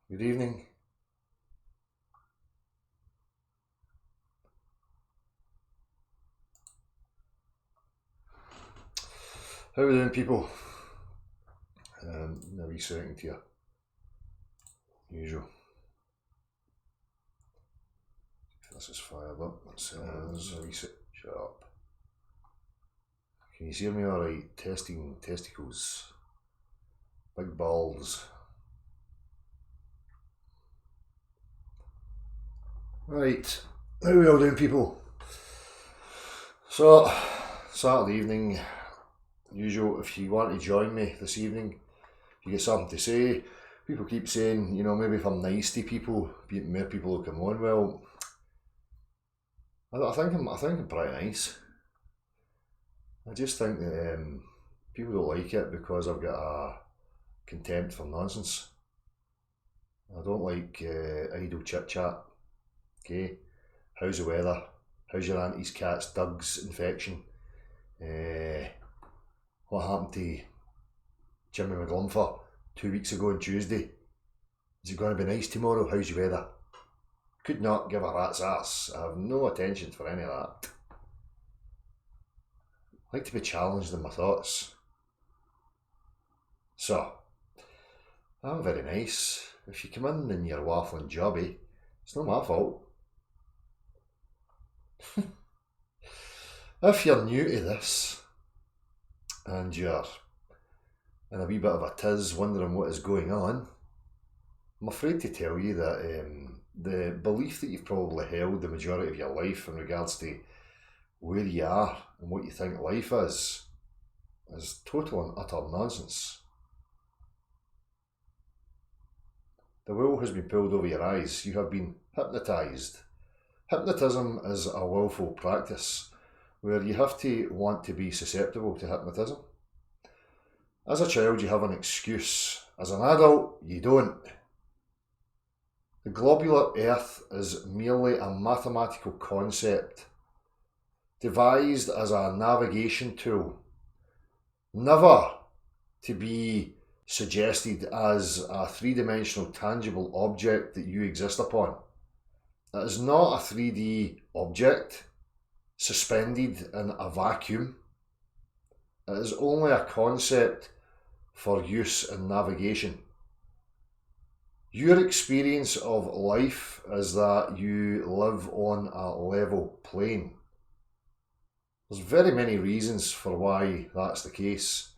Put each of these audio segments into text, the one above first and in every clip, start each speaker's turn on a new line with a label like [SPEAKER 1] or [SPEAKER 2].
[SPEAKER 1] Good evening. How are we doing, people? A wee second here. Usual. This is fired up. There's a wee shut up. Can you hear me alright? Testing testicles. Big balls. Right. How are we all doing, people? So, Saturday evening, usual, if you want to join me this evening, if you get something to say, people keep saying, maybe if I'm nice to people, more people will come on. Well, I think I'm pretty nice. I just think that people don't like it because I've got a contempt for nonsense. I don't like idle chit chat. Okay, how's the weather? How's your auntie's cat's Doug's infection? What happened to Jimmy McGlumfer 2 weeks ago on Tuesday? Is it going to be nice tomorrow? How's your weather? Could not give a rat's ass. I have no attention for any of that. I like to be challenged in my thoughts. So, I'm very nice. If you come in and you're waffling jobby, it's not my fault. If you're new to this and you're in a wee bit of a tiz wondering what is going on, I'm afraid to tell you that the belief that you've probably held the majority of your life in regards to where you are and what you think life is total and utter nonsense. The wool has been pulled over your eyes. You have been hypnotised. Hypnotism is a willful practice where you have to want to be susceptible to hypnotism. As a child, you have an excuse. As an adult, you don't. The globular earth is merely a mathematical concept devised as a navigation tool, never to be suggested as a three-dimensional tangible object that you exist upon. It is not a 3D object suspended in a vacuum. It is only a concept for use in navigation. Your experience of life is that you live on a level plane. There's very many reasons for why that's the case.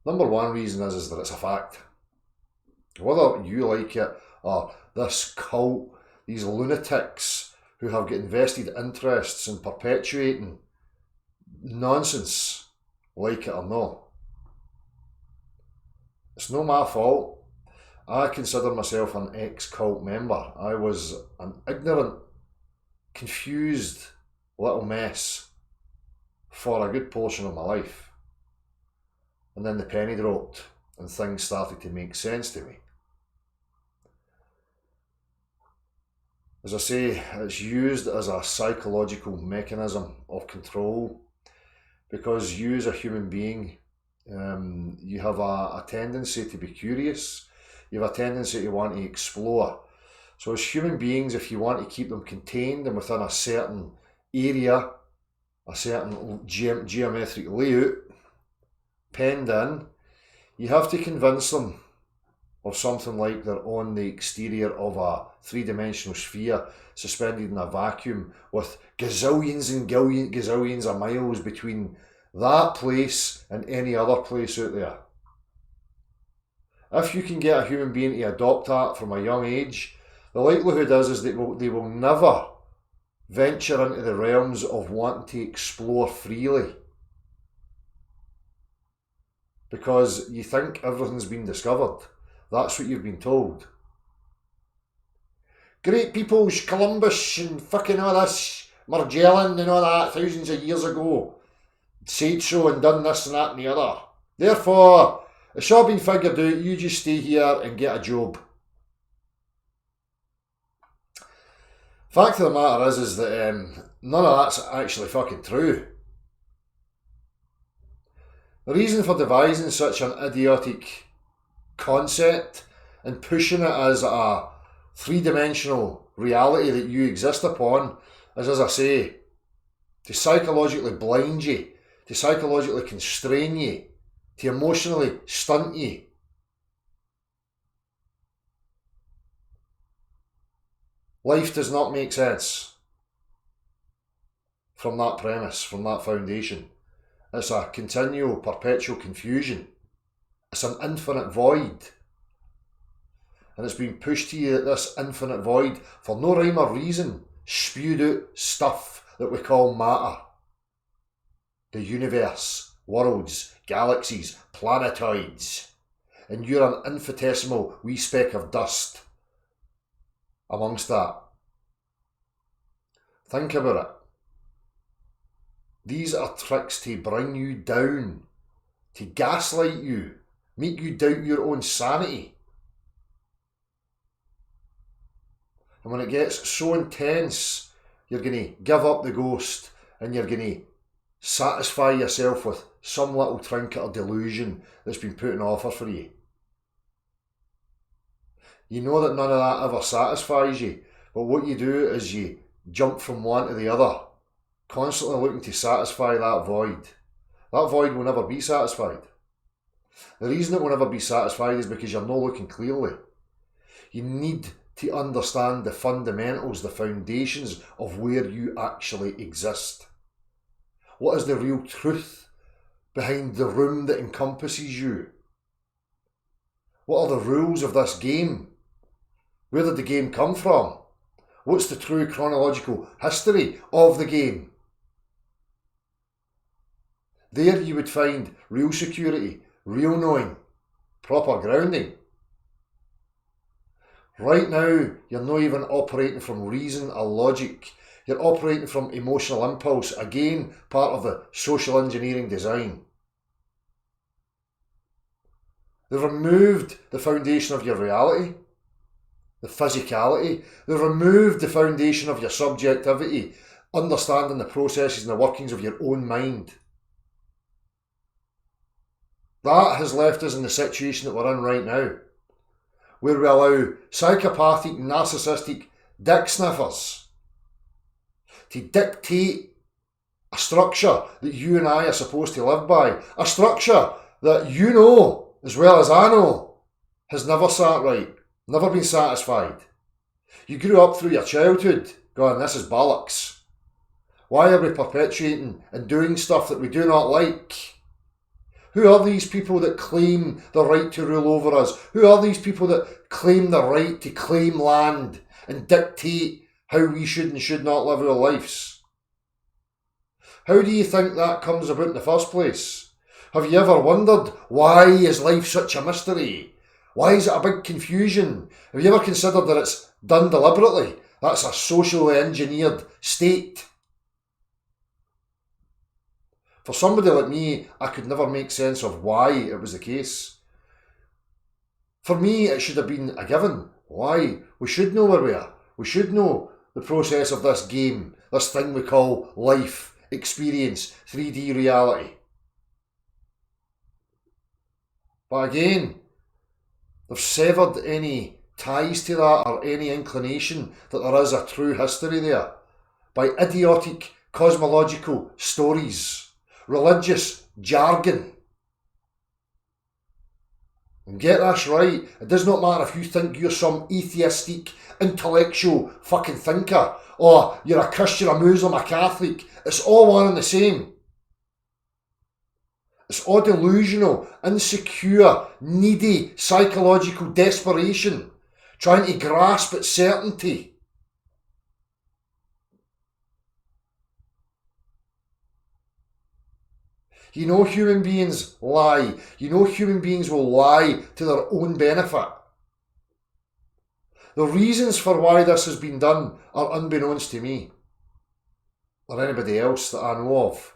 [SPEAKER 1] Number one reason is that it's a fact. Whether you like it or this cult, these lunatics who have got invested interests in perpetuating nonsense, like it or not. It's not my fault. I consider myself an ex-cult member. I was an ignorant, confused little mess for a good portion of my life. And then the penny dropped and things started to make sense to me. As I say, it's used as a psychological mechanism of control because you as a human being, you have a tendency to be curious. You have a tendency to want to explore. So as human beings, if you want to keep them contained and within a certain area, a certain geometric layout, penned in, you have to convince them of something like they're on the exterior of a three-dimensional sphere suspended in a vacuum with gazillions and gazillions of miles between that place and any other place out there. If you can get a human being to adopt that from a young age, the likelihood is that they will never venture into the realms of wanting to explore freely. Because you think everything's been discovered. That's what you've been told. Great peoples, Columbus and fucking all this, Magellan and all that, thousands of years ago, said so and done this and that and the other. Therefore, it's all been figured out, you just stay here and get a job. Fact of the matter is that none of that's actually fucking true. The reason for devising such an idiotic concept and pushing it as a three-dimensional reality that you exist upon is, as I say, to psychologically blind you, to psychologically constrain you, to emotionally stunt you. Life does not make sense from that premise, from that foundation. It's a continual, perpetual confusion. It's an infinite void. And it's been pushed to you at this infinite void for no rhyme or reason, spewed out stuff that we call matter. The universe, worlds, galaxies, planetoids. And you're an infinitesimal wee speck of dust amongst that. Think about it. These are tricks to bring you down, to gaslight you, make you doubt your own sanity. And when it gets so intense, you're going to give up the ghost and you're going to satisfy yourself with some little trinket or delusion that's been put on offer for you. You know that none of that ever satisfies you, but what you do is you jump from one to the other, constantly looking to satisfy that void. That void will never be satisfied. The reason it will never be satisfied is because you're not looking clearly. You need to understand the fundamentals, the foundations of where you actually exist. What is the real truth behind the room that encompasses you? What are the rules of this game? Where did the game come from? What's the true chronological history of the game? There you would find real security, real knowing, proper grounding. Right now, you're not even operating from reason or logic. You're operating from emotional impulse, again, part of the social engineering design. They've removed the foundation of your reality, the physicality. They've removed the foundation of your subjectivity, understanding the processes and the workings of your own mind. That has left us in the situation that we're in right now, where we allow psychopathic, narcissistic dick sniffers to dictate a structure that you and I are supposed to live by, a structure that you know, as well as I know, has never sat right, never been satisfied. You grew up through your childhood going, this is bollocks. Why are we perpetuating and doing stuff that we do not like? Who are these people that claim the right to rule over us? Who are these people that claim the right to claim land and dictate how we should and should not live our lives? How do you think that comes about in the first place? Have you ever wondered, why is life such a mystery? Why is it a big confusion? Have you ever considered that it's done deliberately? That's a socially engineered state. For somebody like me, I could never make sense of why it was the case. For me, it should have been a given. Why? We should know where we are. We should know the process of this game, this thing we call life, experience, 3D reality. But again, they've severed any ties to that or any inclination that there is a true history there by idiotic cosmological stories, religious jargon. And get this right, it does not matter if you think you're some atheistic, intellectual fucking thinker, or you're a Christian, a Muslim, a Catholic. It's all one and the same. It's all delusional, insecure, needy, psychological desperation, trying to grasp at certainty. You know human beings lie. You know human beings will lie to their own benefit. The reasons for why this has been done are unbeknownst to me, or anybody else that I know of.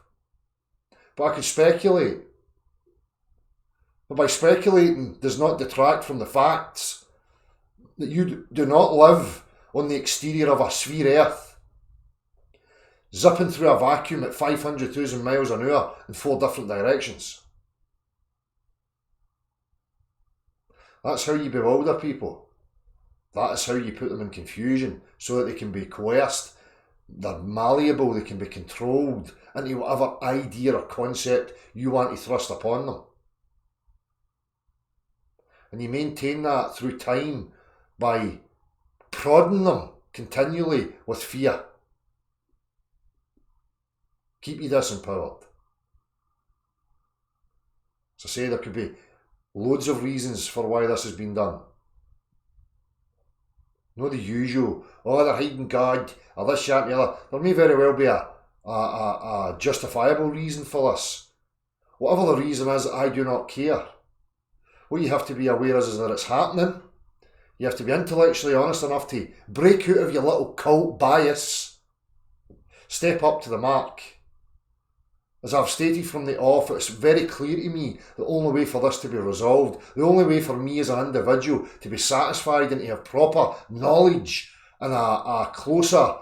[SPEAKER 1] But I could speculate. But by speculating does not detract from the facts that you do not live on the exterior of a sphere Earth, zipping through a vacuum at 500,000 miles an hour in 4 different directions. That's how you bewilder people. That is how you put them in confusion so that they can be coerced. They're malleable, they can be controlled into whatever idea or concept you want to thrust upon them. And you maintain that through time by prodding them continually with fear. Keep you disempowered. As I say, there could be loads of reasons for why this has been done. Not the usual, oh, they're hiding God, or this, that, and the other. There may very well be a justifiable reason for this. Whatever the reason is, I do not care. What you have to be aware is that it's happening. You have to be intellectually honest enough to break out of your little cult bias. Step up to the mark. As I've stated from the off, it's very clear to me the only way for this to be resolved, the only way for me as an individual to be satisfied and to have proper knowledge and a closer,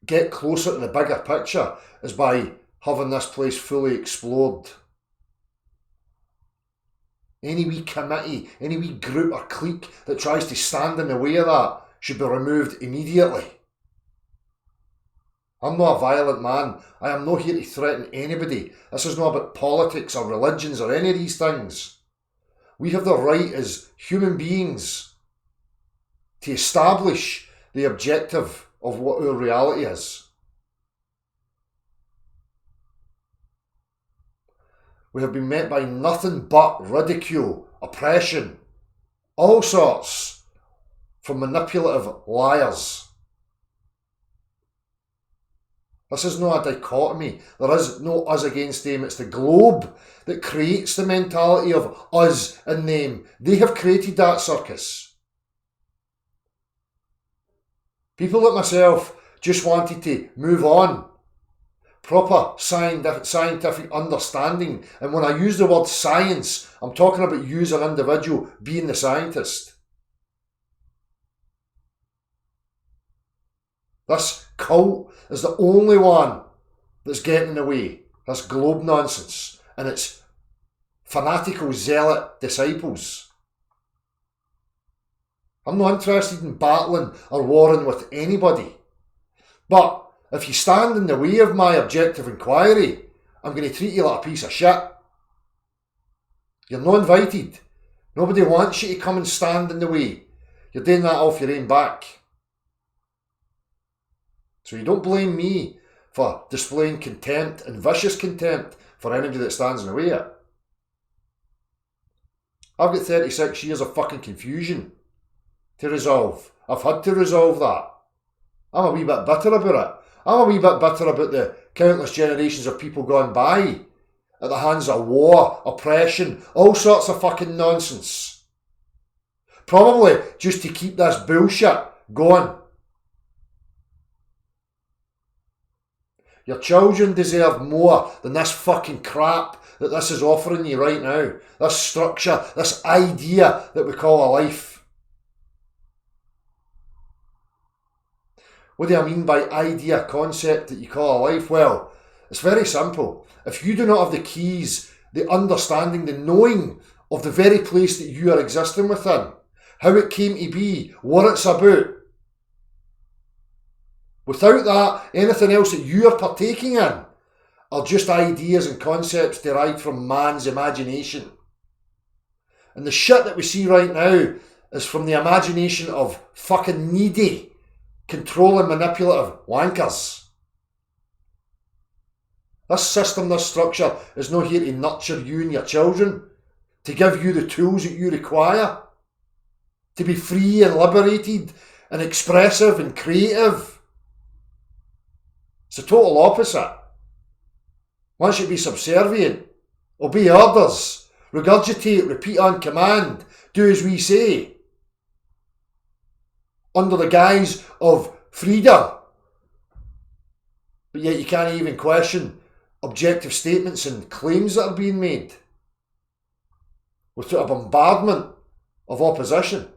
[SPEAKER 1] get closer to the bigger picture is by having this place fully explored. Any wee committee, any wee group or clique that tries to stand in the way of that should be removed immediately. I'm not a violent man. I am not here to threaten anybody. This is not about politics or religions or any of these things. We have the right as human beings to establish the objective of what our reality is. We have been met by nothing but ridicule, oppression, all sorts, from manipulative liars. This is not a dichotomy. There is no us against them. It's the globe that creates the mentality of us and them. They have created that circus. People like myself just wanted to move on. Proper scientific understanding. And when I use the word science, I'm talking about you as an individual being the scientist. This cult is the only one that's getting in the way. This globe nonsense and its fanatical zealot disciples. I'm not interested in battling or warring with anybody. But if you stand in the way of my objective inquiry, I'm going to treat you like a piece of shit. You're not invited. Nobody wants you to come and stand in the way. You're doing that off your own back. So you don't blame me for displaying contempt and vicious contempt for anybody that stands in the way of it. I've got 36 years of fucking confusion to resolve. I've had to resolve that. I'm a wee bit bitter about it. I'm a wee bit bitter about the countless generations of people gone by at the hands of war, oppression, all sorts of fucking nonsense. Probably just to keep this bullshit going. Your children deserve more than this fucking crap that this is offering you right now. This structure, this idea that we call a life. What do I mean by idea, concept that you call a life? Well, it's very simple. If you do not have the keys, the understanding, the knowing of the very place that you are existing within, how it came to be, what it's about, without that, anything else that you are partaking in are just ideas and concepts derived from man's imagination. And the shit that we see right now is from the imagination of fucking needy, controlling, manipulative wankers. This system, this structure is not here to nurture you and your children, to give you the tools that you require, to be free and liberated and expressive and creative. It's the total opposite. Wants you to be subservient, obey orders, regurgitate, repeat on command, do as we say, under the guise of freedom. But yet you can't even question objective statements and claims that are being made without a bombardment of opposition.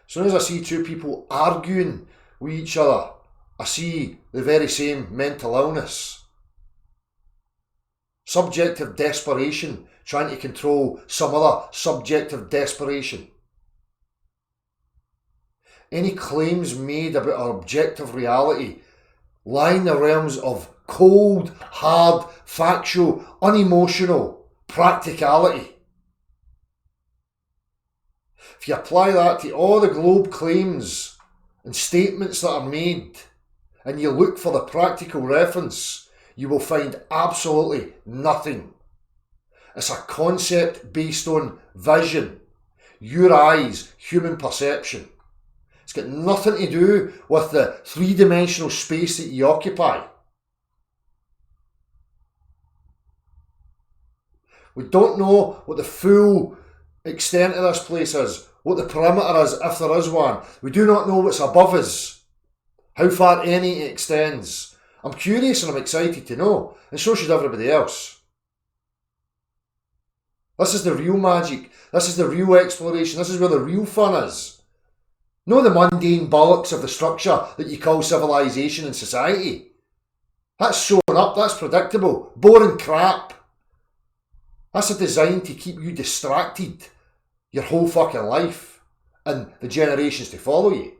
[SPEAKER 1] As soon as I see two people arguing with each other I see the very same mental illness. Subjective desperation, trying to control some other subjective desperation. Any claims made about our objective reality lie in the realms of cold, hard, factual, unemotional practicality. If you apply that to all the globe claims and statements that are made, and you look for the practical reference, you will find absolutely nothing. It's a concept based on vision, your eyes, human perception. It's got nothing to do with the three-dimensional space that you occupy. We don't know what the full extent of this place is, what the perimeter is, if there is one. We do not know what's above us, how far any it extends. I'm curious and I'm excited to know, and so should everybody else. This is the real magic. This is the real exploration. This is where the real fun is. Not the mundane bollocks of the structure that you call civilization and society. That's shown up, that's predictable, boring crap. That's a design to keep you distracted your whole fucking life and the generations to follow you.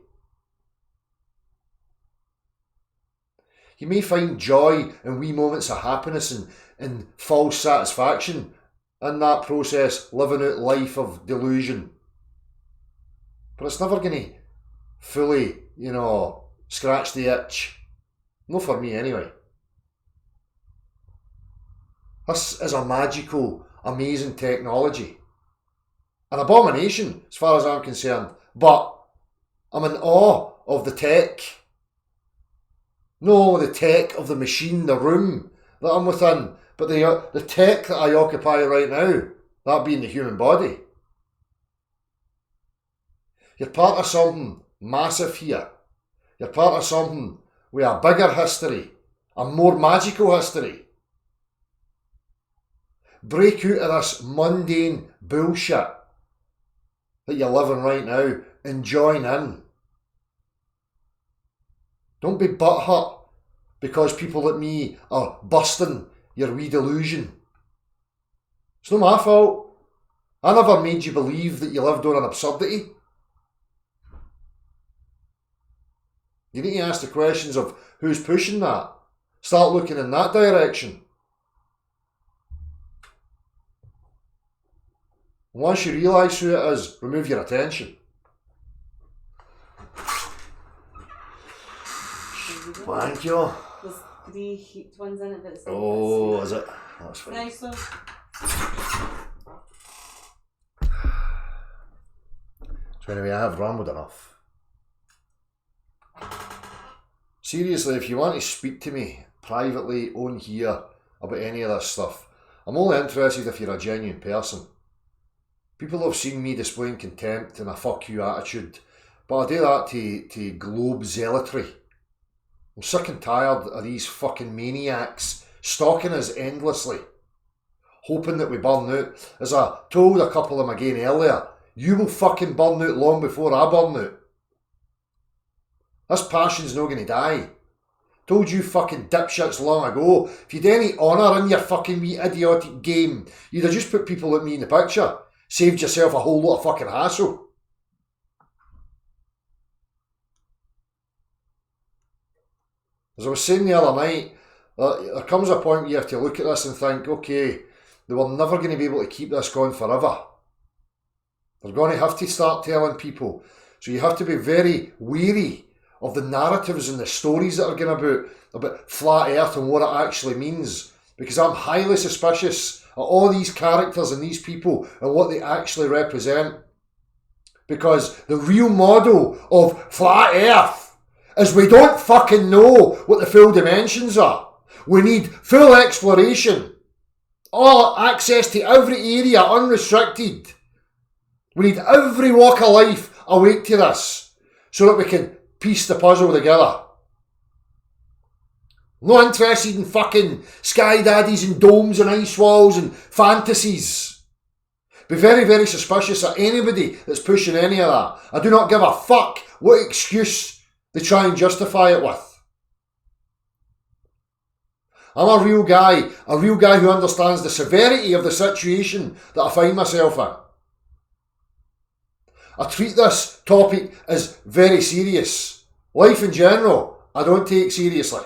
[SPEAKER 1] You may find joy in wee moments of happiness and false satisfaction in that process, living out life of delusion. But it's never going to fully, scratch the itch. Not for me anyway. This is a magical, amazing technology. An abomination, as far as I'm concerned. But I'm in awe of the tech. No, the tech of the machine, the room that I'm within, but the tech that I occupy right now, that being the human body. You're part of something massive here. You're part of something with a bigger history, a more magical history. Break out of this mundane bullshit that you're living right now and join in. Don't be butthurt because people like me are busting your wee delusion. It's not my fault. I never made you believe that you lived on an absurdity. You need to ask the questions of who's pushing that. Start looking in that direction. Once you realise who it is, remove your attention. Thank you.
[SPEAKER 2] There's 3 heat ones in it. That's
[SPEAKER 1] oh, is it? That's fine.
[SPEAKER 2] Nice one.
[SPEAKER 1] So anyway, I have rambled enough. Seriously, if you want to speak to me privately on here about any of this stuff, I'm only interested if you're a genuine person. People have seen me displaying contempt and a fuck you attitude, but I do that to globe zealotry. I'm sick and tired of these fucking maniacs stalking us endlessly, hoping that we burn out. As I told a couple of them again earlier, you will fucking burn out long before I burn out. This passion's not going to die. Told you fucking dipshits long ago, if you'd any honour in your fucking wee idiotic game, you'd have just put people like me in the picture. Saved yourself a whole lot of fucking hassle. As I was saying the other night, there comes a point where you have to look at this and think, okay, they were never going to be able to keep this going forever. They're going to have to start telling people. So you have to be very wary of the narratives and the stories that are going about flat earth and what it actually means. Because I'm highly suspicious of all these characters and these people and what they actually represent. Because the real model of flat earth is we don't fucking know what the full dimensions are. We need full exploration. All access to every area unrestricted. We need every walk of life awake to this so that we can piece the puzzle together. I'm not interested in fucking sky daddies and domes and ice walls and fantasies. Be very, very suspicious of anybody that's pushing any of that. I do not give a fuck what excuse they try and justify it with. I'm a real guy who understands the severity of the situation that I find myself in. I treat this topic as very serious. Life in general, I don't take seriously.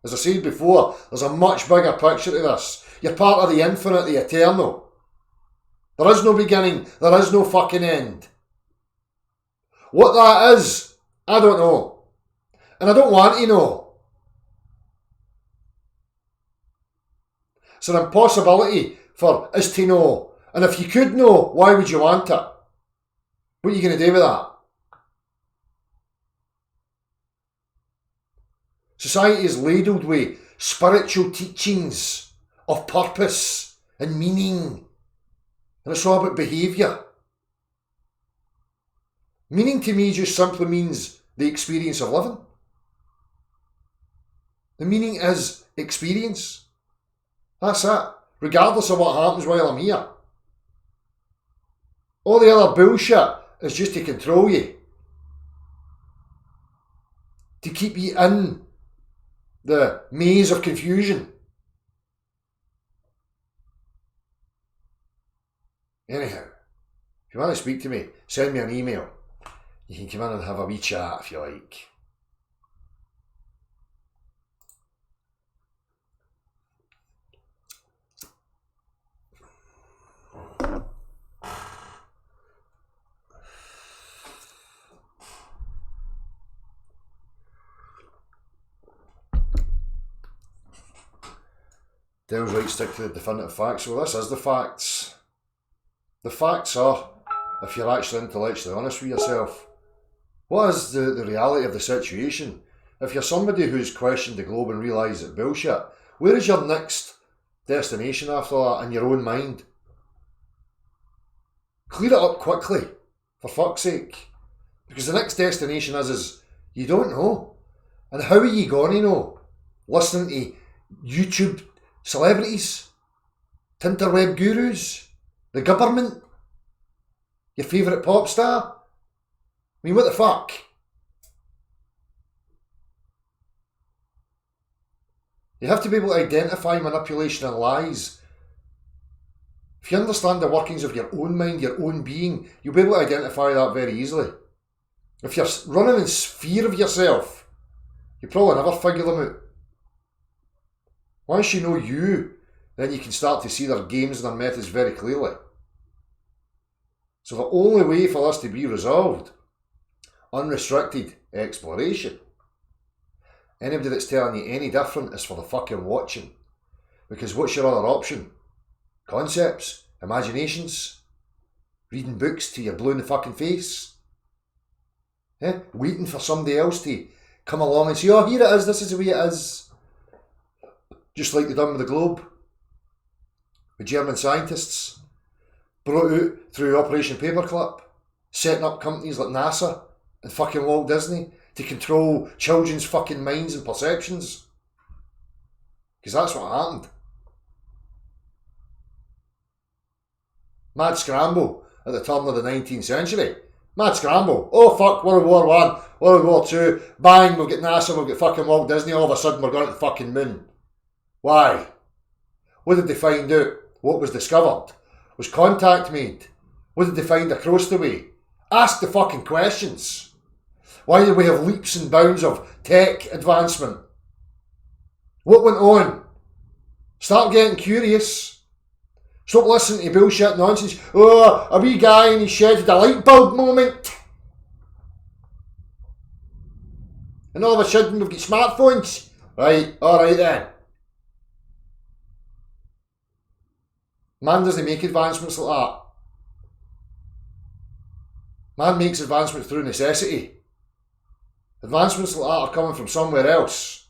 [SPEAKER 1] As I said before, there's a much bigger picture to this. You're part of the infinite, the eternal. There is no beginning, there is no fucking end. What that is, I don't know. And I don't want to know. It's an impossibility for us to know. And if you could know, why would you want it? What are you going to do with that? Society is ladled with spiritual teachings of purpose and meaning. And it's all about behaviour. Meaning to me just simply means the experience of living. The meaning is experience. That's it. Regardless of what happens while I'm here. All the other bullshit is just to control you. To keep you in the maze of confusion. Anyhow, if you want to speak to me, send me an email. You can come in and have a wee chat if you like. Dale's right, stick to the definitive facts. Well, this is the facts. The facts are, if you're actually intellectually honest with yourself, what is the reality of the situation? If you're somebody who's questioned the globe and realised it's bullshit, where is your next destination after that in your own mind? Clear it up quickly, for fuck's sake. Because the next destination is you don't know. And how are you going to know? Listening to YouTube celebrities? Tinterweb gurus? The government? Your favourite pop star? I mean, what the fuck? You have to be able to identify manipulation and lies. If you understand the workings of your own mind, your own being, you'll be able to identify that very easily. If you're running in fear of yourself, you probably never figure them out. Once you know you, then you can start to see their games and their methods very clearly. So the only way for this to be resolved, unrestricted exploration. Anybody that's telling you any different is for the fucking watching. Because what's your other option? Concepts? Imaginations? Reading books till you're blue in the fucking face? Waiting for somebody else to come along and say, oh, here it is, this is the way it is. Just like they done with the globe. With German scientists. Brought out through Operation Paperclip. Setting up companies like NASA and fucking Walt Disney to control children's fucking minds and perceptions. Because that's what happened. Mad scramble at the turn of the 19th century. Mad scramble. Oh fuck, World War One, World War Two, bang, we'll get NASA, we'll get fucking Walt Disney, all of a sudden we're going to the fucking moon. Why? What did they find out? What was discovered? Was contact made? What did they find across the way? Ask the fucking questions. Why did we have leaps and bounds of tech advancement? What went on? Start getting curious. Stop listening to bullshit nonsense. Oh, a wee guy in his shed had a light bulb moment. And all of a sudden we've got smartphones. Right, alright then. Man doesn't make advancements like that. Man makes advancements through necessity. Advancements like that are coming from somewhere else.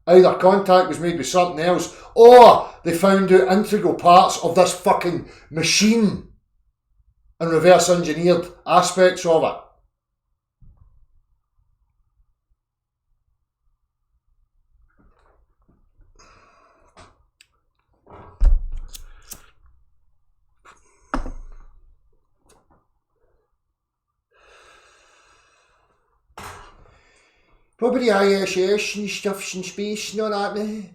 [SPEAKER 1] Either contact was made with something else, or they found out integral parts of this fucking machine and reverse engineered aspects of it. What about the ISS and stuff in space and all that?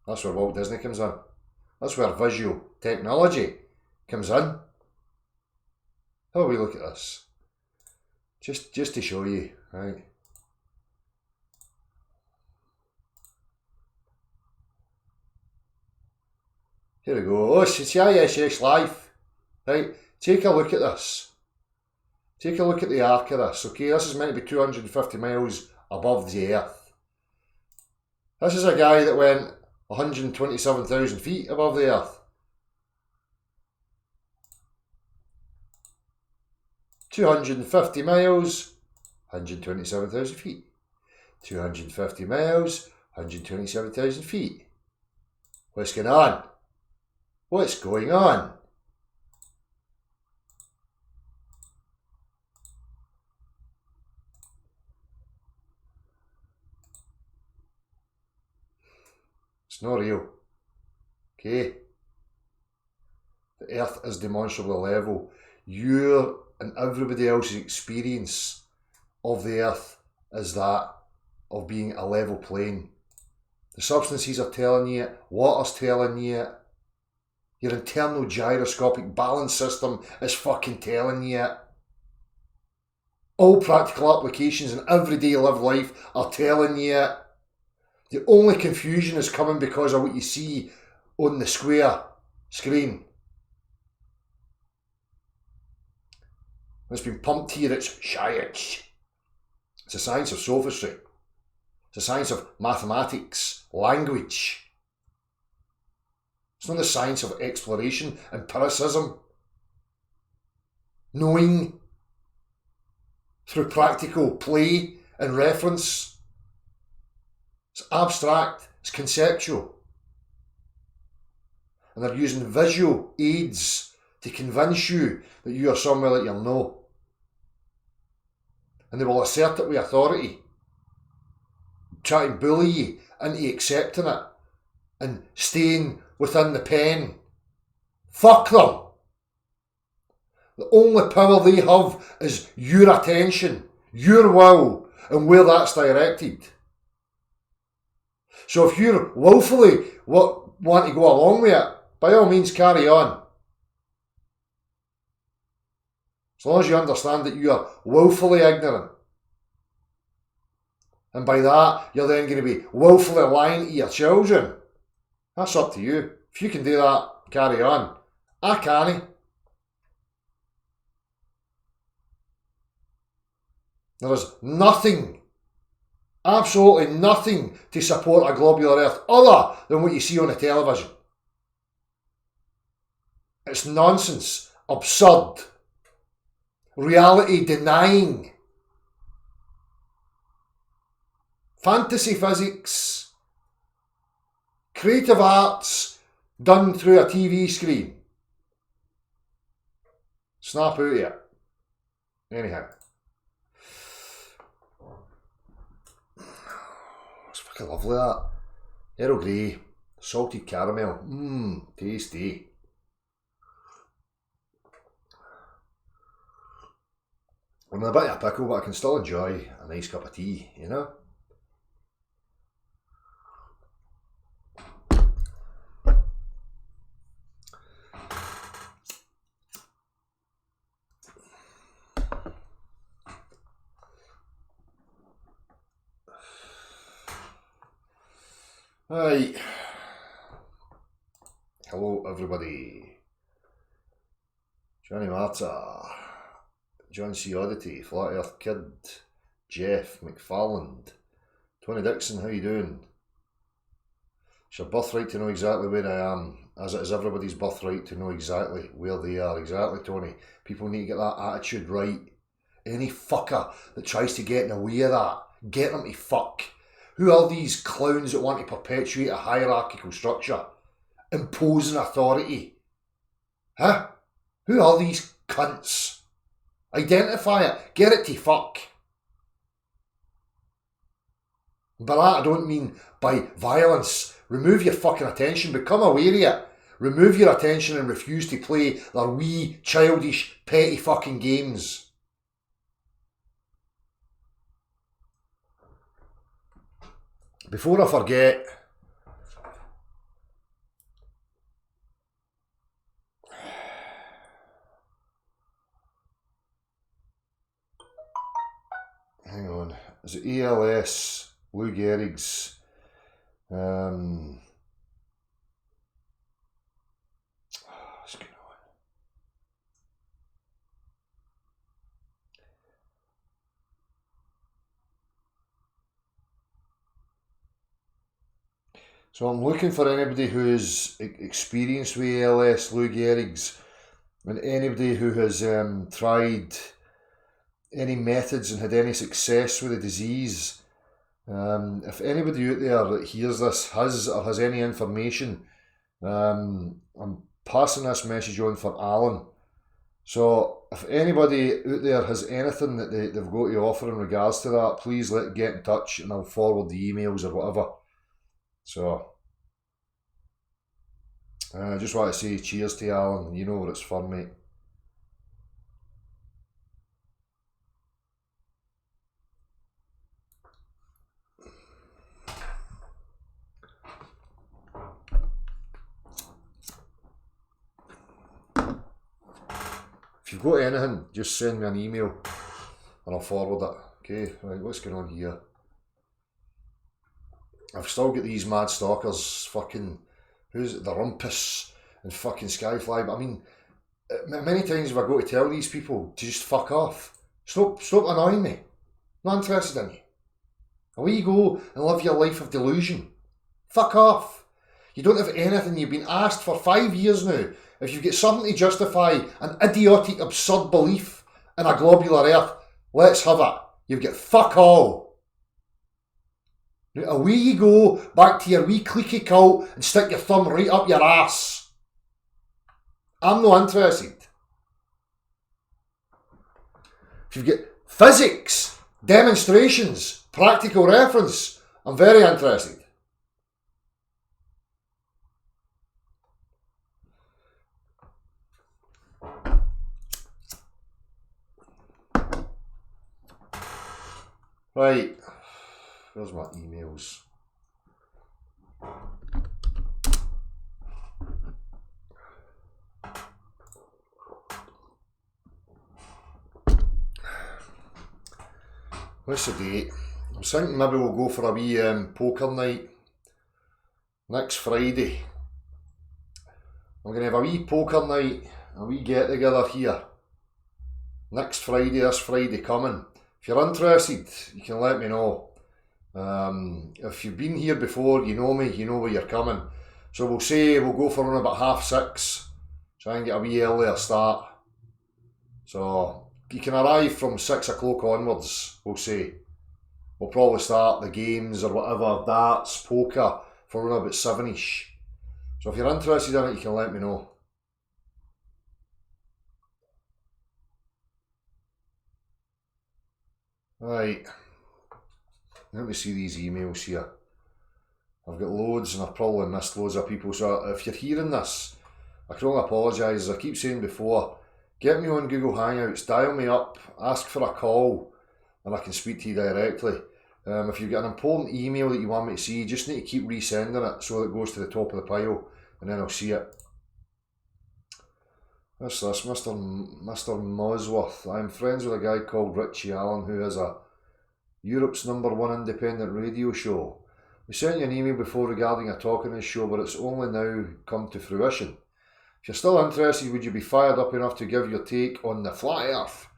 [SPEAKER 1] That's where Walt Disney comes in. That's where visual technology comes in. How do we look at this? Just to show you, right? Here we go. Oh, it's the ISS Live. Right? Take a look at this. Take a look at the arc of this. Okay, this is meant to be 250 miles above the Earth. This is a guy that went 127,000 feet above the Earth. 250 miles, 127,000 feet. 250 miles, 127,000 feet. What's going on? What's going on? It's not real. Okay? The Earth is demonstrably level. Your and everybody else's experience of the Earth is that of being a level plane. The substances are telling you it, water's telling you it, your internal gyroscopic balance system is fucking telling you it. All practical applications in everyday live life are telling you it. The only confusion is coming because of what you see on the square screen. It's been pumped here, it's science. It's a science of sophistry. It's a science of mathematics, language. It's not the science of exploration, empiricism, knowing through practical play and reference. It's abstract, it's conceptual. And they're using visual aids to convince you that you are somewhere that you'll know. And they will assert it with authority, try to bully you into accepting it and staying within the pen. Fuck them. The only power they have is your attention, your will, and where that's directed. So if you're willfully want to go along with it, by all means carry on. As long as you understand that you are willfully ignorant. And by that, you're then going to be willfully lying to your children. That's up to you. If you can do that, carry on. I can't. There is nothing, absolutely nothing to support a globular earth other than what you see on the television. It's nonsense, absurd, reality denying, fantasy physics, creative arts done through a TV screen. Snap out of it. Anyhow. It's fucking lovely that. Earl Grey, salted caramel, tasty. I'm a bit of a pickle, but I can still enjoy a nice cup of tea, you know? Right. Hello, everybody. Johnny Marta, John C. Oddity, Flat Earth Kid, Jeff McFarland, Tony Dixon, how you doing? It's your birthright to know exactly where I am, as it is everybody's birthright to know exactly where they are. Exactly, Tony. People need to get that attitude right. Any fucker that tries to get in the way of that, get them to fuck. Who are these clowns that want to perpetuate a hierarchical structure? Imposing authority? Huh? Who are these cunts? Identify it. Get it to fuck. By that I don't mean by violence. Remove your fucking attention. Become aware of it. Remove your attention and refuse to play their wee, childish, petty fucking games. before I forget, hang on, is it ALS, Lou Gehrig's, what's going on? So I'm looking for anybody who's experienced with ALS, Lou Gehrig's, and anybody who has tried any methods and had any success with the disease. If anybody out there that hears this has any information, I'm passing this message on for Alan. So if anybody out there has anything that they've got to offer in regards to that, please get in touch and I'll forward the emails or whatever. So I just want to say cheers to Alan. You know what it's for, mate. If you've got anything, just send me an email and I'll forward it. Okay, right, what's going on here? I've still got these mad stalkers, fucking, who's it, the Rumpus and fucking Skyfly. But I mean, many times have I got to tell these people to just fuck off. Stop annoying me. Not interested in you. Away you go and live your life of delusion. Fuck off. You don't have anything. You've been asked for 5 years now. If you get something to justify an idiotic, absurd belief in a globular earth, let's have it. You've got fuck all. Now, away you go, back to your wee cliquey cult and stick your thumb right up your ass. I'm not interested. If you've got physics, demonstrations, practical reference, I'm very interested. Right, where's my emails? What's the date? I was thinking maybe we'll go for a wee poker night next Friday. I'm going to have a wee poker night, a wee get together here next Friday, this Friday coming. If you're interested, you can let me know. If you've been here before, you know me, you know where you're coming. So we'll say we'll go for around about 6:30. Try and get a wee earlier start. So you can arrive from 6 o'clock onwards, we'll say. We'll probably start the games or whatever, darts, poker, for around about 7ish. So if you're interested in it, you can let me know. Right, let me see these emails here. I've got loads and I've probably missed loads of people, so if you're hearing this, I can only apologise. As I keep saying before, get me on Google Hangouts, dial me up, ask for a call and I can speak to you directly. If you've got an important email that you want me to see, you just need to keep resending it so it goes to the top of the pile and then I'll see it. What's this? Mr. Mosworth. I'm friends with a guy called Richie Allen who has a Europe's #1 independent radio show. We sent you an email before regarding a talk on his show, but it's only now come to fruition. If you're still interested, would you be fired up enough to give your take on the flat earth?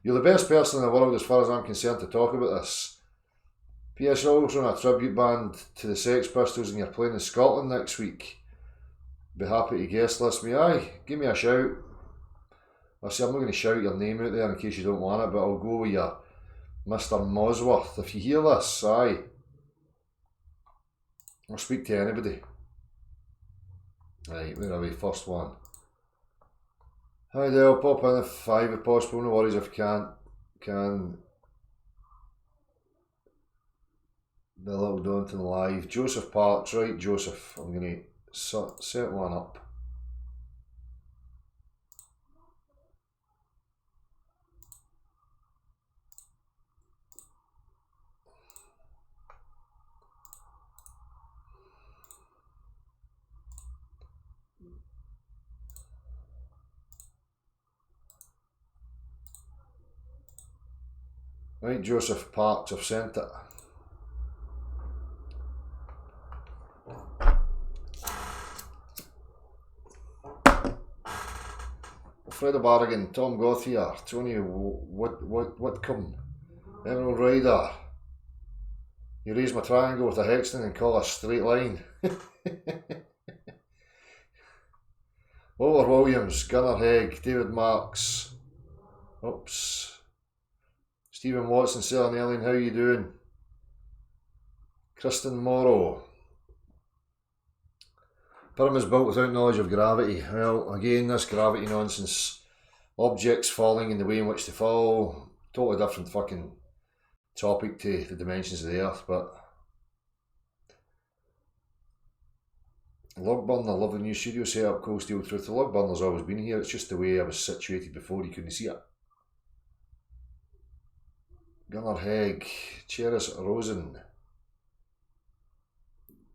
[SPEAKER 1] You're the best person in the world as far as I'm concerned to talk about this. P.S. You're also in a tribute band to the Sex Pistols and you're playing in Scotland next week. Be happy to guest list me. Aye, give me a shout. I see, I'm not going to shout your name out there in case you don't want it, but I'll go with your Mr. Mosworth. If you hear this, aye, I'll speak to anybody. Right, where are we? First one. Hi there, I'll pop in if 5 if possible. No worries if you can't. Can be a little daunting live. Joseph Parks, right, Joseph. I'm going to set one up. Right, Joseph Parks, I've sent it. Fredo Barragan, Tom Gauthier, Tony what come? Emerald Rider. You raise my triangle with a hexagon and call a straight line. Walter Williams, Gunnar Hegg, David Marks. Oops. Stephen Watson, Sarah Nellian, how you doing? Kristen Morrow. Pyramids built without knowledge of gravity. Well, again, this gravity nonsense. Objects falling in the way in which they fall. Totally different fucking topic to the dimensions of the earth, but Logburn, I love the new studio setup, Cold Steel Truth. The Logburner's always been here, it's just the way I was situated before you couldn't see it. Gunnar Hegg, Cheris Rosen.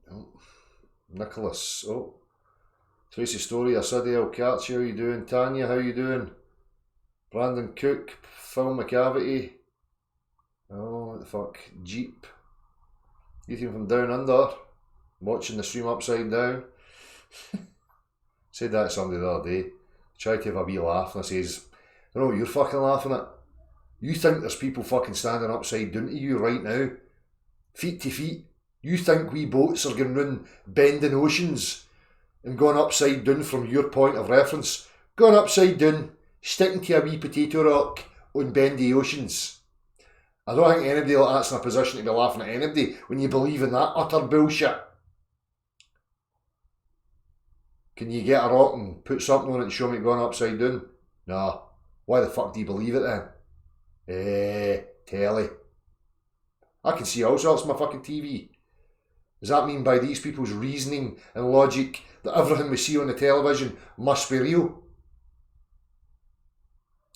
[SPEAKER 1] Oh. Nicholas, oh. Tracy Story, Asidiel Catch, how you doing? Tanya, how you doing? Brandon Cook, Phil McCavity. Oh, what the fuck? Jeep. Ethan from Down Under, watching the stream upside down. Said that to somebody the other day. Tried to have a wee laugh, and I says, I know what you're fucking laughing at. You think there's people fucking standing upside down to you right now? Feet to feet. You think we boats are going round bending oceans and going upside down from your point of reference? Going upside down, sticking to a wee potato rock on bendy oceans. I don't think anybody like that's in a position to be laughing at anybody when you believe in that utter bullshit. Can you get a rock and put something on it and show me it going upside down? Nah. Why the fuck do you believe it then? Telly. I can see all sorts on my fucking TV. Does that mean by these people's reasoning and logic that everything we see on the television must be real?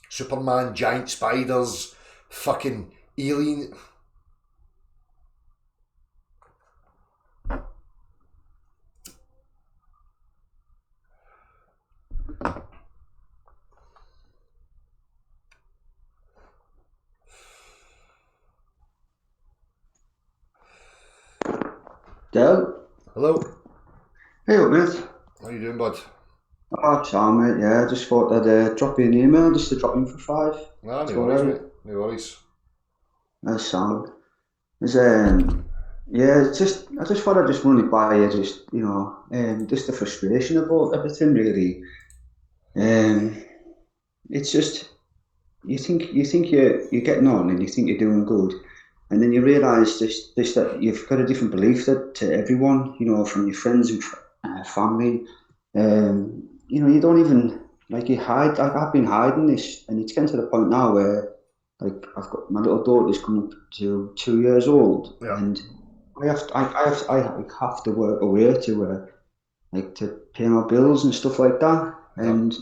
[SPEAKER 1] Superman, giant spiders, fucking alien.
[SPEAKER 3] Del?
[SPEAKER 1] Hello.
[SPEAKER 3] Hey up, mate.
[SPEAKER 1] How you doing, bud?
[SPEAKER 3] Oh, Sam, mate, yeah, I just thought I'd drop you an email just to drop in for 5.
[SPEAKER 1] Nah, no worries, mate. No worries.
[SPEAKER 3] That's sound. Yeah, it's just, I just thought I'd just run it by you, just, you know, just the frustration about everything, really. It's just, you think you're getting on and you think you're doing good, and then you realise just that you've got a different belief to everyone, you know, from your friends and family. You know, you don't even, like, you hide. I've been hiding this, and it's getting to the point now where, like, I've got my little daughter's coming up to 2 years old,
[SPEAKER 1] Yeah.
[SPEAKER 3] and I have to work away to like to pay my bills and stuff like that, and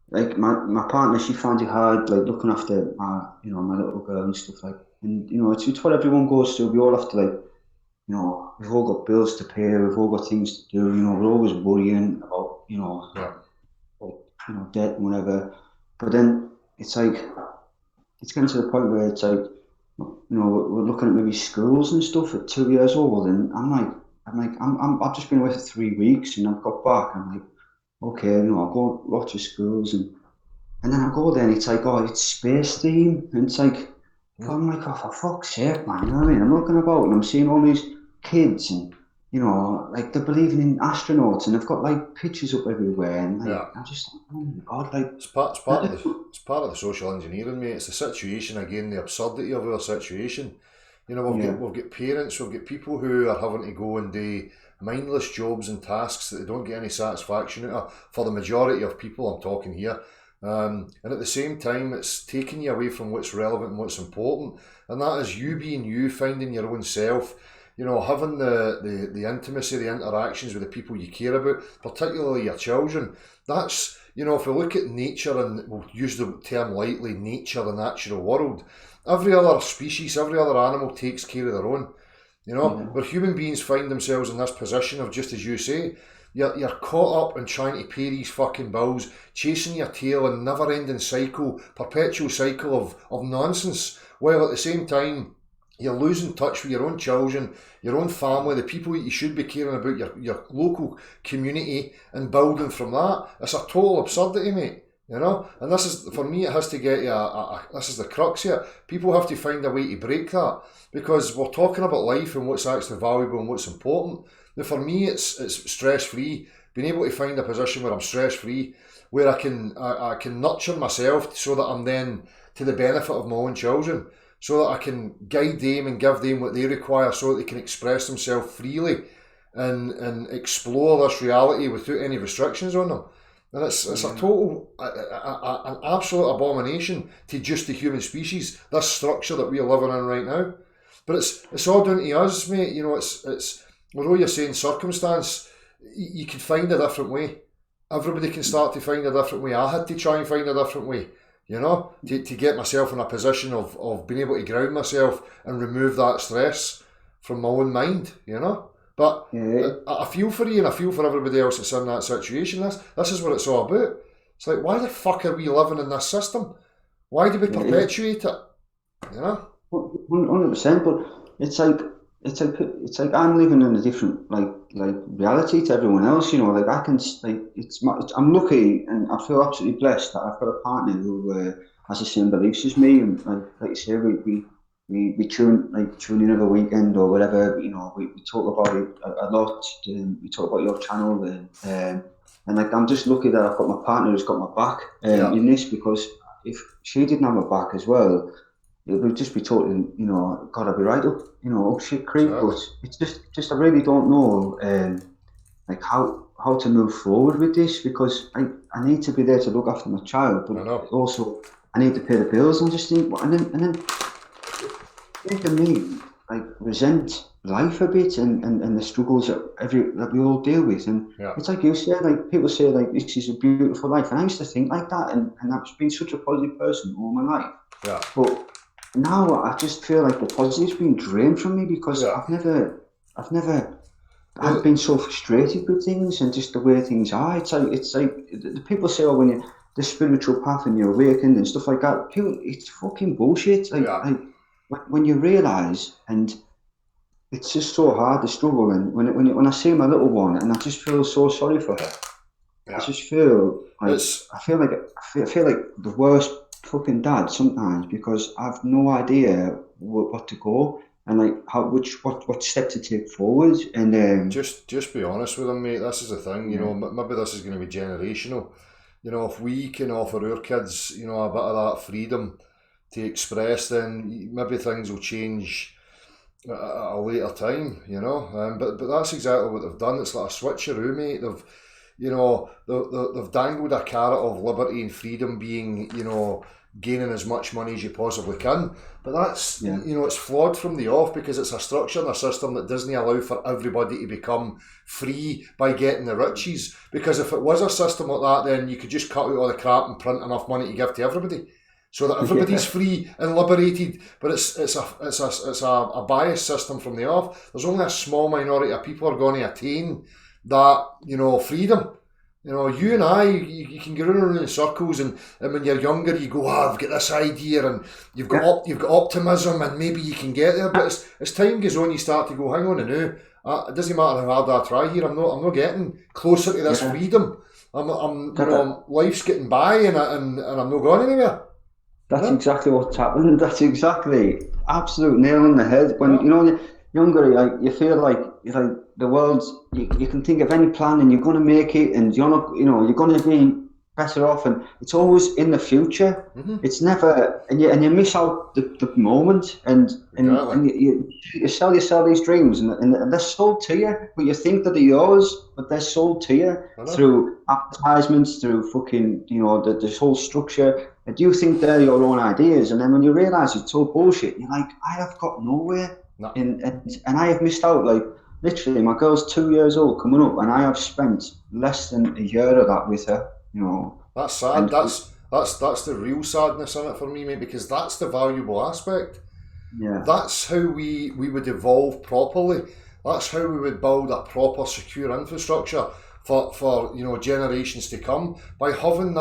[SPEAKER 3] like my partner, she finds it hard, like, looking after my little girl and stuff like. And you know, it's what everyone goes through. We all have to, like, you know, we've all got bills to pay, we've all got things to do. You know, we're always worrying about, you know, debt and whatever. But then it's like, it's getting to the point where it's like, you know, we're looking at maybe schools and stuff at 2 years old, and I've just been away for 3 weeks, and I've got back. I'm like, okay, you know, I'll go lots of schools, and then I go there, and it's like, oh, it's space theme, and it's like, I'm like, oh, for fuck's sake, man, you know what I mean? I'm looking about and I'm seeing all these kids, and, you know, like, they're believing in astronauts, and they've got, like, pictures up everywhere, and, like, I'm just like, oh my God, like...
[SPEAKER 1] It's part of the social engineering, mate. It's the situation, again, the absurdity of our situation. You know, we've got parents, we've got people who are having to go and do mindless jobs and tasks that they don't get any satisfaction out of, for the majority of people I'm talking here. And at the same time, it's taking you away from what's relevant and what's important, and that is you being you, finding your own self, you know, having the intimacy, the interactions with the people you care about, particularly your children. That's, you know, if we look at nature, and we'll use the term lightly, nature, the natural world, every other species, every other animal takes care of their own. You know, where human beings find themselves in this position of, just as you say, you're caught up in trying to pay these fucking bills, chasing your tail in never-ending cycle, perpetual cycle of nonsense, while at the same time you're losing touch with your own children, your own family, the people that you should be caring about, your local community, and building from that. It's a total absurdity, mate. You know, and this is, for me, it has to get you. This is the crux here. People have to find a way to break that, because we're talking about life and what's actually valuable and what's important. Now, for me, it's stress free. Being able to find a position where I'm stress free, where I can nurture myself so that I'm then to the benefit of my own children, so that I can guide them and give them what they require, so that they can express themselves freely and explore this reality without any restrictions on them. And it's a total, an absolute abomination to just the human species, this structure that we're living in right now. But it's all down to us, mate. You know, it's although you're saying circumstance, you can find a different way. Everybody can start to find a different way. I had to try and find a different way, you know, to get myself in a position of being able to ground myself and remove that stress from my own mind, you know. But I feel for you, and I feel for everybody else that's in that situation. This is what it's all about. It's like, why the fuck are we living in this system? Why do we perpetuate it? You know,
[SPEAKER 3] 100%. But it's like I'm living in a different like reality to everyone else. You know, like I can I'm lucky and I feel absolutely blessed that I've got a partner who has the same beliefs as me, and like you say, we tune in every weekend or whatever. You know, we talk about it a lot. We talk about your channel, and like I'm just lucky that I've got my partner who's got my back in this, because if she didn't have my back as well, it would just be totally, you know, gotta be right up, you know, up shit creek. But it's just I really don't know, like how to move forward with this, because I need to be there to look after my child, but also I need to pay the bills. And just think, and then making me like resent life a bit and the struggles that we all deal with. And it's like you said, like people say like this is a beautiful life, and I used to think like that, and I've been such a positive person all my life. Yeah. But now I just feel like the positive's been drained from me, because I've never been so frustrated with things and just the way things are. It's like the people say, oh, when you the spiritual path and you're awakened and stuff like that. People, it's fucking bullshit. Like when you realise, and it's just so hard to struggle. And when I see my little one, and I just feel so sorry for her. I just feel like I feel like the worst fucking dad sometimes, because I've no idea what to go and like what step to take forward. And
[SPEAKER 1] just be honest with them, mate. This is the thing, you know. Maybe this is going to be generational. You know, if we can offer our kids, you know, a bit of that freedom to express, then maybe things will change at a later time, you know. But that's exactly what they've done. It's like a switcheroo, mate. They've dangled a carrot of liberty and freedom, being, you know, gaining as much money as you possibly can. But that's, you know, it's flawed from the off, because it's a structure and a system that doesn't allow for everybody to become free by getting the riches. Because if it was a system like that, then you could just cut out all the crap and print enough money to give to everybody, so that everybody's free and liberated. But it's a biased system from the off. There's only a small minority of people are going to attain that, you know, freedom. You know, you and I, you can go around in circles, and when you're younger, you go, I've got this idea, and you've got optimism, and maybe you can get there. But as time goes on, you start to go, hang on a minute, it doesn't matter how hard I try here. I'm not getting closer to this freedom. I'm you know, life's getting by, and I'm not going anywhere.
[SPEAKER 3] That's exactly what's happening. That's exactly absolute nail on the head. When you know, younger, like you feel like the world's. You can think of any plan, and you're going to make it, and you're not. You know, you're going to be better off, and it's always in the future. Mm-hmm. It's never, and you miss out the moment, and you sell yourself these dreams, and they're sold to you, but you think that they're yours, but they're sold to you through advertisements, through fucking, you know, this whole structure. And you think they're your own ideas, and then when you realise it's all bullshit, you're like, I have got nowhere, and I have missed out. Like literally, my girl's 2 years old coming up, and I have spent less than a year of that with her. You know,
[SPEAKER 1] that's sad. That's the real sadness in it for me, mate, because that's the valuable aspect. Yeah, that's how we would evolve properly. That's how we would build a proper, secure infrastructure for you know, generations to come, by having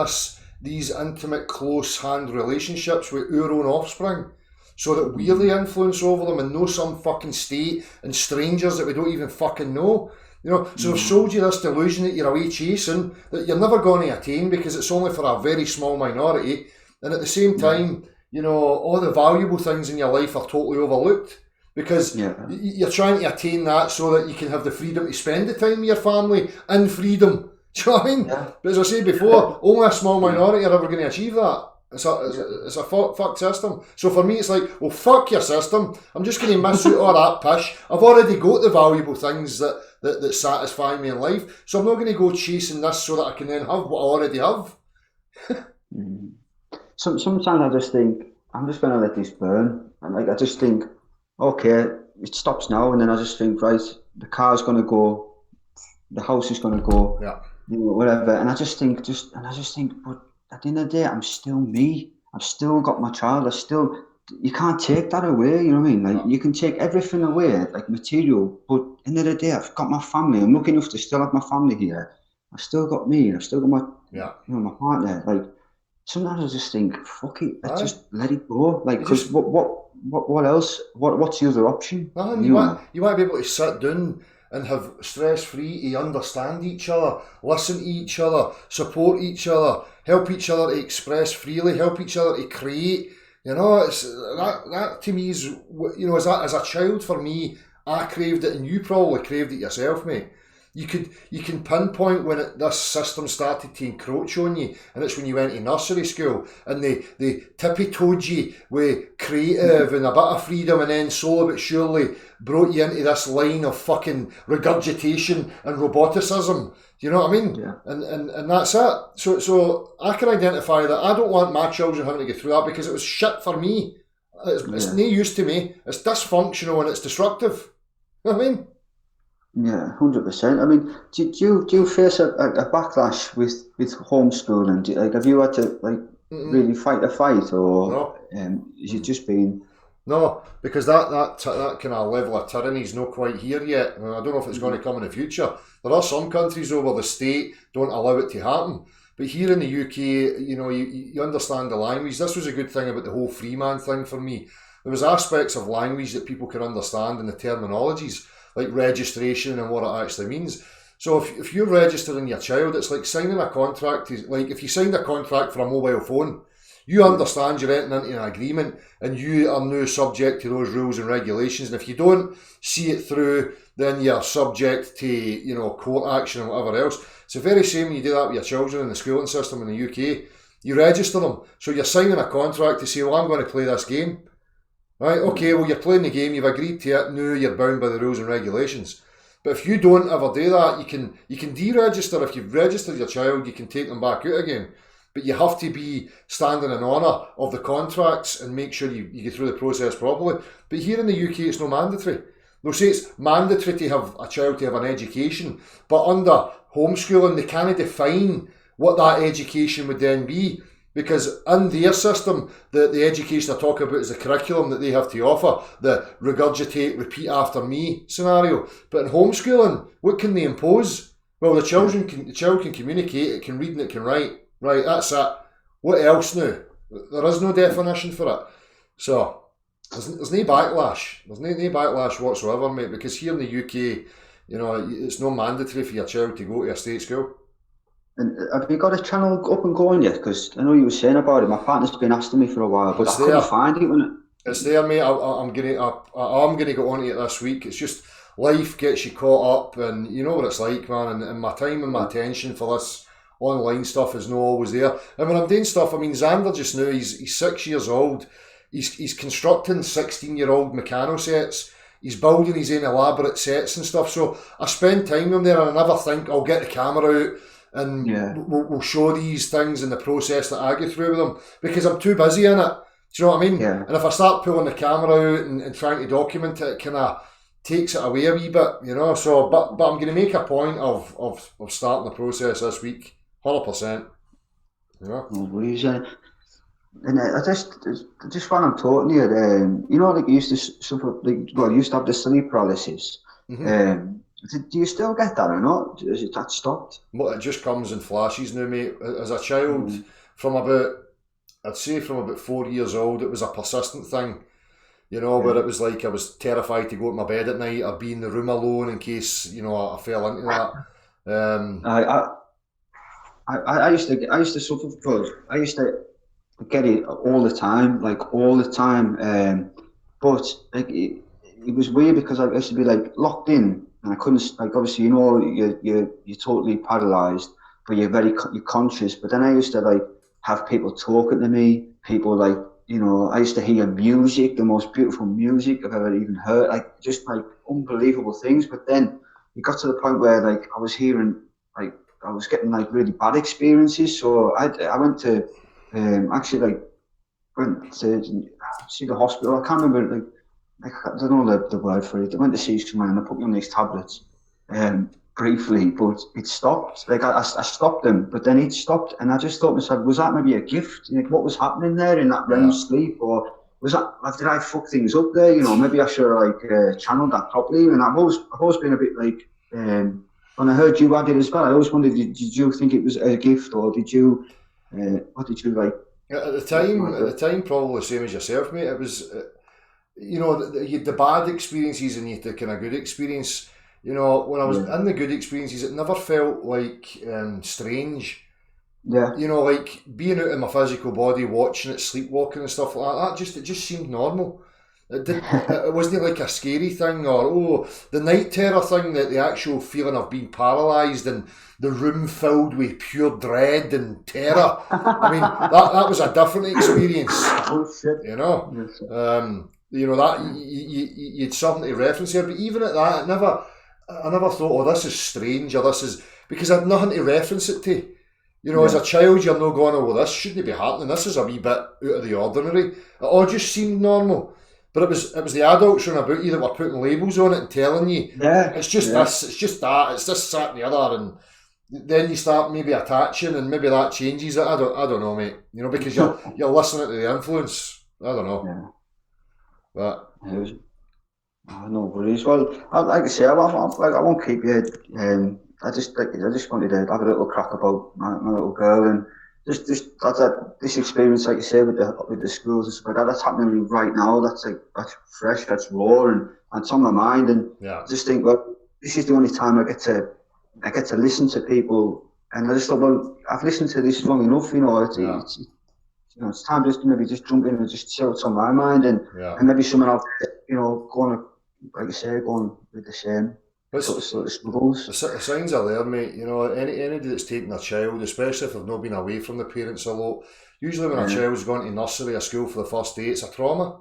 [SPEAKER 1] these intimate, close hand relationships with our own offspring. so that we're the influence over them and know some fucking state and strangers that we don't even fucking know. You know, so they've sold you this delusion that you're away chasing that you're never going to attain because it's only for a very small minority, and at the same time, you know, all the valuable things in your life are totally overlooked because you're trying to attain that so that you can have the freedom to spend the time with your family in freedom. Do you know what I mean?
[SPEAKER 3] Yeah.
[SPEAKER 1] But as I said before, only a small minority are ever going to achieve that. It's a fucked system. So for me, it's like, well, fuck your system. I'm just going to miss out all that pish. I've already got the valuable things that satisfy me in life. So I'm not going to go chasing this so that I can then have what I already have.
[SPEAKER 3] Sometimes I just think, I'm just going to let this burn. And like, I just think, okay, it stops now. And then I just think, right, the car's going to go, the house is going to go, you know, whatever. And I just think, but at the end of the day, I'm still me. I've still got my child. You can't take that away, you know what I mean? Like, you can take everything away, like material, but at the end of the day, I've got my family. I'm lucky enough to still have my family here. I've still got me. I've still got my, you know, my partner. Like, sometimes I just think, fuck it, let's just let it go. Like, because what else? What's the other option?
[SPEAKER 1] You want to be able to sit down and have stress-free to understand each other, listen to each other, support each other, help each other to express freely, help each other to create. You know, it's that to me is, you know, as a child for me, I craved it, and you probably craved it yourself, mate. You can pinpoint when this system started to encroach on you, and it's when you went to nursery school and they tippy-toed you with creative and a bit of freedom, and then slowly but surely brought you into this line of fucking regurgitation and roboticism. Do you know what I mean?
[SPEAKER 3] Yeah.
[SPEAKER 1] And that's it. So I can identify that I don't want my children having to go through that because it was shit for me. It's no use to me. It's dysfunctional and it's destructive. You know what I mean?
[SPEAKER 3] Yeah, 100%. I mean, do you face a backlash with homeschooling? Have you had to really fight a fight, or is it just been?
[SPEAKER 1] No, because that kind of level of tyranny is not quite here yet. I don't know if it's going to come in the future. There are some countries where the state don't allow it to happen. But here in the UK, you know, you understand the language. This was a good thing about the whole free man thing for me. There was aspects of language that people could understand in the terminologies, like registration and what it actually means. So if you're registering your child, it's like signing a contract. Like if you signed a contract for a mobile phone, you understand you're entering into an agreement and you are now subject to those rules and regulations. And if you don't see it through, then you're subject to, you know, court action and whatever else. It's the very same when you do that with your children in the schooling system in the UK. You register them. So you're signing a contract to say, well, I'm going to play this game. Right, okay, well, you're playing the game, you've agreed to it, now you're bound by the rules and regulations. But if you don't ever do that, you can deregister. If you've registered your child, you can take them back out again. But you have to be standing in honour of the contracts and make sure you get through the process properly. But here in the UK, it's no mandatory. They'll say it's mandatory to have a child to have an education, but under homeschooling, they can't define what that education would then be. Because in their system, the education I talk about is the curriculum that they have to offer, the regurgitate, repeat after me scenario. But in homeschooling, what can they impose? Well, the child can communicate, it can read and it can write. Right, that's it. What else now? There is no definition for it. So, there's no backlash. There's no backlash whatsoever, mate, because here in the UK, you know, it's not mandatory for your child to go to a state school.
[SPEAKER 3] And have you got a channel up and going yet? Because I know you were saying about it. My partner's been asking me for a while, but I couldn't find it.
[SPEAKER 1] It's there, mate. I'm gonna go on to it this week. It's just life gets you caught up, and you know what it's like, man. And my time and my attention for this online stuff is not always there. And when I'm doing stuff, I mean, Xander just now, he's 6 years old. He's constructing 16-year-old Meccano sets. He's building his own elaborate sets and stuff. So I spend time with him there, and I never think I'll get the camera out and we'll show these things in the process that I go through with them, because I'm too busy in it. Do you know what I mean?
[SPEAKER 3] Yeah.
[SPEAKER 1] And if I start pulling the camera out and trying to document it, it kind of takes it away a wee bit, you know. So, but I'm going to make a point of starting the process this week, 100%. You know?
[SPEAKER 3] No worries. And I just while I'm talking to you, you know, like you used to suffer, you used to have the sleep paralysis.
[SPEAKER 1] Mm-hmm.
[SPEAKER 3] Do you still get that or not? Is it that stopped?
[SPEAKER 1] Well, it just comes in flashes now, mate. As a child, from about 4 years old, it was a persistent thing. You know, where it was like I was terrified to go to my bed at night or be in the room alone in case, you know, I fell into that.
[SPEAKER 3] I used to suffer because I used to get it all the time, like all the time. But like it was weird because I used to be like locked in and I couldn't, like, obviously, you know, you're totally paralyzed, but you're conscious. But then I used to like have people talking to me, people like, you know, I used to hear music, the most beautiful music I've ever even heard, like just like unbelievable things. But then it got to the point where like I was hearing, like I was getting like really bad experiences. So I went to actually like went to see the hospital. I can't remember, like I don't know the word for it. I went to see someone and they put me on these tablets briefly, but it stopped. Like I stopped them, but then it stopped, and I just thought to myself, was that maybe a gift? Like, what was happening there in that REM sleep, or was that, like, did I fuck things up there? You know, maybe I should have like channeled that properly. And I've always been a bit like, when I heard you had it as well, I always wondered, did you think it was a gift, or did you, what did you like?
[SPEAKER 1] At the time, probably the same as yourself, mate. It was, you know, you had the bad experiences and you had the kind of good experience. You know, when I was in the good experiences, it never felt like strange.
[SPEAKER 3] Yeah.
[SPEAKER 1] You know, like being out in my physical body, watching it, sleepwalking and stuff like that. It just seemed normal. It wasn't like a scary thing, or the night terror thing, that the actual feeling of being paralysed and the room filled with pure dread and terror. I mean, that was a different experience.
[SPEAKER 3] Oh shit!
[SPEAKER 1] You know, you know that you had something to reference here, but even at that, I never thought, oh, this is strange, or this is, because I had nothing to reference it to. You know, as a child, you're not going, oh, well, this shouldn't be happening. This is a wee bit out of the ordinary. It all just seemed normal. But it was the adults around about you that were putting labels on it and telling you, it's just this, it's just that, it's this, that, and the other, and then you start maybe attaching, and maybe that changes it. I don't know, mate. You know, because you're listening to the influence. I don't know.
[SPEAKER 3] Yeah.
[SPEAKER 1] But
[SPEAKER 3] no worries. Well, like I say, I won't keep you. I just wanted to have a little crack about my little girl, and just this experience, like you say, with the schools and stuff like that. That's happening right now. That's fresh. That's raw, and it's on my mind. And I just think, well, this is the only time I get to listen to people. And I just thought, well, I've listened to this long enough. You know, it's you know, it's time just to maybe just jump in and just see what's on my mind, and maybe someone else, you know, going, like you say, going with the same sort of struggles.
[SPEAKER 1] The signs are there, mate. You know, anybody that's taking a child, especially if they've not been away from the parents a lot, usually when a child's going to nursery or school for the first day, it's a trauma.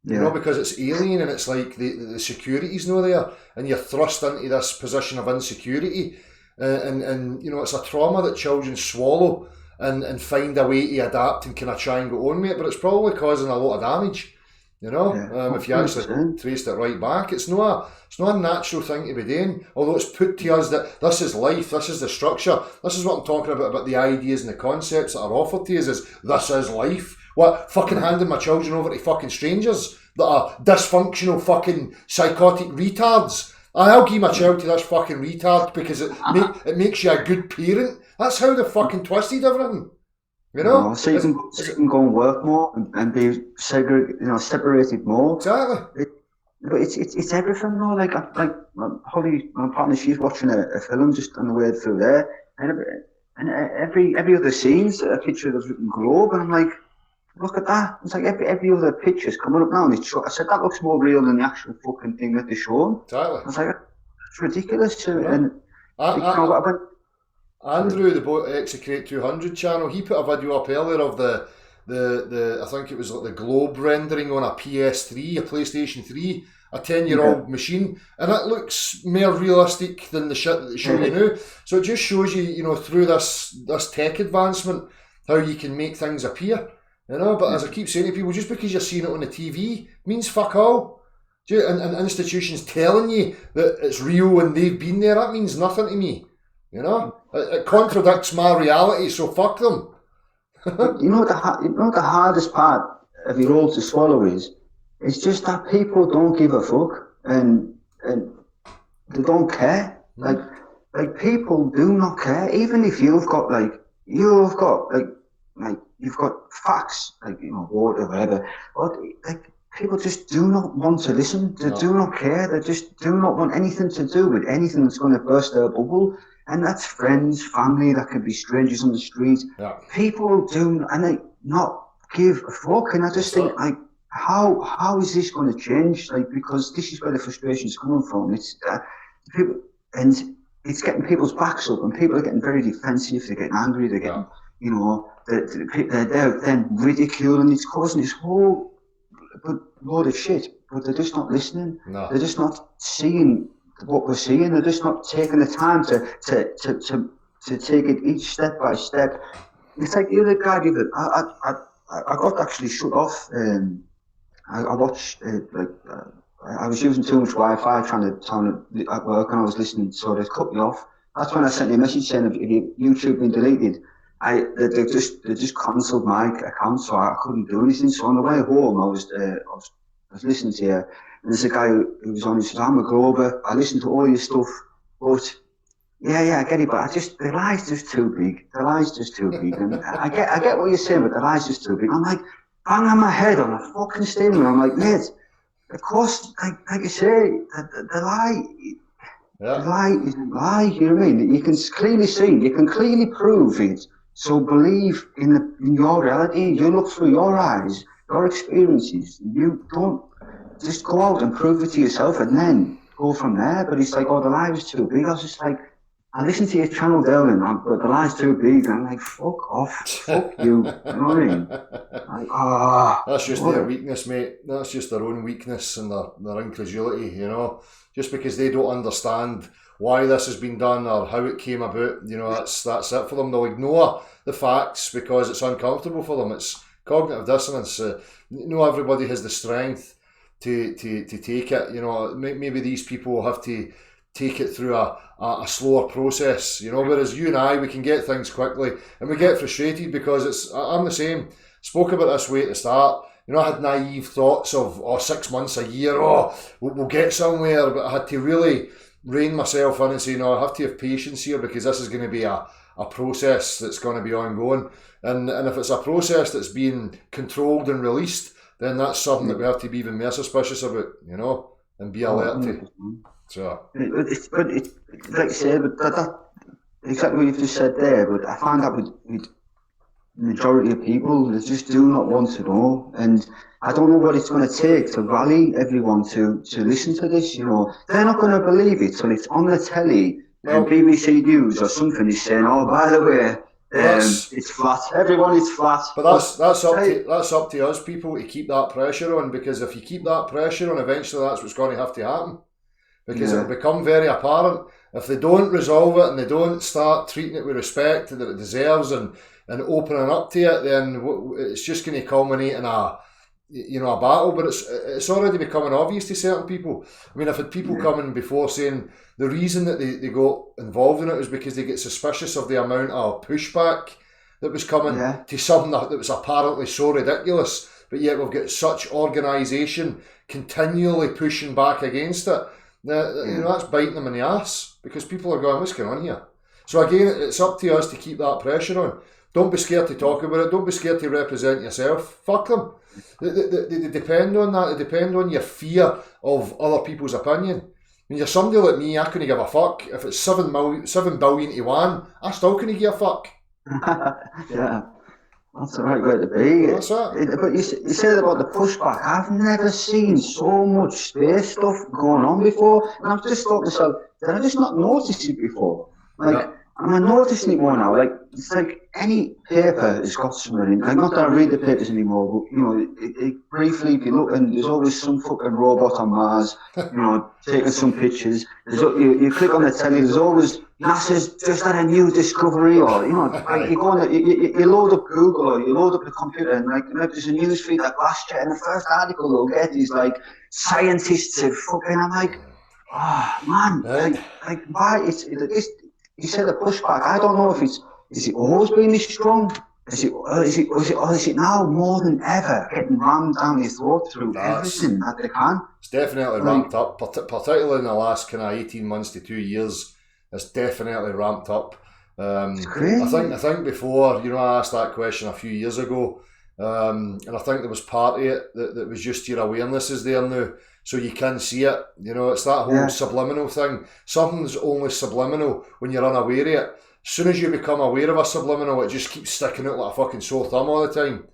[SPEAKER 1] You know, because it's alien, and it's like the security's not there, and you're thrust into this position of insecurity, and you know, it's a trauma that children swallow and find a way to adapt and kind of try and go on with it, but it's probably causing a lot of damage. You know, if you actually traced it right back, it's not a natural thing to be doing. Although it's put to us that this is life, this is the structure, this is what I'm talking about the ideas and the concepts that are offered to us. Is this is life? What, fucking handing my children over to fucking strangers that are dysfunctional fucking psychotic retards? I'll give my child to this fucking retard because it makes you a good parent. That's how they fucking twisted everything. You know?
[SPEAKER 3] So you can go and work more and be separated more.
[SPEAKER 1] Exactly.
[SPEAKER 3] But it's everything though. Like Holly, my partner, she's watching a film just on the way through there, and every other scene's a picture of the globe, and I'm like, look at that. It's like every other picture's coming up now, and I said that looks more real than the actual fucking thing that they're showing.
[SPEAKER 1] Exactly.
[SPEAKER 3] I was like, it's ridiculous.
[SPEAKER 1] Andrew, the Execrate 200 channel, he put a video up earlier of the I think it was like the globe rendering on a PS3, a PlayStation 3, a 10-year-old machine, and it looks more realistic than the shit that they show you now. So it just shows you, you know, through this tech advancement, how you can make things appear. You know, but as I keep saying to people, just because you're seeing it on the TV means fuck all. And institutions telling you that it's real and they've been there, that means nothing to me. You know, it contradicts my reality, so fuck them.
[SPEAKER 3] You know the hardest part of your role to swallow is, it's just that people don't give a fuck and they don't care. Like people do not care, even if you've got you've got facts, like, you know, water, whatever. But like, people just do not want to listen. They do not care. They just do not want anything to do with anything that's going to burst their bubble. And that's friends, family, that could be strangers on the street.
[SPEAKER 1] Yeah.
[SPEAKER 3] People do, and they not give a fuck. And I just think, like, how is this going to change? Like, because this is where the frustration is coming from. It's people, and it's getting people's backs up, and people are getting very defensive. They're getting angry. They're getting, you know, they're then ridiculing. It's causing this whole load of shit. But they're just not listening.
[SPEAKER 1] No.
[SPEAKER 3] They're just not seeing what we're seeing. They're just not taking the time to take it each step by step. It's like the other guy. I got actually shut off. I watched I was using too much Wi-Fi trying to at work, and I was listening, so they cut me off. That's when I sent you a message saying, "Have YouTube been deleted?" They just cancelled my account, so I couldn't do anything. So on the way home, I was listening to you, and there's a guy who was on. He said, "I'm a Grover. I listen to all your stuff, but yeah, I get it, but the lie's just too big. The lie's just too big." And I get what you're saying, but the lie's just too big. I'm like banging my head on a fucking steering wheel. I'm like, mate, of course, like you say, the lie. The lie is a lie. You know what I mean? You can clearly see, you can clearly prove it. So believe in your reality. You look through your eyes, your experiences. You don't just go out and prove it to yourself and then go from there. But it's like, oh, the lie was too big. I was just like, I listened to your channel, Darling, but the lie's too big. And I'm like, fuck off, fuck you. You know what I mean? Like,
[SPEAKER 1] that's just their weakness, mate. That's just their own weakness and their incredulity, you know. Just because they don't understand why this has been done or how it came about, you know, that's it for them. They'll ignore the facts because it's uncomfortable for them. It's cognitive dissonance. Not everybody has the strength to take it. You know, maybe these people have to take it through a slower process, you know, whereas you and I, we can get things quickly and we get frustrated because I'm the same. Spoke about this way at the start. You know, I had naive thoughts of 6 months, a year, we'll get somewhere, but I had to really rein myself in and say, no, I have to have patience here because this is going to be a process that's going to be ongoing. And if it's a process that's being controlled and released, then that's something that we have to be even more suspicious about, you know, and be alert to. So.
[SPEAKER 3] But it's like you said, but that exactly what you've just said there, but I find that with majority of people, they just do not want to know, and I don't know what it's going to take to rally everyone to listen to this. You know, they're not going to believe it till it's on the telly and BBC News or something is saying, "Oh, by the way, it's flat. Everyone, it's flat."
[SPEAKER 1] But that's up to us people to keep that pressure on, because if you keep that pressure on, eventually that's what's going to have to happen, because it'll become very apparent if they don't resolve it and they don't start treating it with respect that it deserves and opening up to it, then it's just going to culminate in a battle. But it's already becoming obvious to certain people. I mean, I've had people coming before saying the reason that they got involved in it was because they get suspicious of the amount of pushback that was coming to something that was apparently so ridiculous, but yet we've got such organisation continually pushing back against it. Now, you know, that's biting them in the ass, because people are going, what's going on here? So again, it's up to us to keep that pressure on. Don't be scared to talk about it. Don't be scared to represent yourself. Fuck them. They depend on that. They depend on your fear of other people's opinion. When you're somebody like me, I couldn't give a fuck. If it's 7 billion to 1, I still couldn't give a fuck.
[SPEAKER 3] Yeah, that's the right way to be.
[SPEAKER 1] That's it.
[SPEAKER 3] But you said about the pushback. I've never seen so much space stuff going on before. And I've just thought to myself, did I just not notice it before? Like, I'm noticing it more now. Like, it's like any paper has got something in. Like, not that I read the papers anymore, but, you know, it briefly, if you look, and there's always some fucking robot on Mars, you know, taking some pictures. You click on the telly, there's always NASA's just had a new discovery, or, you know, like you go on, you load up Google or you load up the computer, and like there's a news feed like GlassJet, and the first article they'll get is like scientists have fucking. I'm like, man, like why? It's you said the pushback. I don't know if is it always been this strong? Is it now more than ever getting rammed down your throat through everything that they can?
[SPEAKER 1] It's definitely ramped up, particularly in the last kind of 18 months to 2 years. It's definitely ramped up.
[SPEAKER 3] It's crazy.
[SPEAKER 1] I think before, you know, I asked that question a few years ago, And I think there was part of it that was just your awareness is there now, so you can see it. You know, it's that whole subliminal thing. Something's only subliminal when you're unaware of it. As soon as you become aware of a subliminal, it just keeps sticking out like a fucking sore thumb all the time.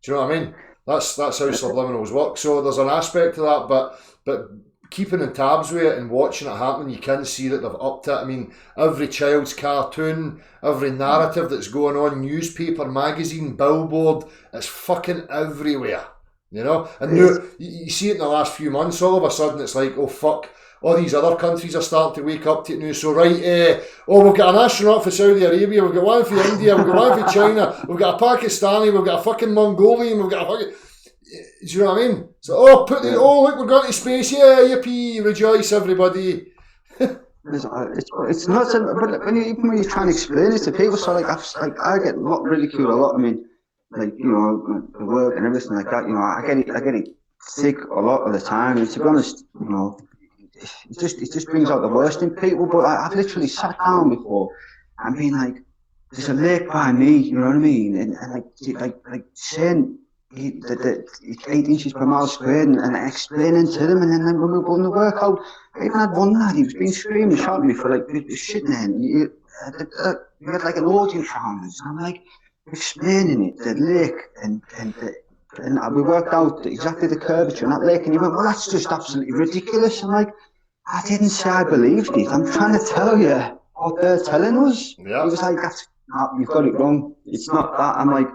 [SPEAKER 1] Do you know what I mean? That's how subliminals work. So there's an aspect to that, but keeping in tabs with it and watching it happen, you can see that they've upped it. I mean, every child's cartoon, every narrative that's going on, newspaper, magazine, billboard, it's fucking everywhere. You know? And now, you see it in the last few months, all of a sudden it's like, oh fuck, all these other countries are starting to wake up to it now. So right, we've got an astronaut for Saudi Arabia, we've got one for India, we've got one for China, we've got a Pakistani, we've got a fucking Mongolian, we've got a fucking... Do you know what I mean? So, look, we're going to space, yippee, rejoice, everybody.
[SPEAKER 3] It's not, but even when you try and explain it to people, so like I get ridiculed a lot. I mean, like, you know, the work and everything like that. You know, I get it sick a lot of the time. And to be honest, you know, it just brings out the worst in people. But I've literally sat down before and been like, there's a lake by me, you know what I mean? And like saying. It's 8 inches per mile squared and explaining to them, and then when we were going to work out, I even had one lad, he was being screaming, shouting at me for like shitting in. You had like an audience around us, and I'm like explaining it, the lake, and we worked out exactly the curvature in that lake, and he went, well, that's just absolutely ridiculous. I'm like, I didn't say I believed it, I'm trying to tell you what they're telling us.
[SPEAKER 1] Yeah.
[SPEAKER 3] He was like, you've got it wrong, it's not that. I'm like,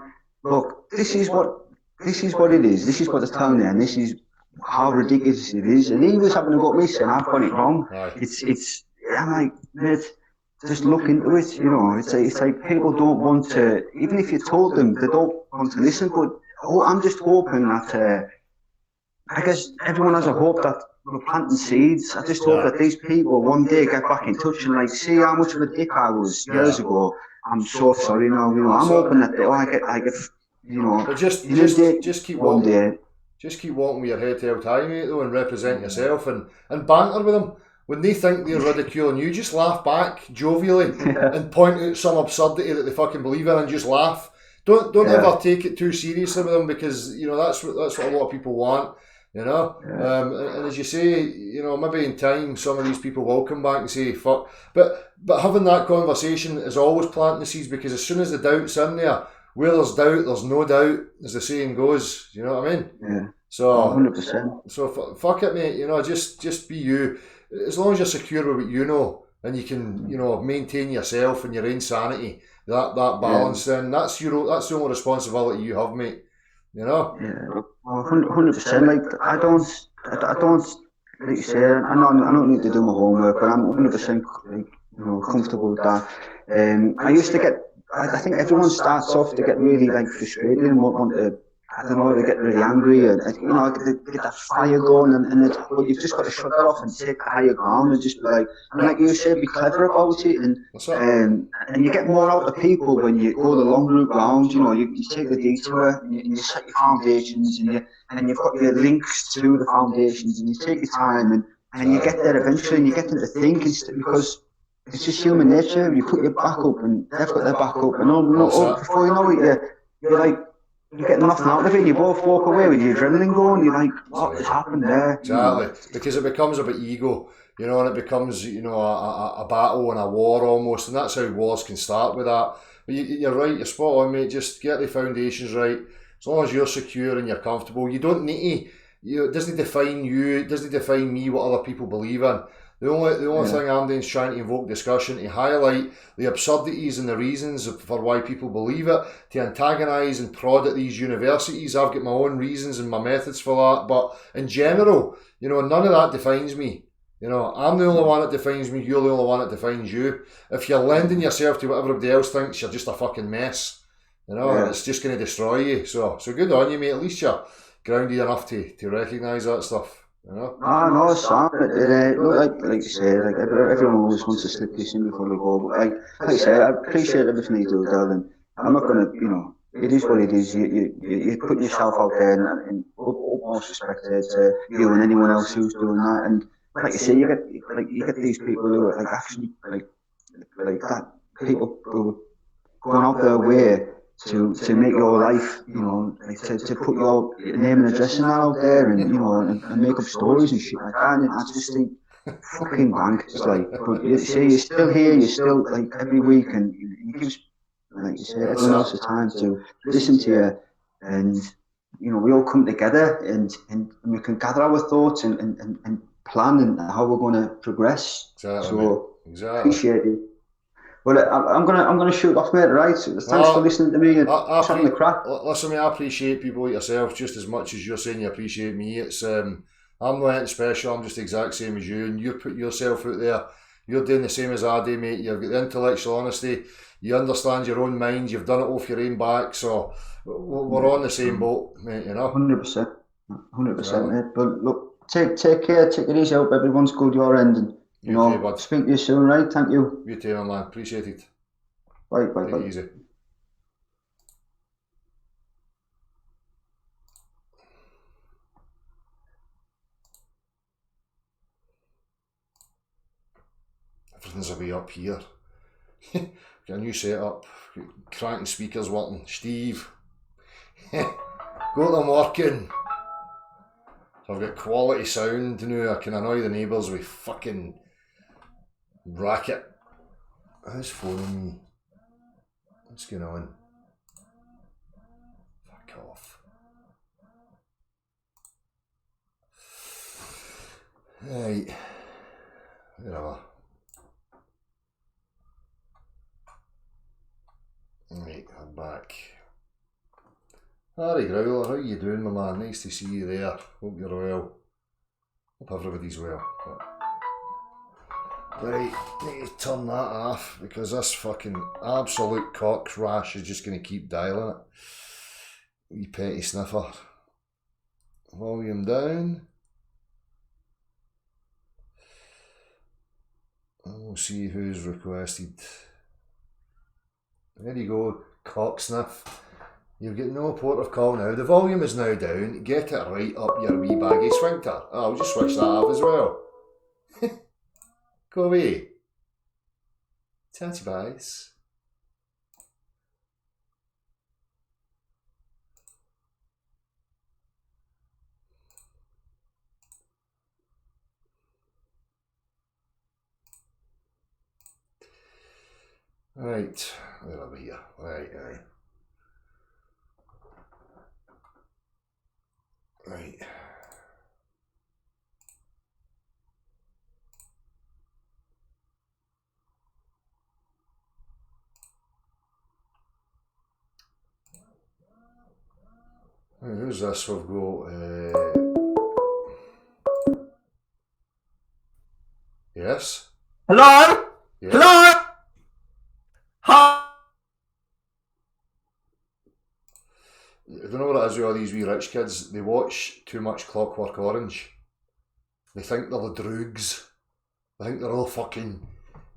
[SPEAKER 3] look, this is what it is. This is what they're telling you, and this is how ridiculous it is. And he was having a go at me saying I've got it wrong.
[SPEAKER 1] Right.
[SPEAKER 3] It's. I'm like, mate, just look into it. You know, it's like people don't want to. Even if you told them, they don't want to listen. But I'm just hoping that. I guess everyone has a hope that we're planting seeds. I just hope that these people one day get back in touch and like see how much of a dick I was years ago. I'm so sorry now. You know, I'm hoping that I get. You know,
[SPEAKER 1] but just keep
[SPEAKER 3] one
[SPEAKER 1] walking.
[SPEAKER 3] day.
[SPEAKER 1] Just keep walking with your head held high, mate, though, and represent yourself and banter with them. When they think they're ridiculing you, just laugh back jovially and point out some absurdity that they fucking believe in and just laugh. Don't ever take it too seriously with them, because you know that's what a lot of people want. You know, and as you say, you know, maybe in time some of these people will come back and say fuck. But having that conversation is always planting the seeds, because as soon as the doubt's in there. Where there's doubt, there's no doubt, as the saying goes. You know what I mean?
[SPEAKER 3] Yeah.
[SPEAKER 1] So
[SPEAKER 3] 100%.
[SPEAKER 1] So fuck it, mate. You know, just be you. As long as you're secure with what you know, and you can, you know, maintain yourself and your own sanity, that balance. Then that's the only responsibility you have, mate. You know?
[SPEAKER 3] Yeah. 100%. Like I don't. Like you say, I don't need to do my homework, but I'm 100% like, you know, comfortable with that. I used to get. I think everyone starts off to get really like frustrated and want to, I don't know, they get really angry and you know, they get that fire going but you've just got to shut that off and take the higher ground and just be like, and like you said, be clever about it and you get more out of people when you go the long route round. You know, you take the detour and you set your foundations and you've got your links to the foundations and you take your time and you get there eventually and you get them to think because. It's just human nature. You put your back up, and they've got their back up, and before you know it, you're getting nothing out of it. You both walk away with your adrenaline going. You're like, what has happened there?
[SPEAKER 1] Exactly, because it becomes about ego, you know, and it becomes, you know, a battle and a war almost, and that's how wars can start with that. But you're right, you're spot on, mate. Just get the foundations right. As long as you're secure and you're comfortable, you don't need to. It doesn't define you. It doesn't define me what other people believe in. The only thing I'm doing is trying to invoke discussion, to highlight the absurdities and the reasons for why people believe it, to antagonise and prod at these universities. I've got my own reasons and my methods for that, but in general, you know, none of that defines me. You know, I'm the only one that defines me, you're the only one that defines you. If you're lending yourself to what everybody else thinks, you're just a fucking mess. You know, it's just going to destroy you. So good on you, mate. At least you're grounded enough to recognise that stuff. You know?
[SPEAKER 3] No, Sam. Like you say, like everyone always wants to slip this in before they go. But like I say, I appreciate everything you do, Darren. I'm not gonna, you know, it is what it is. You're putting yourself out there, and utmost respect to you and anyone else who's doing that. And like you say, you get these people who are like actually like that. People who are going out their way to make your life, you know, like to put your name and address and that out there, and you know, and make up stories and shit like that. And I just think fucking bankers, like. But you see, you're still here, you're still like every week, and you give, like you say, everyone else the time to listen to you, and you know, we all come together and we can gather our thoughts and plan and how we're going to progress.
[SPEAKER 1] Exactly,
[SPEAKER 3] So
[SPEAKER 1] exactly.
[SPEAKER 3] appreciate it. Well, I'm gonna shoot off, mate. Right. So thanks for listening to me and chatting the crap.
[SPEAKER 1] Listen, I appreciate people like yourself just as much as you're saying you appreciate me. It's I'm not anything special. I'm just the exact same as you, and you put yourself out there. You're doing the same as I do, mate. You've got the intellectual honesty. You understand your own mind. You've done it off your own back. So we're on the same boat, mate. You know.
[SPEAKER 3] 100%, 100%, mate. But look, take care. Take it easy. Hope everyone's good your end, and you know,
[SPEAKER 1] too, bud.
[SPEAKER 3] Speak to you soon, right? Thank you.
[SPEAKER 1] You too, man. Appreciate it.
[SPEAKER 3] Bye.
[SPEAKER 1] Take it easy. Everything's a way up here. Got a new setup. Cranking speakers working. Steve. Got them working. So I've got quality sound now. I can annoy the neighbours with fucking racket. Who's phoning me? What's going on? Fuck off. Right. Whatever. Right, I'm back. Harry Growler, how you doing, my man? Nice to see you there. Hope you're well. Hope everybody's well. Right, need to turn that off because this fucking absolute cock crash is just going to keep dialing it. Wee petty sniffer. Volume down. And we'll see who's requested. There you go, cock sniff. You've got no port of call now. The volume is now down. Get it right up your wee baggy sphincter. I'll just switch that off as well. Go away. Tatty bites. Right, where are we here? Right. Who's this? We've got yes?
[SPEAKER 4] Hello?
[SPEAKER 1] Yeah.
[SPEAKER 4] Hello? Hi.
[SPEAKER 1] I don't know what it is with all these wee rich kids. They watch too much Clockwork Orange. They think they're the droogs. They think they're all fucking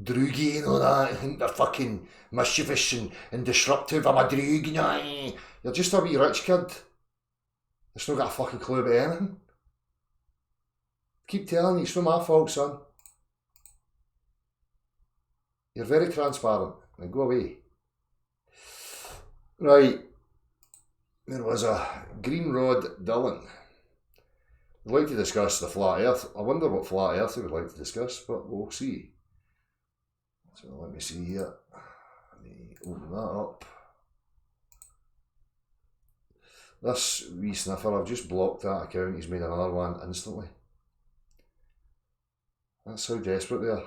[SPEAKER 1] droogy and all that. They think they're fucking mischievous and disruptive. I'm a droog, you know. You're just a wee rich kid. It's not got a fucking clue about anything. Keep telling you, it's not my fault, son. You're very transparent. Now go away. Right. There was a Green Rod Dylan. I'd like to discuss the flat earth. I wonder what flat earth he would like to discuss, but we'll see. So let me see here. Let me open that up. This wee sniffer, I've just blocked that account. He's made another one instantly. That's how desperate they are.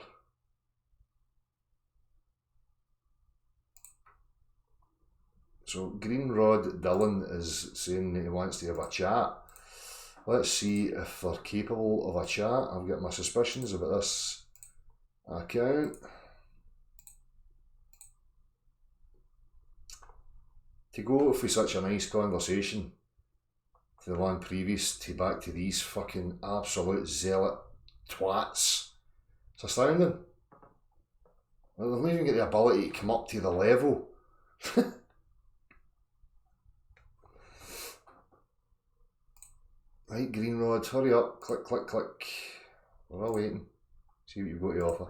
[SPEAKER 1] So Green Rod Dylan is saying that he wants to have a chat. Let's see if they're capable of a chat. I've got my suspicions about this account. To go for such a nice conversation to the one previous to back to these fucking absolute zealot twats. It's astounding. They've not even got the ability to come up to the level. Right, Green Rod, hurry up, click, click, click. We're all waiting. See what you've got to offer.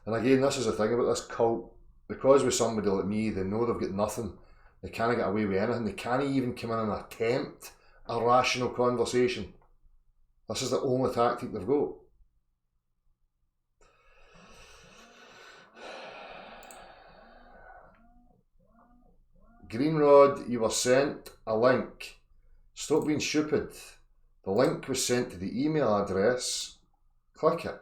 [SPEAKER 1] And again, this is the thing about this cult because with somebody like me, they know they've got nothing. They can't get away with anything. They can't even come in and attempt a rational conversation. This is the only tactic they've got. Greenrod, you were sent a link. Stop being stupid. The link was sent to the email address. Click it.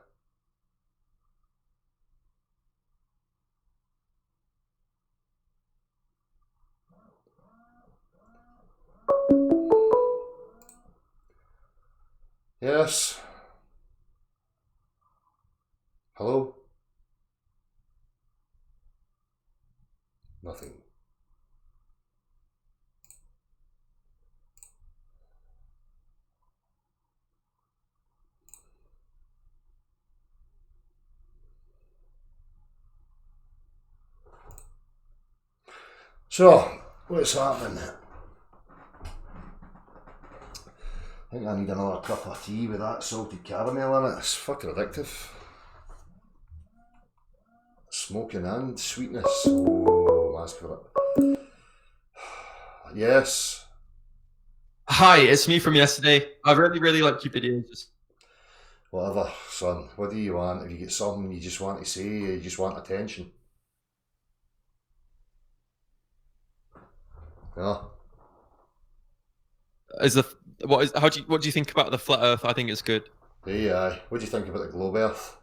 [SPEAKER 1] Yes. Hello? Nothing. So, what's happening? I think I need another cup of tea with that salted caramel in it. It's fucking addictive. Smoking and sweetness. Oh, ask for it. Yes.
[SPEAKER 4] Hi, it's me from yesterday. I really like your videos. Just
[SPEAKER 1] Whatever, son. What do you want? If you get something you just want to say, you just want attention. Yeah.
[SPEAKER 4] what do you think about the flat Earth? I think it's good.
[SPEAKER 1] Hey, aye. What do you think about the globe Earth?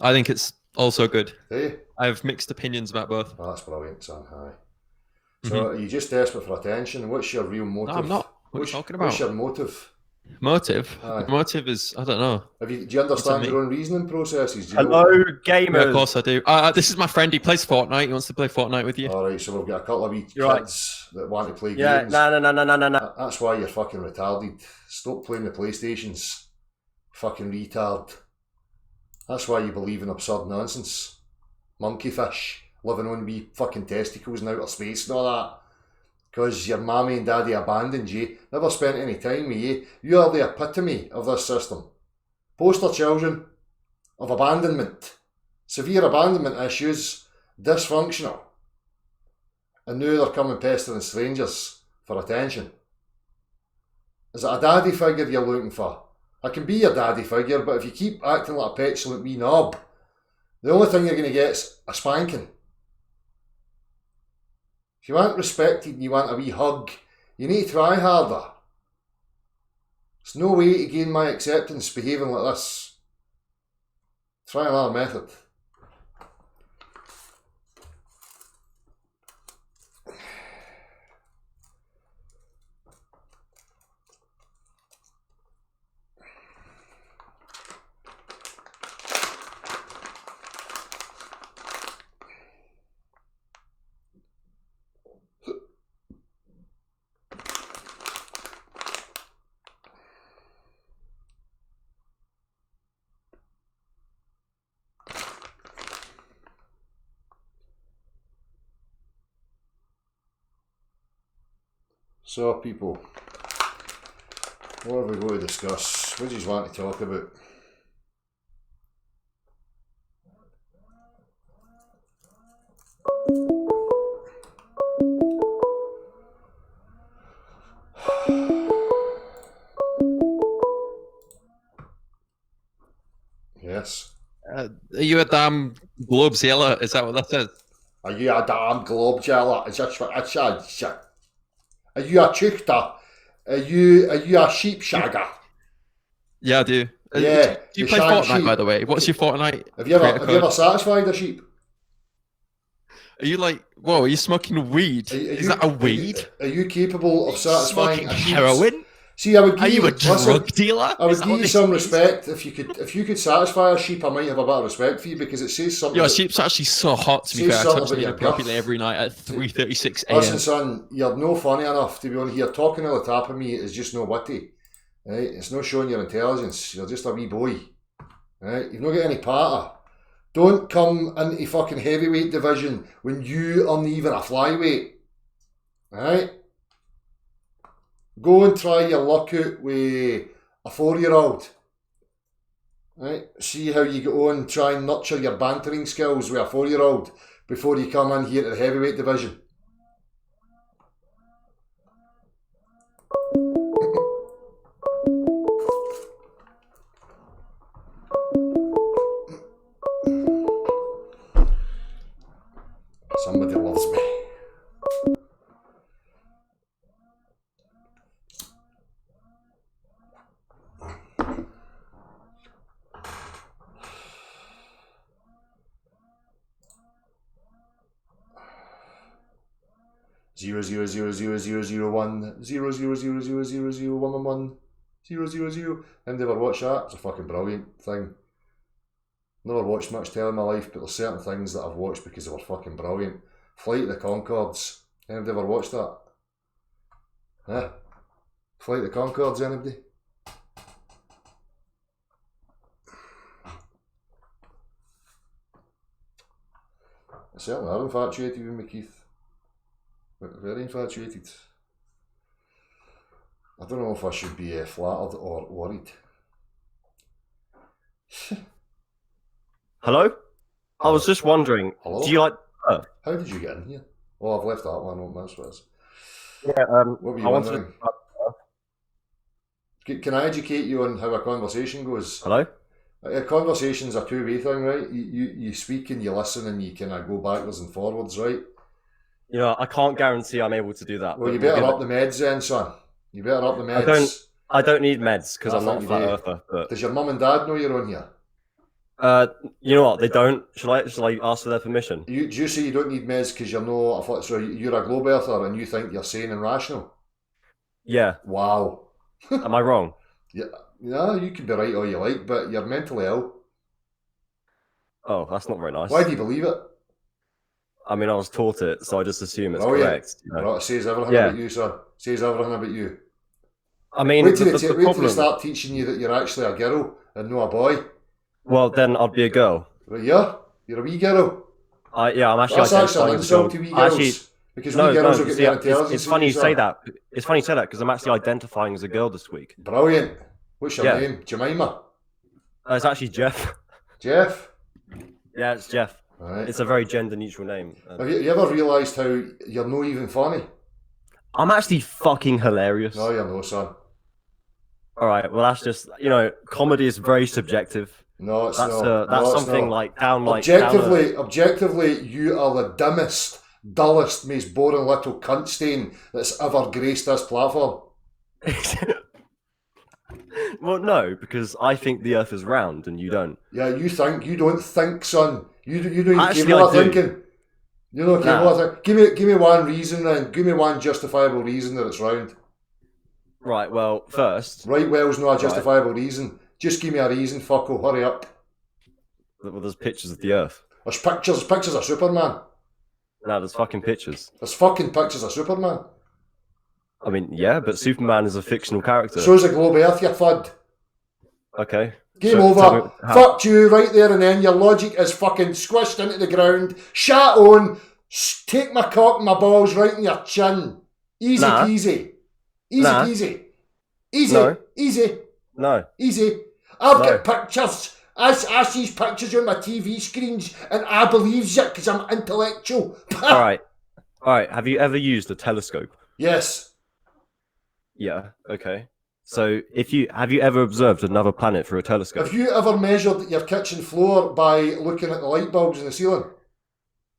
[SPEAKER 4] I think it's also good.
[SPEAKER 1] Hey?
[SPEAKER 4] I have mixed opinions about both.
[SPEAKER 1] Oh, that's brilliant, son. Aye. So, are you just desperate for attention? What's your real motive?
[SPEAKER 4] No, I'm not. What are you talking about?
[SPEAKER 1] What's your motive?
[SPEAKER 4] Motive?
[SPEAKER 1] Aye.
[SPEAKER 4] The motive is, I don't know.
[SPEAKER 1] Do you understand your own reasoning processes? Do you
[SPEAKER 5] Hello,
[SPEAKER 1] know?
[SPEAKER 5] gamers.
[SPEAKER 4] Yeah, of course I do. This is my friend. He plays Fortnite. He wants to play Fortnite with you.
[SPEAKER 1] Alright, so we've got a couple of wee
[SPEAKER 5] You're
[SPEAKER 1] kids that want to play
[SPEAKER 5] Yeah,
[SPEAKER 1] games.
[SPEAKER 5] no.
[SPEAKER 1] That's why you're fucking retarded. Stop playing the PlayStations. Fucking retard. That's why you believe in absurd nonsense. Monkey fish. Living on wee fucking testicles in outer space and all that. Because your mammy and daddy abandoned you. Never spent any time with you. You are the epitome of this system. Poster children of abandonment. Severe abandonment issues. Dysfunctional. And now they're coming pestering strangers for attention. Is it a daddy figure you're looking for? I can be your daddy figure, but if you keep acting like a petulant wee knob, the only thing you're going to get is a spanking. If you want respected and you want a wee hug, you need to try harder. There's no way to gain my acceptance behaving like this. Try another method. So people, what are we going to discuss? What do you want to talk about? Yes.
[SPEAKER 4] Are you a damn globe sailor? Is that what that says?
[SPEAKER 1] Are you a damn globe jeller? Are you a chuchter? Are you a sheep shagger?
[SPEAKER 4] Yeah, I do.
[SPEAKER 1] Yeah,
[SPEAKER 4] Do you
[SPEAKER 1] the
[SPEAKER 4] play
[SPEAKER 1] shag
[SPEAKER 4] Fortnite,
[SPEAKER 1] sheep.
[SPEAKER 4] by the way? What's your Fortnite?
[SPEAKER 1] Have you
[SPEAKER 4] creator
[SPEAKER 1] ever
[SPEAKER 4] code?
[SPEAKER 1] satisfied a sheep?
[SPEAKER 4] Are you like, whoa, are you smoking weed? Is that a weed?
[SPEAKER 1] Are you capable of satisfying
[SPEAKER 4] Smoking
[SPEAKER 1] a sheep's?
[SPEAKER 4] heroin?
[SPEAKER 1] See, I would give
[SPEAKER 4] Are you a
[SPEAKER 1] listen,
[SPEAKER 4] drug dealer?
[SPEAKER 1] I would
[SPEAKER 4] Is that
[SPEAKER 1] give
[SPEAKER 4] what
[SPEAKER 1] you
[SPEAKER 4] this
[SPEAKER 1] some
[SPEAKER 4] is?
[SPEAKER 1] respect if you could satisfy a sheep. I might have a bit of respect for you because it says something.
[SPEAKER 4] Your
[SPEAKER 1] that-
[SPEAKER 4] sheep's actually so hot, to be
[SPEAKER 1] Say
[SPEAKER 4] fair. I
[SPEAKER 1] something
[SPEAKER 4] touch
[SPEAKER 1] about
[SPEAKER 4] it
[SPEAKER 1] your
[SPEAKER 4] appropriately
[SPEAKER 1] breath.
[SPEAKER 4] every night at 3:36
[SPEAKER 1] Listen,
[SPEAKER 4] a.m.
[SPEAKER 1] son, you're no funny enough to be on here talking on the top of me. Is just no witty, right? It's not showing your intelligence. You're just a wee boy, right? You've not got any patter. Don't come into fucking heavyweight division when you aren't even a flyweight, right? Go and try your luck out with a 4-year-old. Right? See how you go on, try and nurture your bantering skills with a 4-year-old before you come in here to the heavyweight division. Somebody loves me. Zero zero zero zero zero zero one 1 0. Never watched that. It's a fucking brilliant thing. Never watched much telly in my life, but there's certain things that I've watched because they were fucking brilliant. Flight of the Conchords. Anybody ever watched that? Huh? Flight of the Conchords, anybody? I certainly are infatuated with me, Keith. Very infatuated. I don't know if I should be flattered or worried.
[SPEAKER 5] Hello? I was just wondering,
[SPEAKER 1] Hello?
[SPEAKER 5] do you like...
[SPEAKER 1] How did you get in here? Oh, I've left that one open, that's what it is.
[SPEAKER 5] Yeah,
[SPEAKER 1] What were you
[SPEAKER 5] I wanted
[SPEAKER 1] wondering? Can I educate you on how a conversation goes?
[SPEAKER 5] Hello?
[SPEAKER 1] A conversation's a two-way thing, right? You speak and you listen and you kind of go backwards and forwards, right?
[SPEAKER 5] You know, I can't guarantee I'm able to do that.
[SPEAKER 1] Well,
[SPEAKER 5] but
[SPEAKER 1] you
[SPEAKER 5] we'll
[SPEAKER 1] better
[SPEAKER 5] give
[SPEAKER 1] up the meds then, son. You better up the meds.
[SPEAKER 5] I don't need meds because
[SPEAKER 1] I
[SPEAKER 5] I'm not a
[SPEAKER 1] think
[SPEAKER 5] flat
[SPEAKER 1] you do.
[SPEAKER 5] earther. But
[SPEAKER 1] Does your mum and dad know you're on here?
[SPEAKER 5] you know what? They don't. Shall I ask for their permission?
[SPEAKER 1] Do you say you don't need meds because you're you're a globe earther and you think you're sane and rational?
[SPEAKER 5] Yeah.
[SPEAKER 1] Wow.
[SPEAKER 5] Am I wrong?
[SPEAKER 1] Yeah, you can be right all you like, but you're mentally ill.
[SPEAKER 5] Oh, that's not very nice.
[SPEAKER 1] Why do you believe it?
[SPEAKER 5] I mean, I was taught it, so I just assume it's
[SPEAKER 1] Oh, yeah.
[SPEAKER 5] correct. You know?
[SPEAKER 1] Right, it says everything
[SPEAKER 5] Yeah.
[SPEAKER 1] about you, son. Says everything about you.
[SPEAKER 5] I mean,
[SPEAKER 1] Wait till
[SPEAKER 5] the
[SPEAKER 1] they
[SPEAKER 5] problem...
[SPEAKER 1] start teaching you that you're actually a girl and not a boy.
[SPEAKER 5] Well, then I'd be a girl.
[SPEAKER 1] Right, you're a wee girl.
[SPEAKER 5] I'm actually
[SPEAKER 1] That's actually
[SPEAKER 5] identifying
[SPEAKER 1] an
[SPEAKER 5] as a girl.
[SPEAKER 1] insult to wee girls. Because wee girls will get
[SPEAKER 5] see,
[SPEAKER 1] their intelligence.
[SPEAKER 5] it's funny you
[SPEAKER 1] son.
[SPEAKER 5] say that. It's funny you say that because I'm actually identifying as a girl this week.
[SPEAKER 1] Brilliant. What's your
[SPEAKER 5] Yeah.
[SPEAKER 1] name? Jemima?
[SPEAKER 5] It's actually Jeff.
[SPEAKER 1] Jeff?
[SPEAKER 5] Yeah, it's Jeff.
[SPEAKER 1] Right.
[SPEAKER 5] It's a very gender neutral name.
[SPEAKER 1] Have you ever realised how you're not even funny?
[SPEAKER 5] I'm actually fucking hilarious.
[SPEAKER 1] No, you're no, son.
[SPEAKER 5] All right, well that's just comedy is very subjective.
[SPEAKER 1] No, it's
[SPEAKER 5] That's
[SPEAKER 1] not.
[SPEAKER 5] that's
[SPEAKER 1] No, it's
[SPEAKER 5] something
[SPEAKER 1] not.
[SPEAKER 5] like down like
[SPEAKER 1] Objectively, you are the dimmest, dullest, most boring little cunt stain that's ever graced this platform.
[SPEAKER 5] Well, no, because I think the Earth is round and you don't.
[SPEAKER 1] Yeah, you don't think, son. You don't even
[SPEAKER 5] Actually,
[SPEAKER 1] capable of
[SPEAKER 5] I do.
[SPEAKER 1] thinking. You're not capable of thinking. Give me one reason then. Give me one justifiable reason that it's round.
[SPEAKER 5] Right. Well, first,
[SPEAKER 1] Right well's not a justifiable reason. Just give me a reason, fucko. Hurry up.
[SPEAKER 5] well, there's pictures of the Earth.
[SPEAKER 1] There's pictures of Superman.
[SPEAKER 5] No, there's fucking pictures.
[SPEAKER 1] There's fucking pictures of Superman.
[SPEAKER 5] I mean, yeah, but Superman is a fictional character.
[SPEAKER 1] So's the globe Earth, you fud.
[SPEAKER 5] Okay.
[SPEAKER 1] Game
[SPEAKER 5] So, tell
[SPEAKER 1] over.
[SPEAKER 5] me how-
[SPEAKER 1] Fucked you right there and then. Your logic is fucking squished into the ground. Shat on. Take my cock and my balls right in your chin. Easy
[SPEAKER 5] Nah.
[SPEAKER 1] peasy. Easy
[SPEAKER 5] Nah.
[SPEAKER 1] peasy. Easy.
[SPEAKER 5] No.
[SPEAKER 1] Easy.
[SPEAKER 5] No.
[SPEAKER 1] Easy. I've
[SPEAKER 5] No.
[SPEAKER 1] got pictures. I see pictures on my TV screens and I believes it because I'm intellectual.
[SPEAKER 5] All right. Have you ever used a telescope?
[SPEAKER 1] Yes.
[SPEAKER 5] Yeah. Okay. So, have you ever observed another planet through a telescope?
[SPEAKER 1] Have you ever measured your kitchen floor by looking at the light bulbs in the ceiling?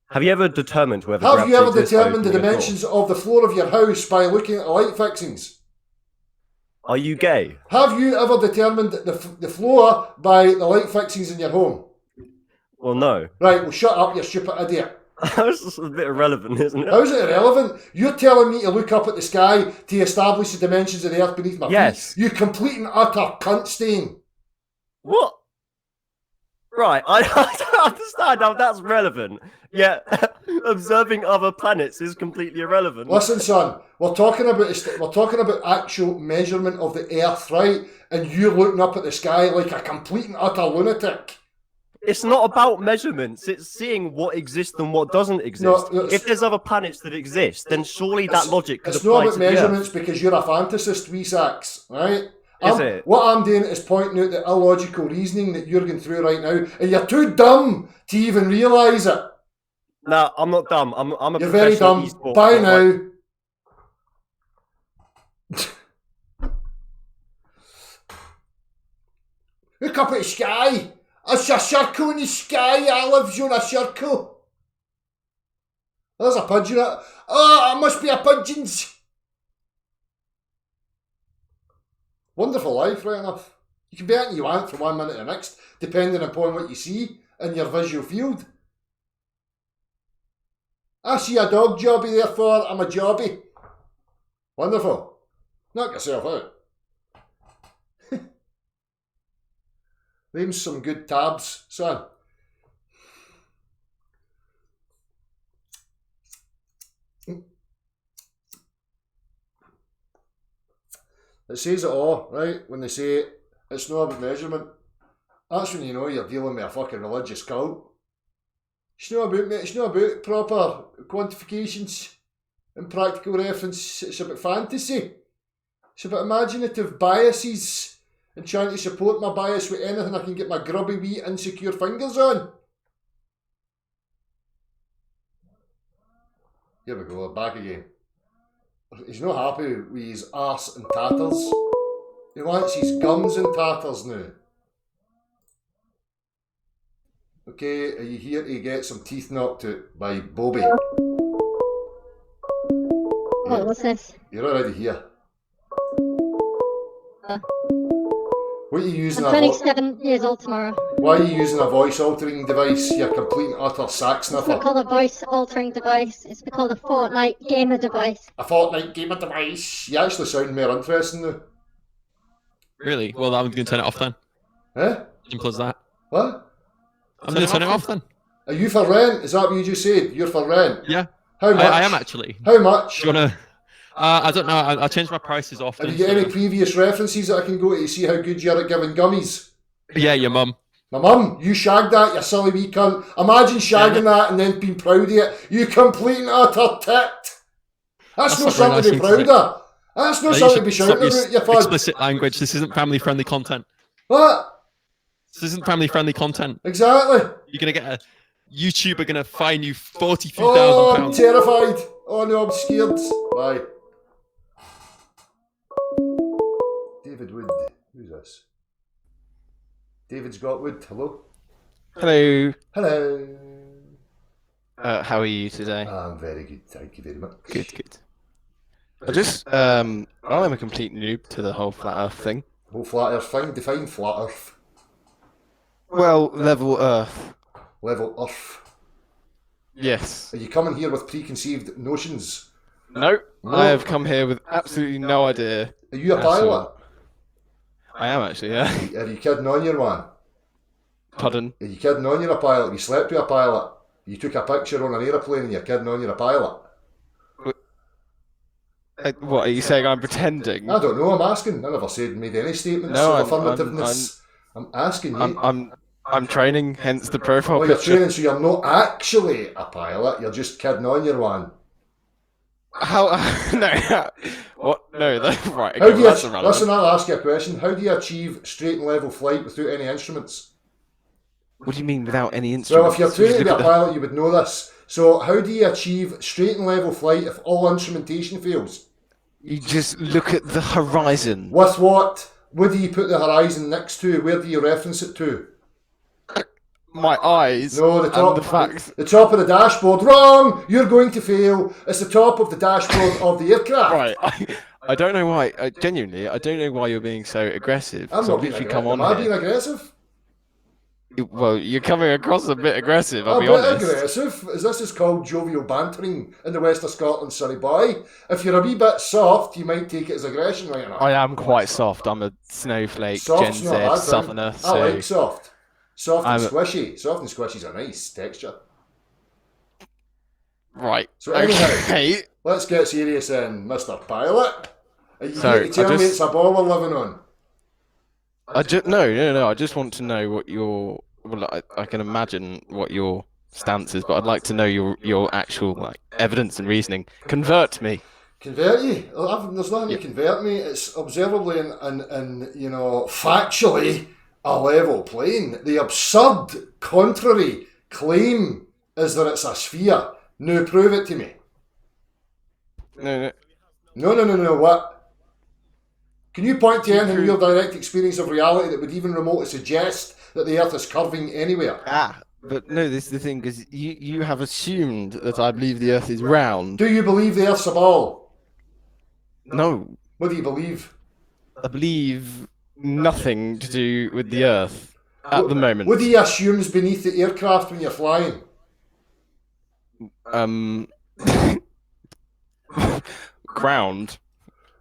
[SPEAKER 5] Have you ever determined whether
[SPEAKER 1] Have you
[SPEAKER 5] gravity
[SPEAKER 1] ever
[SPEAKER 5] exists by
[SPEAKER 1] determined the
[SPEAKER 5] opening a door?
[SPEAKER 1] dimensions of the floor of your house by looking at the light fixings?
[SPEAKER 5] Are you gay?
[SPEAKER 1] Have you ever determined the floor by the light fixings in your home?
[SPEAKER 5] Well, no.
[SPEAKER 1] Right, well shut up, you stupid idiot.
[SPEAKER 5] That's just a bit irrelevant, isn't it?
[SPEAKER 1] How's it irrelevant? You're telling me to look up at the sky to establish the dimensions of the earth beneath my
[SPEAKER 5] Yes.
[SPEAKER 1] feet? You complete and utter cunt stain.
[SPEAKER 5] What? Right, I don't understand how that's relevant. Yeah, observing other planets is completely irrelevant.
[SPEAKER 1] Listen, son, we're talking about actual measurement of the earth, right? And you looking up at the sky like a complete and utter lunatic.
[SPEAKER 5] It's not about measurements. It's seeing what exists and what doesn't exist.
[SPEAKER 1] No,
[SPEAKER 5] if there's other planets that exist, then surely that logic could
[SPEAKER 1] It's
[SPEAKER 5] apply
[SPEAKER 1] not about
[SPEAKER 5] to the Earth.
[SPEAKER 1] measurements because you're a fantasist, wee sacks, right?
[SPEAKER 5] Is it?
[SPEAKER 1] What I'm doing is pointing out the illogical reasoning that you're going through right now, and you're too dumb to even realise it.
[SPEAKER 5] No, I'm not dumb. I'm a
[SPEAKER 1] You're very
[SPEAKER 5] professional
[SPEAKER 1] dumb.
[SPEAKER 5] e-sport
[SPEAKER 1] Bye
[SPEAKER 5] player.
[SPEAKER 1] now. Look up at the sky. It's a circle in the sky. I live on a circle. There's a pigeon. Oh, it must be a pigeon's. Wonderful life, right enough. You can be anything you want from one minute to the next, depending upon what you see in your visual field. I see a dog jobby, therefore I'm a jobby. Wonderful. Knock yourself out. Them's some good tabs, son. It says it all, right? When they say it's not about measurement. That's when you know you're dealing with a fucking religious cult. It's not about proper quantifications and practical reference. It's about fantasy. It's about imaginative biases and trying to support my bias with anything I can get my grubby wee insecure fingers on. Here we go, back again. He's not happy with his arse and tatters. He wants his gums and tatters now. Okay, are you here to get some teeth knocked out by Bobby?
[SPEAKER 6] What was this?
[SPEAKER 1] You're already here. What are you using?
[SPEAKER 6] I'm 27 years old tomorrow.
[SPEAKER 1] Why are you using a voice altering device? You complete and utter sack
[SPEAKER 6] It's
[SPEAKER 1] sniffer.
[SPEAKER 6] not called a voice altering device. It's called a Fortnite gamer device.
[SPEAKER 1] A Fortnite gamer device. You actually sound more interesting now.
[SPEAKER 4] Really? Well, I'm going to turn it off then.
[SPEAKER 1] Eh?
[SPEAKER 4] Simple as that.
[SPEAKER 1] What?
[SPEAKER 4] I'm going to turn it off then.
[SPEAKER 1] Are you for rent? Is that what you just said? You're for rent?
[SPEAKER 4] Yeah.
[SPEAKER 1] How much?
[SPEAKER 4] I am actually.
[SPEAKER 1] How much?
[SPEAKER 4] Do you wanna? I don't know. I change my prices often.
[SPEAKER 1] Have you got any previous references that I can go to see how good you are at giving gummies?
[SPEAKER 4] Yeah, your mum.
[SPEAKER 1] My mum, you shagged that, you silly wee cunt. Imagine shagging that and then being proud of it. You complete and utter tit. That's
[SPEAKER 4] That's
[SPEAKER 1] not
[SPEAKER 4] not very
[SPEAKER 1] something
[SPEAKER 4] nice
[SPEAKER 1] to be
[SPEAKER 4] thing to
[SPEAKER 1] proud
[SPEAKER 4] say.
[SPEAKER 1] of. That's not
[SPEAKER 4] No, you
[SPEAKER 1] something to
[SPEAKER 4] should
[SPEAKER 1] be
[SPEAKER 4] stop
[SPEAKER 1] shouting
[SPEAKER 4] your
[SPEAKER 1] about, you fud.
[SPEAKER 4] explicit language. This isn't family-friendly content.
[SPEAKER 1] What?
[SPEAKER 4] This isn't family-friendly content.
[SPEAKER 1] Exactly.
[SPEAKER 4] You're gonna get a YouTuber gonna fine you £43,000.
[SPEAKER 1] Oh, I'm terrified. Oh no, I'm scared. Bye. David Wood. Who's this? David Scottwood. Hello.
[SPEAKER 7] Hello.
[SPEAKER 1] Hello.
[SPEAKER 7] How are you today?
[SPEAKER 1] I'm very good. Thank you very much.
[SPEAKER 7] Good. I just, I'm a complete noob to the whole flat Earth thing.
[SPEAKER 1] Whole flat Earth thing. Define flat Earth.
[SPEAKER 7] Well, level Earth.
[SPEAKER 1] Level Earth.
[SPEAKER 7] Yes.
[SPEAKER 1] Are you coming here with preconceived notions?
[SPEAKER 7] No,
[SPEAKER 1] No.
[SPEAKER 7] I have come here with absolutely no idea.
[SPEAKER 1] Are you a
[SPEAKER 7] That's
[SPEAKER 1] pilot?
[SPEAKER 7] all. I am actually, yeah.
[SPEAKER 1] Are you kidding on your one?
[SPEAKER 7] Pardon?
[SPEAKER 1] Are you kidding on you're a pilot? You slept with a pilot? You took a picture on an aeroplane and you're kidding on you're a pilot?
[SPEAKER 7] What, are you saying I'm pretending?
[SPEAKER 1] I don't know, I'm asking. I never said made any statements
[SPEAKER 7] No,
[SPEAKER 1] of
[SPEAKER 7] I'm-
[SPEAKER 1] affirmativeness. I'm asking you.
[SPEAKER 7] I'm training, hence the profile
[SPEAKER 1] Oh, you're
[SPEAKER 7] picture.
[SPEAKER 1] training, so you're not actually a pilot, you're just kidding on your one.
[SPEAKER 7] How? No. What? No. Right.
[SPEAKER 1] How
[SPEAKER 7] Okay,
[SPEAKER 1] do
[SPEAKER 7] well,
[SPEAKER 1] you,
[SPEAKER 7] that's irrelevant.
[SPEAKER 1] listen, I'll ask you a question. How do you achieve straight and level flight without any instruments?
[SPEAKER 7] What do you mean without any
[SPEAKER 1] Well,
[SPEAKER 7] instruments?
[SPEAKER 1] if you're
[SPEAKER 7] You
[SPEAKER 1] training
[SPEAKER 7] just
[SPEAKER 1] to be
[SPEAKER 7] look
[SPEAKER 1] a
[SPEAKER 7] at
[SPEAKER 1] pilot, you would know this. So how do you achieve straight and level flight if all instrumentation fails?
[SPEAKER 7] You just look at the horizon.
[SPEAKER 1] With what? What do you put the horizon next to? Where do you reference it to?
[SPEAKER 7] My eyes.
[SPEAKER 1] No, the top.
[SPEAKER 7] And the fact.
[SPEAKER 1] The top of the dashboard. Wrong! You're going to fail. It's the top of the dashboard of the aircraft.
[SPEAKER 7] Right. I don't know why. Genuinely, I don't know why you're being so aggressive.
[SPEAKER 1] I'm
[SPEAKER 7] So
[SPEAKER 1] not
[SPEAKER 7] I've
[SPEAKER 1] being
[SPEAKER 7] literally
[SPEAKER 1] aggressive.
[SPEAKER 7] come
[SPEAKER 1] Am I
[SPEAKER 7] on
[SPEAKER 1] being
[SPEAKER 7] here.
[SPEAKER 1] aggressive?
[SPEAKER 7] Well, you're coming across a bit aggressive. I'll
[SPEAKER 1] A
[SPEAKER 7] be
[SPEAKER 1] bit
[SPEAKER 7] honest.
[SPEAKER 1] aggressive. As this is called jovial bantering in the west of Scotland, Surrey boy. If you're a wee bit soft, you might take it as aggression, right enough.
[SPEAKER 7] I am quite soft. I'm a snowflake,
[SPEAKER 1] Soft's
[SPEAKER 7] Gen
[SPEAKER 1] not a bad
[SPEAKER 7] Z,
[SPEAKER 1] thing.
[SPEAKER 7] southerner.
[SPEAKER 1] I
[SPEAKER 7] So
[SPEAKER 1] like soft. Soft and
[SPEAKER 7] I'm-
[SPEAKER 1] squishy. Soft and squishy's a nice texture.
[SPEAKER 7] right.
[SPEAKER 1] So anyhow,
[SPEAKER 7] Okay.
[SPEAKER 1] let's get serious then, Mr. Pilot. Are you
[SPEAKER 7] So,
[SPEAKER 1] here to tell
[SPEAKER 7] I
[SPEAKER 1] me
[SPEAKER 7] just-
[SPEAKER 1] it's a ball we're living on?
[SPEAKER 7] No. I just want to know what your. Well, I can imagine what your stance is, but I'd like to know your actual evidence and reasoning. Convert me.
[SPEAKER 1] Convert you? There's nothing to convert me. It's observably and factually a level plane. The absurd, contrary claim is that it's a sphere. Now prove it to me.
[SPEAKER 7] No.
[SPEAKER 1] No, what? Can you point to anything in your direct experience of reality that would even remotely suggest that the Earth is curving anywhere?
[SPEAKER 7] But no, this is the thing, because you have assumed that I believe the Earth is round.
[SPEAKER 1] Do you believe the Earth's a ball?
[SPEAKER 7] No,
[SPEAKER 1] What do you believe?
[SPEAKER 7] I believe nothing to do with the Earth at the moment.
[SPEAKER 1] What do you assume's beneath the aircraft when you're flying?
[SPEAKER 7] Ground.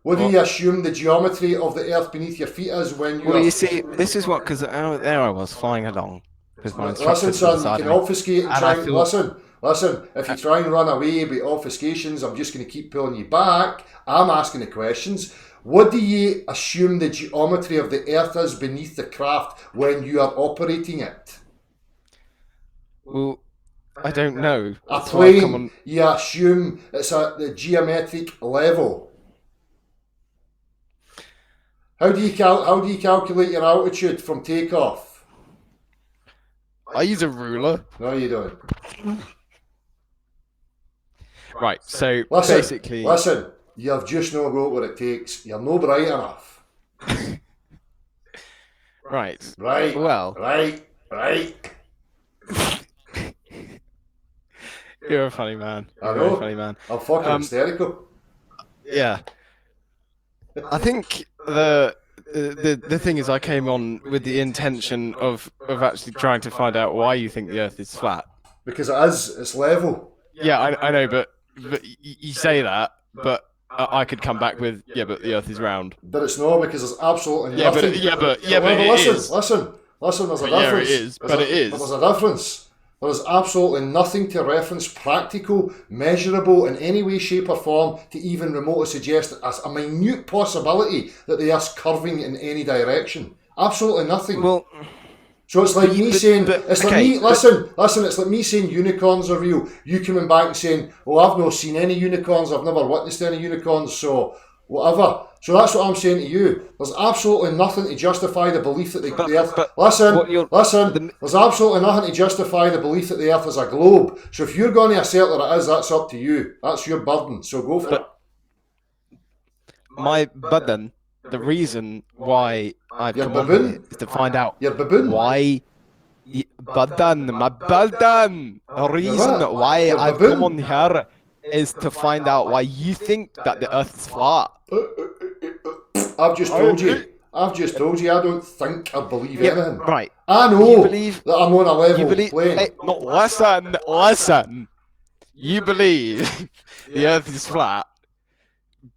[SPEAKER 1] What do you assume the geometry of the Earth beneath your feet is when you're...
[SPEAKER 7] Well, you see, this is what, because there I was flying along. With my instructor
[SPEAKER 1] Listen,
[SPEAKER 7] to the
[SPEAKER 1] son,
[SPEAKER 7] side
[SPEAKER 1] you
[SPEAKER 7] of
[SPEAKER 1] can
[SPEAKER 7] me.
[SPEAKER 1] obfuscate and
[SPEAKER 7] And
[SPEAKER 1] try
[SPEAKER 7] I
[SPEAKER 1] and...
[SPEAKER 7] thought-
[SPEAKER 1] Listen, if you try and run away with obfuscations, I'm just going to keep pulling you back. I'm asking the questions. What do you assume the geometry of the Earth is beneath the craft when you are operating it?
[SPEAKER 7] Well, I don't know.
[SPEAKER 1] A
[SPEAKER 7] That's why I've come
[SPEAKER 1] plane,
[SPEAKER 7] on-
[SPEAKER 1] you assume it's at the geometric level. How do you calculate your altitude from takeoff?
[SPEAKER 7] I use a ruler.
[SPEAKER 1] No, you don't.
[SPEAKER 7] Right, so
[SPEAKER 1] Listen,
[SPEAKER 7] basically...
[SPEAKER 1] listen, you've just not got what it takes. You're no bright enough.
[SPEAKER 7] Right.
[SPEAKER 1] Right.
[SPEAKER 7] Well,
[SPEAKER 1] Right.
[SPEAKER 7] you're a funny man.
[SPEAKER 1] I
[SPEAKER 7] You're
[SPEAKER 1] know.
[SPEAKER 7] a funny man.
[SPEAKER 1] I'm fucking
[SPEAKER 7] Um,
[SPEAKER 1] hysterical.
[SPEAKER 7] Yeah. I think the thing is, I came on with the intention of actually trying to find out why you think the Earth is flat.
[SPEAKER 1] Because it is, it's level.
[SPEAKER 7] Yeah, I know, but you say that, but I could come back with, yeah, but the Earth is round.
[SPEAKER 1] But it's not, because there's absolutely
[SPEAKER 7] Yeah,
[SPEAKER 1] nothing.
[SPEAKER 7] but it
[SPEAKER 1] listen,
[SPEAKER 7] is.
[SPEAKER 1] listen, there's a
[SPEAKER 7] Yeah, it
[SPEAKER 1] difference.
[SPEAKER 7] is, but it is.
[SPEAKER 1] But there's a difference. There's absolutely nothing to reference practical, measurable in any way, shape or form to even remotely suggest as a minute possibility that the Earth's curving in any direction. Absolutely nothing.
[SPEAKER 7] Well,
[SPEAKER 1] So it's like me saying, it's like
[SPEAKER 7] okay,
[SPEAKER 1] me, listen, it's like me saying unicorns are real. You coming back and saying, well, I've not seen any unicorns, I've never witnessed any unicorns, so whatever. So that's what I'm saying to you. There's absolutely nothing to justify the belief that the Earth...
[SPEAKER 7] but
[SPEAKER 1] Listen,
[SPEAKER 7] what you're-
[SPEAKER 1] there's absolutely nothing to justify the belief that the Earth is a globe. So if you're going to assert that it is, that's up to you. That's your burden, so go for it.
[SPEAKER 7] but then the reason why I've
[SPEAKER 1] Your
[SPEAKER 7] come on
[SPEAKER 1] baboon?
[SPEAKER 7] here is to find out
[SPEAKER 1] Your baboon.
[SPEAKER 7] why. My badan. The reason
[SPEAKER 1] what?
[SPEAKER 7] why
[SPEAKER 1] Your
[SPEAKER 7] I've
[SPEAKER 1] baboon?
[SPEAKER 7] come on here is to find out why you think that the Earth is flat.
[SPEAKER 1] I've just told you. I don't think I believe anything.
[SPEAKER 7] Right.
[SPEAKER 1] I
[SPEAKER 7] You
[SPEAKER 1] know
[SPEAKER 7] believe-
[SPEAKER 1] that I'm on a level
[SPEAKER 7] You believe?
[SPEAKER 1] plane.
[SPEAKER 7] Hey, no, listen. You believe the Earth is flat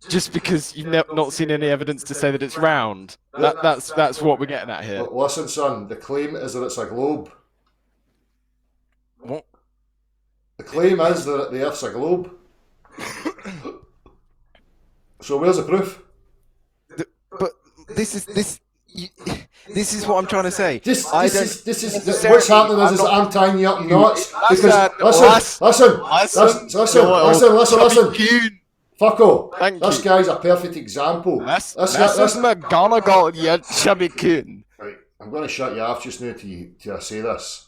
[SPEAKER 7] just because you've not seen any evidence to say that it's round. That's what we're getting at here.
[SPEAKER 1] But listen, son, the claim is that it's a globe.
[SPEAKER 7] What?
[SPEAKER 1] The claim is that the Earth's a globe. So where's the proof?
[SPEAKER 7] But this is what I'm trying to say.
[SPEAKER 1] This
[SPEAKER 7] I
[SPEAKER 1] is
[SPEAKER 7] don't necessarily-
[SPEAKER 1] what's happening is I'm tying you up in knots because listen. Fucko.
[SPEAKER 7] Thank
[SPEAKER 1] This
[SPEAKER 7] you.
[SPEAKER 1] guy's a perfect example.
[SPEAKER 7] This
[SPEAKER 1] This
[SPEAKER 7] is McGonagall, you chubby coon.
[SPEAKER 1] Right, I'm going to shut you off just now till I say this.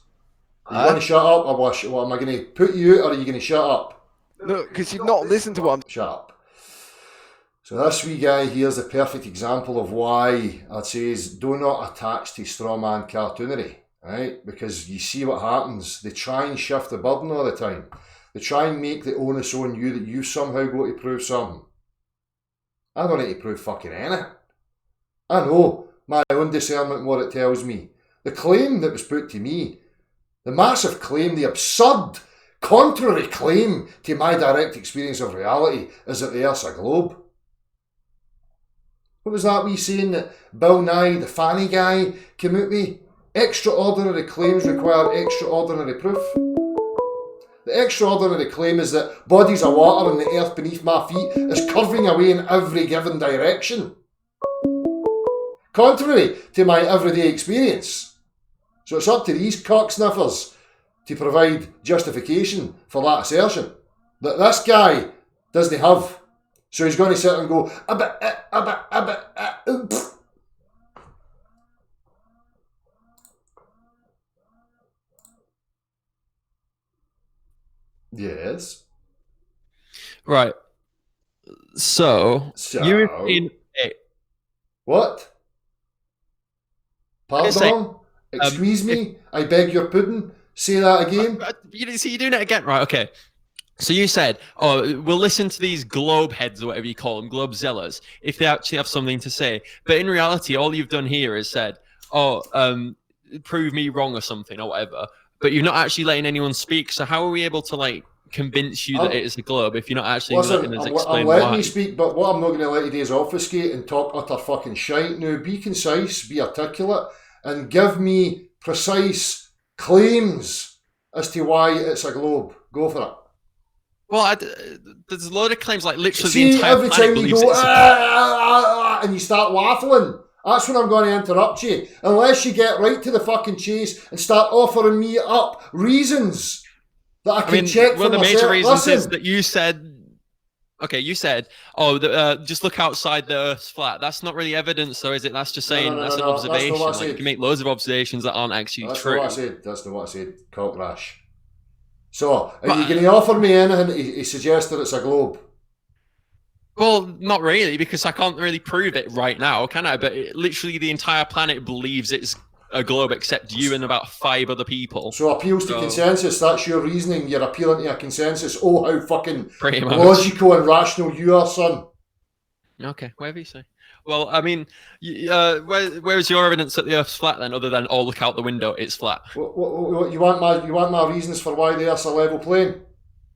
[SPEAKER 1] Are you
[SPEAKER 7] Huh?
[SPEAKER 1] going to shut up, or what am I going to put you out, or are you going to shut up?
[SPEAKER 7] Look, because you've not listened to what I'm.
[SPEAKER 1] Shut up. So this wee guy here is the perfect example of why I'd say is do not attach to strawman cartoonery, right? Because you see what happens. They try and shift the burden all the time. They try and make the onus on you that you've somehow got to prove something. I don't need to prove fucking anything. I know my own discernment and what it tells me. The claim that was put to me, the massive claim, the absurd, contrary claim to my direct experience of reality is that the Earth's a globe. What was that wee saying that Bill Nye, the fanny guy, came out with? Extraordinary claims require extraordinary proof. The extraordinary claim is that bodies of water and the earth beneath my feet is curving away in every given direction. Contrary to my everyday experience. So it's up to these cocksniffers to provide justification for that assertion that this guy doesn't have. So he's going to sit and go, Yes.
[SPEAKER 4] Right. So, you were
[SPEAKER 1] So-
[SPEAKER 4] saying
[SPEAKER 1] What?
[SPEAKER 4] I say,
[SPEAKER 1] Pardon? Excuse me? I beg your pudding? Say that again?
[SPEAKER 4] you see, you're doing it again, right? Okay. So you said, "Oh, we'll listen to these globe heads or whatever you call them, globe zellers, if they actually have something to say." But in reality, all you've done here is said, "Oh, prove me wrong or something or whatever." But you're not actually letting anyone speak. So how are we able to like convince you that it is a globe if you're not actually
[SPEAKER 1] Listen,
[SPEAKER 4] letting us
[SPEAKER 1] I'm
[SPEAKER 4] explain
[SPEAKER 1] letting
[SPEAKER 4] why?
[SPEAKER 1] you speak, but what I'm not going to let you do is obfuscate and talk utter fucking shite. Now, be concise, be articulate, and give me precise claims as to why it's a globe. Go for it.
[SPEAKER 4] Well, there's a load of claims, like literally the
[SPEAKER 1] See,
[SPEAKER 4] entire
[SPEAKER 1] every
[SPEAKER 4] planet
[SPEAKER 1] time you
[SPEAKER 4] believes
[SPEAKER 1] go,
[SPEAKER 4] it's
[SPEAKER 1] and you start waffling, that's when I'm going to interrupt you. Unless you get right to the fucking chase and start offering me up reasons that I can check
[SPEAKER 4] one
[SPEAKER 1] for
[SPEAKER 4] of the
[SPEAKER 1] myself.
[SPEAKER 4] major reasons
[SPEAKER 1] Listen,
[SPEAKER 4] is that you said, okay, you said, oh, just look outside the Earth's flat. That's not really evidence, though, is it? That's just saying that's an
[SPEAKER 1] no, that's not
[SPEAKER 4] observation.
[SPEAKER 1] what I
[SPEAKER 4] Like you
[SPEAKER 1] said.
[SPEAKER 4] can make loads of observations that aren't actually
[SPEAKER 1] that's
[SPEAKER 4] true.
[SPEAKER 1] not what I said. That's not what I said. Cock rash. So, are
[SPEAKER 4] But-
[SPEAKER 1] you going to offer me anything to suggest that it's a globe?
[SPEAKER 4] Well, not really, because I can't really prove it right now, can I? But literally, the entire planet believes it's a globe, except you and about 5 other people.
[SPEAKER 1] So appeals to consensus, that's your reasoning. You're appealing to a consensus. Oh, how fucking
[SPEAKER 4] Pretty much.
[SPEAKER 1] logical and rational you are, son.
[SPEAKER 4] Okay, whatever you say. Well, I mean, where's your evidence that the Earth's flat then, other than, oh, look out the window, it's flat?
[SPEAKER 1] What, you want my reasons for why the Earth's a level plane?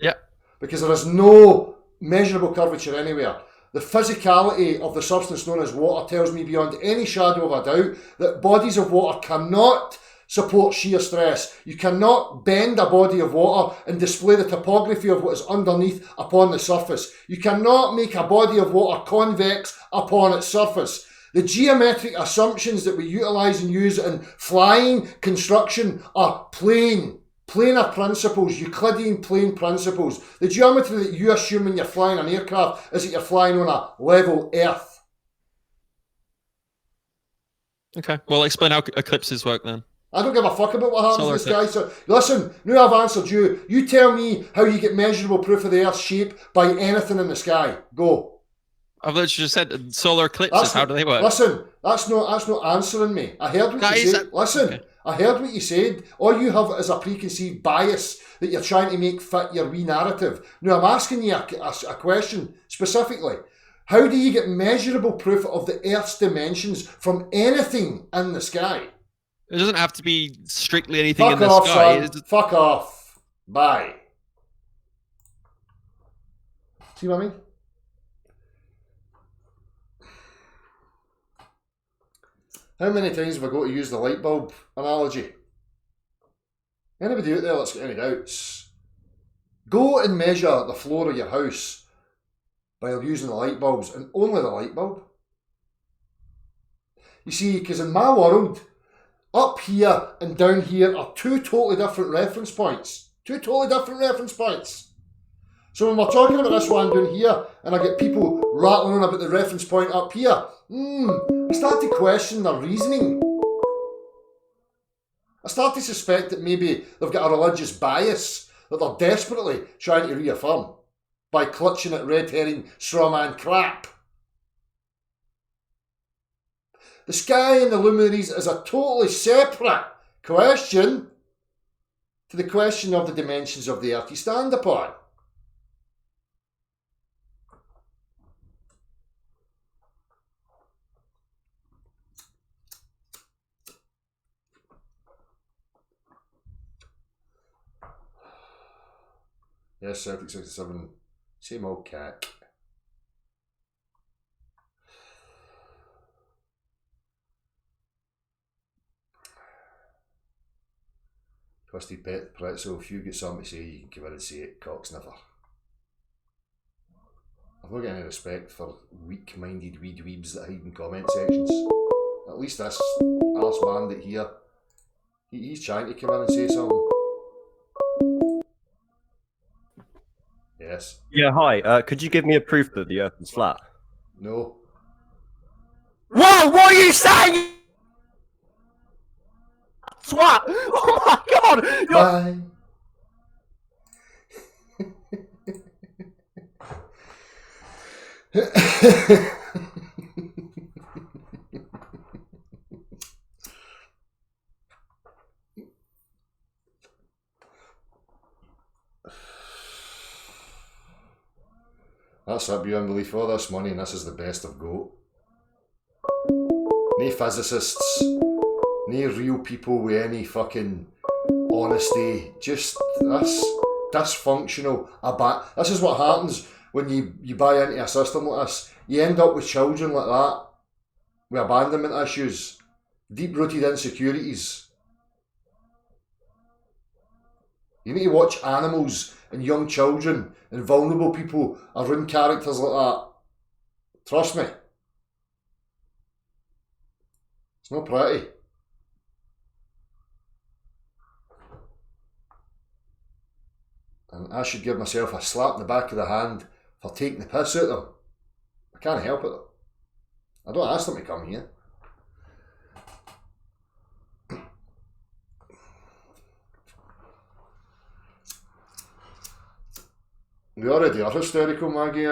[SPEAKER 4] Yeah.
[SPEAKER 1] Because there is no measurable curvature anywhere. The physicality of the substance known as water tells me beyond any shadow of a doubt that bodies of water cannot support shear stress. You cannot bend a body of water and display the topography of what is underneath upon the surface. You cannot make a body of water convex upon its surface. The geometric assumptions that we utilise and use in flying construction are planar principles, Euclidean plane principles. The geometry that you assume when you're flying an aircraft is that you're flying on a level Earth.
[SPEAKER 4] Okay, well, explain how eclipses work then.
[SPEAKER 1] I don't give a fuck about what happens
[SPEAKER 4] Solar
[SPEAKER 1] to the sky. So, listen, now I've answered you. You tell me how you get measurable proof of the Earth's shape by anything in the sky. Go.
[SPEAKER 4] I've literally just said solar eclipses. How do they work?
[SPEAKER 1] Listen, that's not answering me. I heard what you said. Listen, I heard what you said. All you have is a preconceived bias that you're trying to make fit your wee narrative. Now I'm asking you a question specifically. How do you get measurable proof of the Earth's dimensions from anything in the sky?
[SPEAKER 4] It doesn't have to be strictly anything
[SPEAKER 1] Fuck
[SPEAKER 4] in the
[SPEAKER 1] off,
[SPEAKER 4] sky.
[SPEAKER 1] son. Fuck off. Bye. See what I mean? How many times have I got to use the light bulb analogy? Anybody out there that's got any doubts? Go and measure the floor of your house by using the light bulbs and only the light bulb. You see, because in my world, up here and down here are two totally different reference points. Two totally different reference points. So when we're talking about this one down here, and I get people rattling on about the reference point up here, I start to question their reasoning. I start to suspect that maybe they've got a religious bias that they're desperately trying to reaffirm by clutching at red herring strawman crap. The sky and the luminaries is a totally separate question to the question of the dimensions of the earth you stand upon. Yes, Celtic 67, same old cat. Twisted pet pretzel, if you get something to say, you can come in and say it, cock sniffer. I've not got any respect for weak-minded wee dweebs that hide in comment sections. At least this arse bandit here, he's trying to come in and say something. Yes.
[SPEAKER 5] Yeah, hi. Could you give me a proof that the Earth is flat?
[SPEAKER 1] No.
[SPEAKER 5] Whoa! What are you saying? Swat! Oh my god!
[SPEAKER 1] Bye. That's it, beyond belief. All this money, and this is the best I've got. No physicists, no real people with any fucking honesty. Just this dysfunctional. This is what happens when you buy into a system like this. You end up with children like that, with abandonment issues, deep-rooted insecurities. You need to watch animals and young children and vulnerable people around characters like that. Trust me. It's not pretty. And I should give myself a slap in the back of the hand for taking the piss out of them. I can't help it though. I don't ask them to come here. We already are hysterical, Maggie.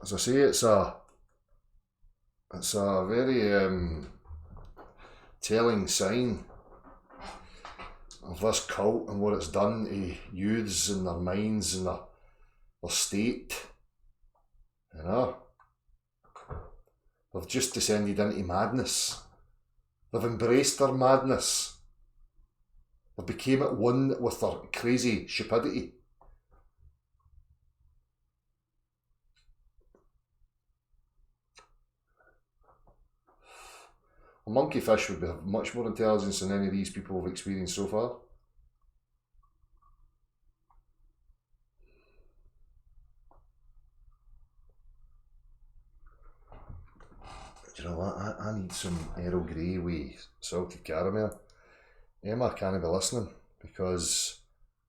[SPEAKER 1] As I say, it's a very telling sign of this cult and what it's done to youths and their minds and their state. You know, they've just descended into madness. They've embraced their madness. They became at one with their crazy stupidity. A monkey fish would have much more intelligence than any of these people have experienced so far. Do you know what? I need some Earl Grey with salted caramel. Emma can't be listening because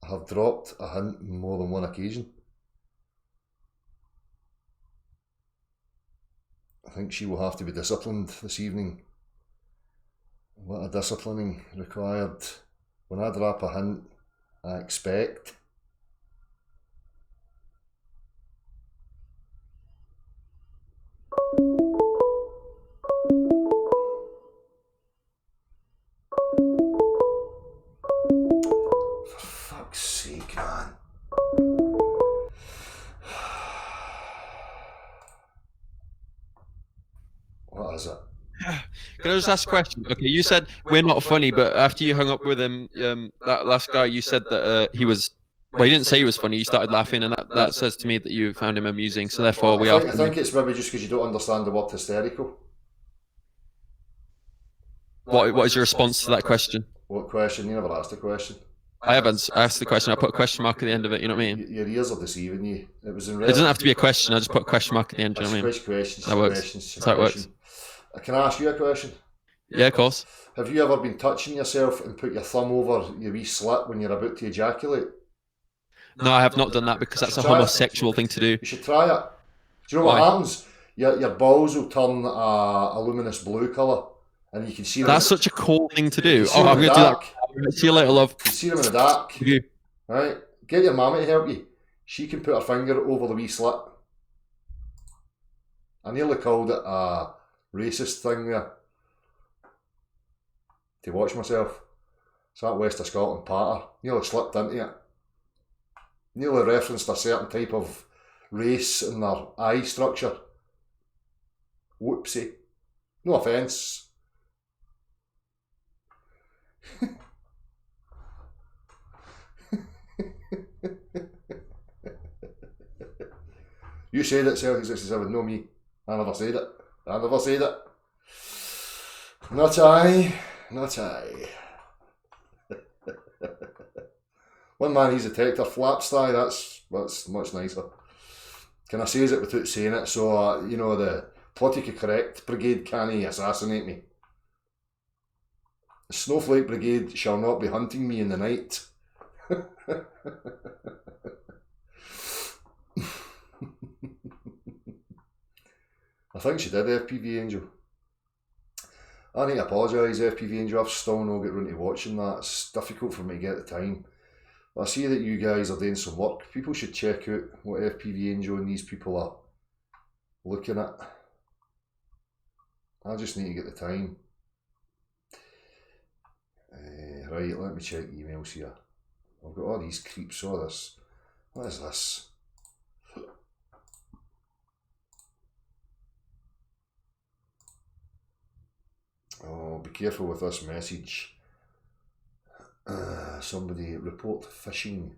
[SPEAKER 1] I have dropped a hint on more than one occasion. I think she will have to be disciplined this evening. A lot of disciplining required. When I drop a hint, I expect. For fuck's sake, man. What is it?
[SPEAKER 4] Can I just ask a question? Okay, you said we're not funny, but after you hung up with him, that last guy, you said that he was. Well, he didn't say he was funny. You started laughing, and that says to me that you found him amusing. So therefore, we are.
[SPEAKER 1] I think it's maybe just because you don't understand the word hysterical.
[SPEAKER 4] What is your response to that question?
[SPEAKER 1] What question? You never asked a question.
[SPEAKER 4] I haven't asked the question. I put a question mark at the end of it. You know what I mean?
[SPEAKER 1] Your ears are deceiving you. It was in
[SPEAKER 4] It doesn't have to be a question. I just put a question mark at the end. You know what I mean?
[SPEAKER 1] Questions.
[SPEAKER 4] That works.
[SPEAKER 1] Questions.
[SPEAKER 4] That's how it works.
[SPEAKER 1] Can I ask you a question?
[SPEAKER 4] Yeah, of course.
[SPEAKER 1] Have you ever been touching yourself and put your thumb over your wee slit when you're about to ejaculate?
[SPEAKER 4] No, I have not done that because that's a
[SPEAKER 1] Try it.
[SPEAKER 4] homosexual thing to do.
[SPEAKER 1] You should try it. Do you know what
[SPEAKER 4] Why?
[SPEAKER 1] happens? Your balls will turn a luminous blue colour and you can see them.
[SPEAKER 4] That's such a cool thing to do.
[SPEAKER 1] see
[SPEAKER 4] Oh,
[SPEAKER 1] them
[SPEAKER 4] I'm
[SPEAKER 1] in
[SPEAKER 4] going
[SPEAKER 1] the
[SPEAKER 4] to do
[SPEAKER 1] dark.
[SPEAKER 4] that. See you later, love.
[SPEAKER 1] You can see them in the dark.
[SPEAKER 4] You.
[SPEAKER 1] Right? Get your mammy to help you. She can put her finger over the wee slit. I nearly called it a racist thing there. To watch myself. It's that West of Scotland patter. Nearly slipped into it. Nearly referenced a certain type of race in their eye structure. Whoopsie. No offence. You said it, Celtic 67, no me. I never said it. I never said it. Not I. Not I. One man he's a detector, flaps thigh, that's much nicer. Can I say it without saying it? So, you know, the politically correct brigade can't assassinate me. The Snowflake Brigade shall not be hunting me in the night. I think she did, FPV Angel. I need to apologise, FPV Angel. I've still not got round to watching that. It's difficult for me to get the time. I see that you guys are doing some work. People should check out what FPV Angel and these people are looking at. I just need to get the time. Right, let me check emails here. I've got all these creeps, all this. What is this? Oh, be careful with this message. Somebody report phishing.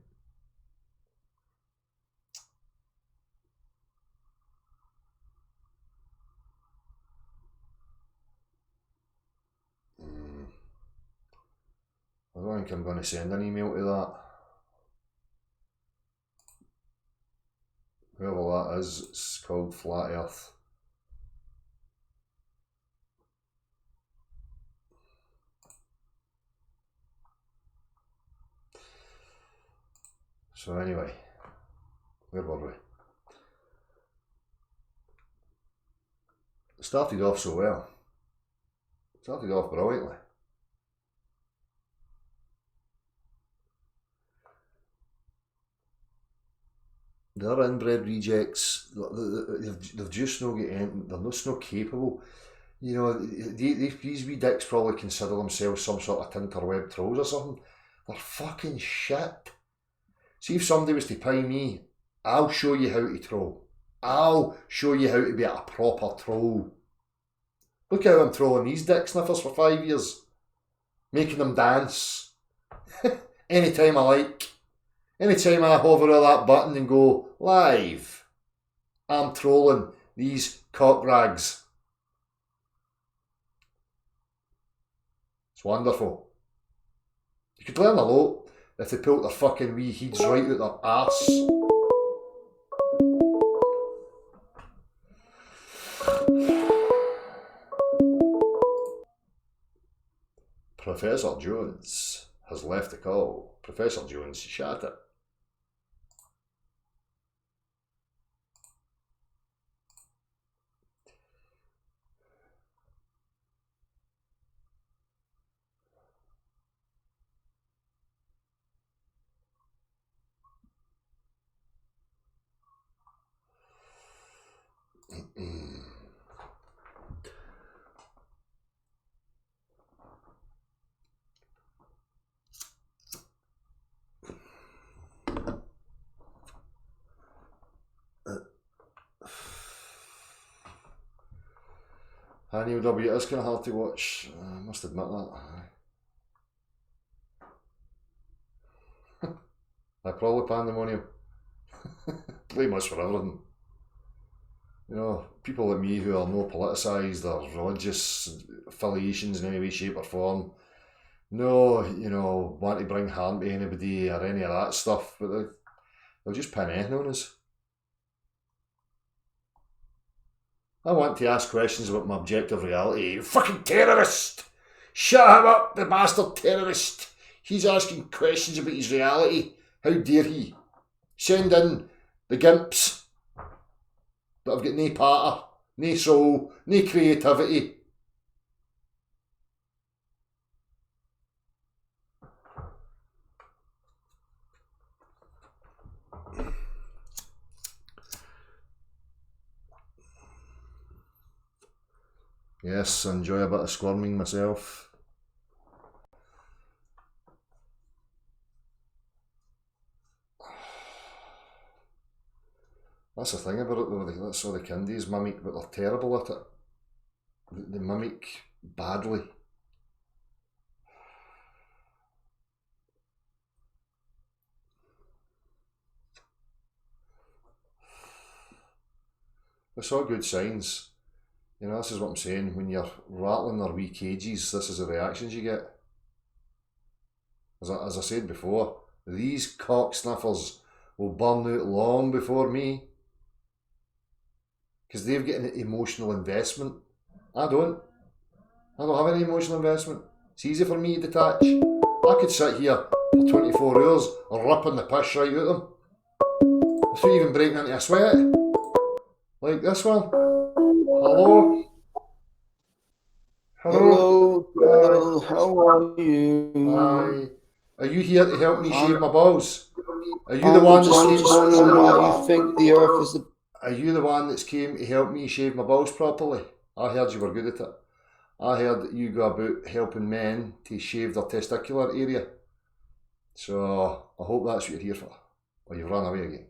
[SPEAKER 1] I don't think I'm going to send an email to that. Whoever that is, it's called Flat Earth. So anyway, where were we? It started off so well. It started off brilliantly. They're inbred rejects. They've just not getting. They're just not capable. You know, these wee dicks probably consider themselves some sort of tinterweb trolls or something. They're fucking shit. See, if somebody was to pay me, I'll show you how to troll. I'll show you how to be a proper troll. Look how I'm trolling these dick sniffers for 5 years. Making them dance. Anytime I like. Anytime I hover over that button and go live, I'm trolling these cock rags. It's wonderful. You could learn a lot if they pulled their fucking wee heads right out their arse. Professor Jones has left the call. Professor Jones, shut it. Neil W, it is kind of hard to watch, I must admit that. I probably pandemonium. Play much for everything. You know, people like me who are no politicised or religious affiliations in any way, shape or form, no, you know, want to bring harm to anybody or any of that stuff, but they'll just pin anything on us. I want to ask questions about my objective reality. You fucking terrorist! Shut him up, the bastard terrorist! He's asking questions about his reality. How dare he? Send in the gimps that have got no patter, no soul, no creativity. Yes, I enjoy a bit of squirming myself. That's the thing about it though, that's all the Kindies mimic, but they're terrible at it. They mimic badly. It's all good signs. You know, this is what I'm saying, when you're rattling their wee cages, this is the reactions you get. As I said before, these cock sniffers will burn out long before me. Because they've got an emotional investment. I don't have any emotional investment. It's easy for me to detach. I could sit here for 24 hours ripping the piss right out of them without even breaking into a sweat. Like this one. Hello?
[SPEAKER 3] Hello, Bill. How are you?
[SPEAKER 1] Hi. Are you here to help me shave my balls? Are you the
[SPEAKER 8] I'm
[SPEAKER 1] one
[SPEAKER 8] just wondering why you think the Earth is the...
[SPEAKER 1] Are you the one that's came to help me shave my balls properly? I heard you were good at it. I heard that you go about helping men to shave their testicular area. So I hope that's what you're here for. Or you've run away again.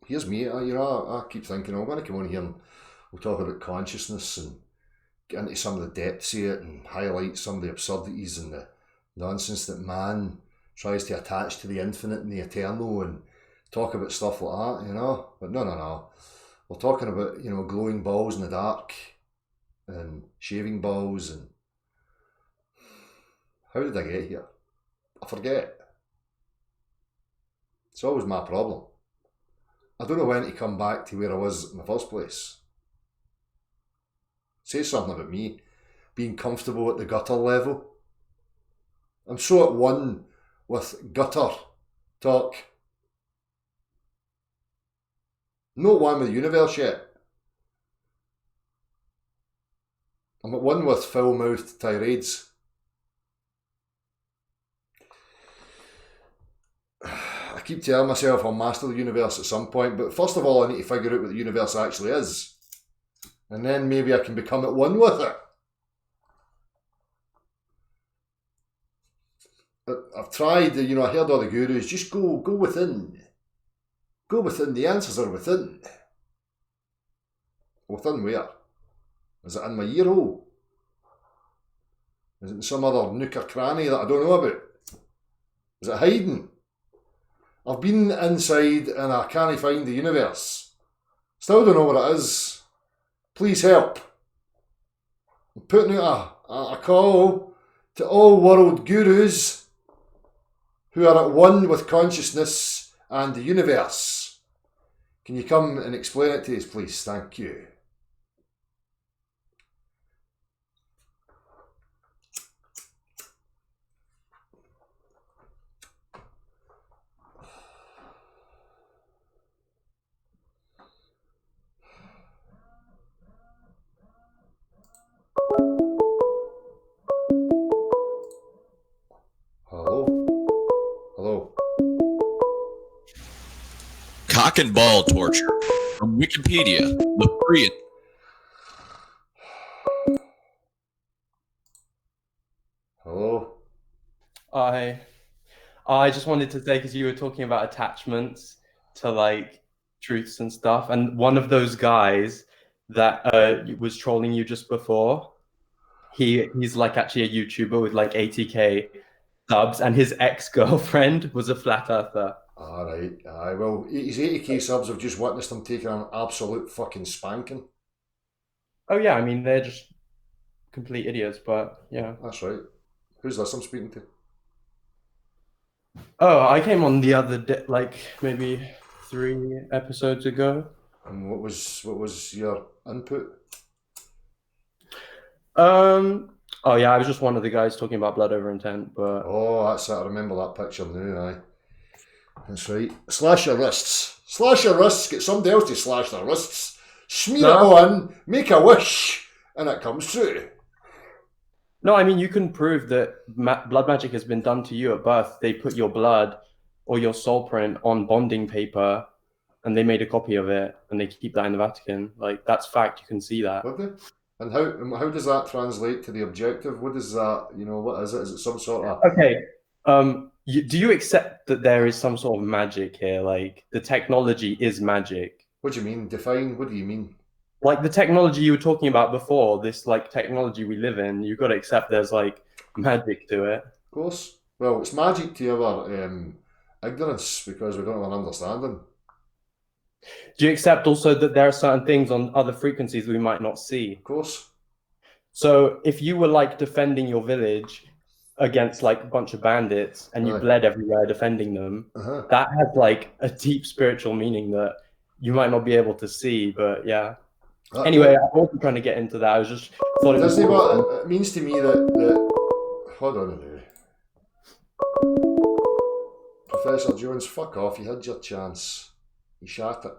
[SPEAKER 1] Here's me, I keep thinking, I'm going to come on here and we'll talk about consciousness and get into some of the depths of it and highlight some of the absurdities and the nonsense that man tries to attach to the infinite and the eternal and talk about stuff like that, you know. But no. We're talking about, you know, glowing balls in the dark and shaving balls and... How did I get here? I forget. It's always my problem. I don't know when to come back to where I was in the first place. Say something about me being comfortable at the gutter level. I'm so at one with gutter talk. No one with the universe yet. I'm at one with foul-mouthed tirades. I keep telling myself I'll master the universe at some point, but first of all I need to figure out what the universe actually is. And then maybe I can become at one with it. I've tried, you know, I heard all the gurus, just go within. Go within, the answers are within. Within where? Is it in my ear hole? Is it in some other nook or cranny that I don't know about? Is it hiding? I've been inside and I can't find the universe. Still don't know what it is. Please help. I'm putting out a call to all world gurus who are at one with consciousness and the universe. Can you come and explain it to us, please? Thank you. Hello?
[SPEAKER 9] Cock and ball torture from Wikipedia. The free.
[SPEAKER 1] Hello?
[SPEAKER 10] I just wanted to say, because you were talking about attachments to like truths and stuff, and one of those guys that was trolling you just before, he's like actually a YouTuber with like 80k subs, and his ex-girlfriend was a flat earther.
[SPEAKER 1] Alright, aye, well, his 80k subs have just witnessed him taking an absolute fucking spanking.
[SPEAKER 10] Oh yeah, I mean, they're just complete idiots, but yeah.
[SPEAKER 1] That's right. Who's this I'm speaking to?
[SPEAKER 10] Oh, I came on the other day, like maybe 3 episodes ago.
[SPEAKER 1] And what was your input?
[SPEAKER 10] Oh yeah, I was just one of the guys talking about blood over intent, but...
[SPEAKER 1] Oh, that's it. I remember that picture now, aye. That's right. Slash your wrists. Slash your wrists. Get somebody else to slash their wrists. Smear it on. Make a wish. And it comes true.
[SPEAKER 10] No, I mean, you can prove that blood magic has been done to you at birth. They put your blood or your soul print on bonding paper and they made a copy of it and they keep that in the Vatican. Like, that's fact. You can see that.
[SPEAKER 1] Would they? And how does that translate to the objective? What is that? You know, what is it? Is it some sort of...
[SPEAKER 10] Okay. Do you accept that there is some sort of magic here? Like, the technology is magic.
[SPEAKER 1] What do you mean? Define. What do you mean?
[SPEAKER 10] Like the technology you were talking about before, this like technology we live in, you've got to accept there's like magic to it.
[SPEAKER 1] Of course. Well, it's magic to our ignorance because we don't have an understanding.
[SPEAKER 10] Do you accept also that there are certain things on other frequencies we might not see?
[SPEAKER 1] Of course.
[SPEAKER 10] So if you were like defending your village against like a bunch of bandits and you bled everywhere defending them, that has like a deep spiritual meaning that you might not be able to see, but yeah. Anyway, I wasn't trying to get into that. I was just thought
[SPEAKER 1] it means to me that hold on a minute. Professor Jones, fuck off, you had your chance. You shot it.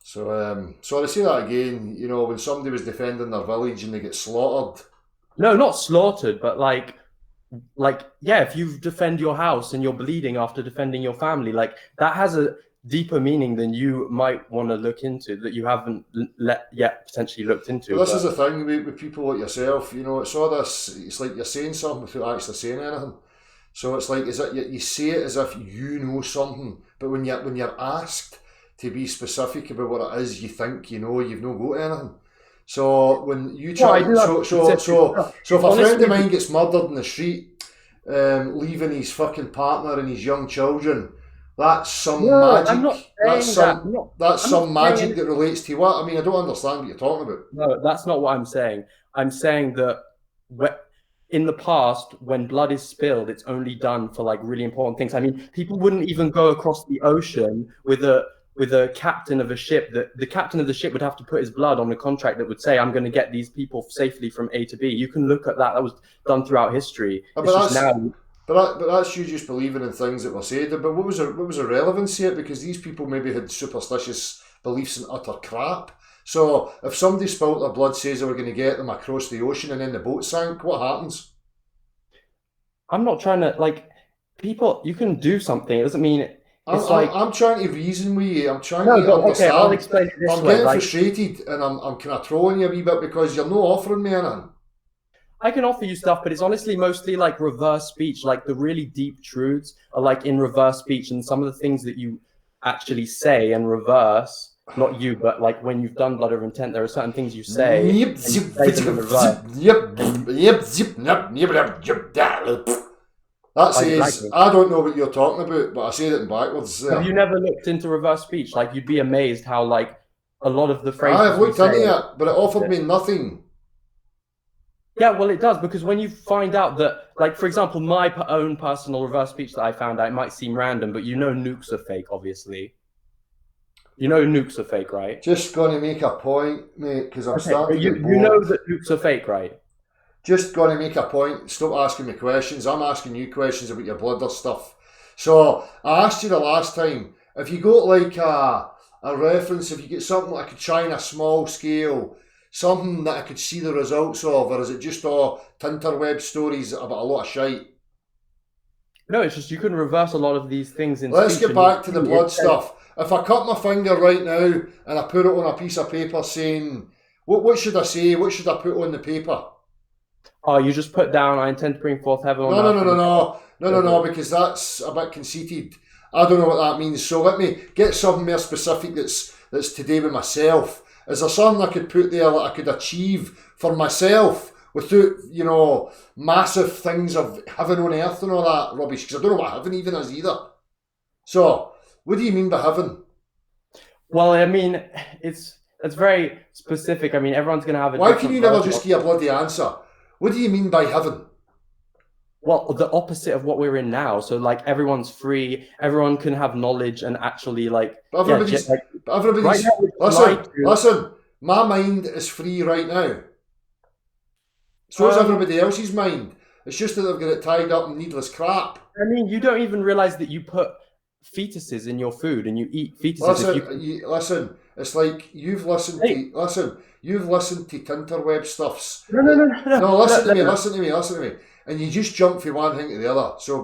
[SPEAKER 1] So I say that again. You know, when somebody was defending their village and they get slaughtered.
[SPEAKER 10] No, not slaughtered, but like yeah, if you defend your house and you're bleeding after defending your family, like that has a deeper meaning than you might want to look into, that you haven't yet potentially looked into.
[SPEAKER 1] Well, this is the thing with people like yourself. You know, it's all this. It's like you're saying something without actually saying anything. So it's like, is it you say it as if you know something, but when you're asked to be specific about what it is you think you know, you've no got anything. So when you try, so if a friend of mine gets murdered in the street, leaving his fucking partner and his young children, that's some magic. That's some magic that relates to what? I mean, I don't understand what you're talking about.
[SPEAKER 10] No, that's not what I'm saying. I'm saying that in the past, when blood is spilled, it's only done for like really important things. I mean, people wouldn't even go across the ocean with a captain of a ship. The captain of the ship would have to put his blood on a contract that would say, I'm going to get these people safely from A to B. You can look at that. That was done throughout history.
[SPEAKER 1] But that's you just believing in things that were said. But what was the relevancy of it? Because these people maybe had superstitious beliefs in utter crap. So if somebody spilt their blood, says they were going to get them across the ocean and then the boat sank, what happens?
[SPEAKER 10] I'm not trying to, like, people, you can do something. It doesn't mean
[SPEAKER 1] I'm trying to reason with you. I'm trying to understand.
[SPEAKER 10] Okay, I'll explain it this
[SPEAKER 1] I'm
[SPEAKER 10] way.
[SPEAKER 1] Getting frustrated and I'm kind of trolling you a wee bit because you're not offering me anything.
[SPEAKER 10] I can offer you stuff, but it's honestly mostly like reverse speech. Like the really deep truths are like in reverse speech, and some of the things that you actually say and reverse, not you, but like when you've done Blood Over Intent, there are certain things you say.
[SPEAKER 1] That says, I don't know what you're talking about, but I said it in backwards.
[SPEAKER 10] Have you never looked into reverse speech? Like you'd be amazed how like a lot of the phrases.
[SPEAKER 1] I've looked into it, but it offered me nothing.
[SPEAKER 10] Yeah, well, it does, because when you find out that, like, for example, my own personal reverse speech that I found out, it might seem random, but you know nukes are fake, obviously. You know nukes are fake, right?
[SPEAKER 1] Just going to make a point, mate, because I'm starting to get bored.
[SPEAKER 10] You know that nukes are fake, right?
[SPEAKER 1] Just going to make a point. Stop asking me questions. I'm asking you questions about your blood or stuff. So, I asked you the last time, if you got like a reference, if you get something like I could try on a small scale, something that I could see the results of, or is it just all Tinterweb stories about a lot of shite?
[SPEAKER 10] No, it's just you can reverse a lot of these things in
[SPEAKER 1] Let's
[SPEAKER 10] speech.
[SPEAKER 1] Get back to the blood stuff. If I cut my finger right now and I put it on a piece of paper saying, what should I say? What should I put on the paper?
[SPEAKER 10] Oh, you just put down, I intend to bring forth heaven on earth.
[SPEAKER 1] No, because that's a bit conceited. I don't know what that means. So let me get something more specific that's to do with myself. Is there something I could put there that I could achieve for myself without, you know, massive things of heaven on earth and all that rubbish? Because I don't know what heaven even is either. So, what do you mean by heaven?
[SPEAKER 10] Well, I mean, it's very specific. I mean, everyone's going to have a
[SPEAKER 1] Why can you never just give a bloody answer? What do you mean by heaven?
[SPEAKER 10] Well, the opposite of what we're in now. So, like, everyone's free. Everyone can have knowledge and actually, like...
[SPEAKER 1] Everybody's...
[SPEAKER 10] Right
[SPEAKER 1] listen, my mind is free right now. So is everybody else's mind. It's just that they've got it tied up in needless crap.
[SPEAKER 10] I mean, you don't even realise that you put fetuses in your food and you eat fetuses.
[SPEAKER 1] Listen, it's like you've listened to Tinterweb stuffs.
[SPEAKER 10] No,
[SPEAKER 1] listen to me. And you just jump from one thing to the other. So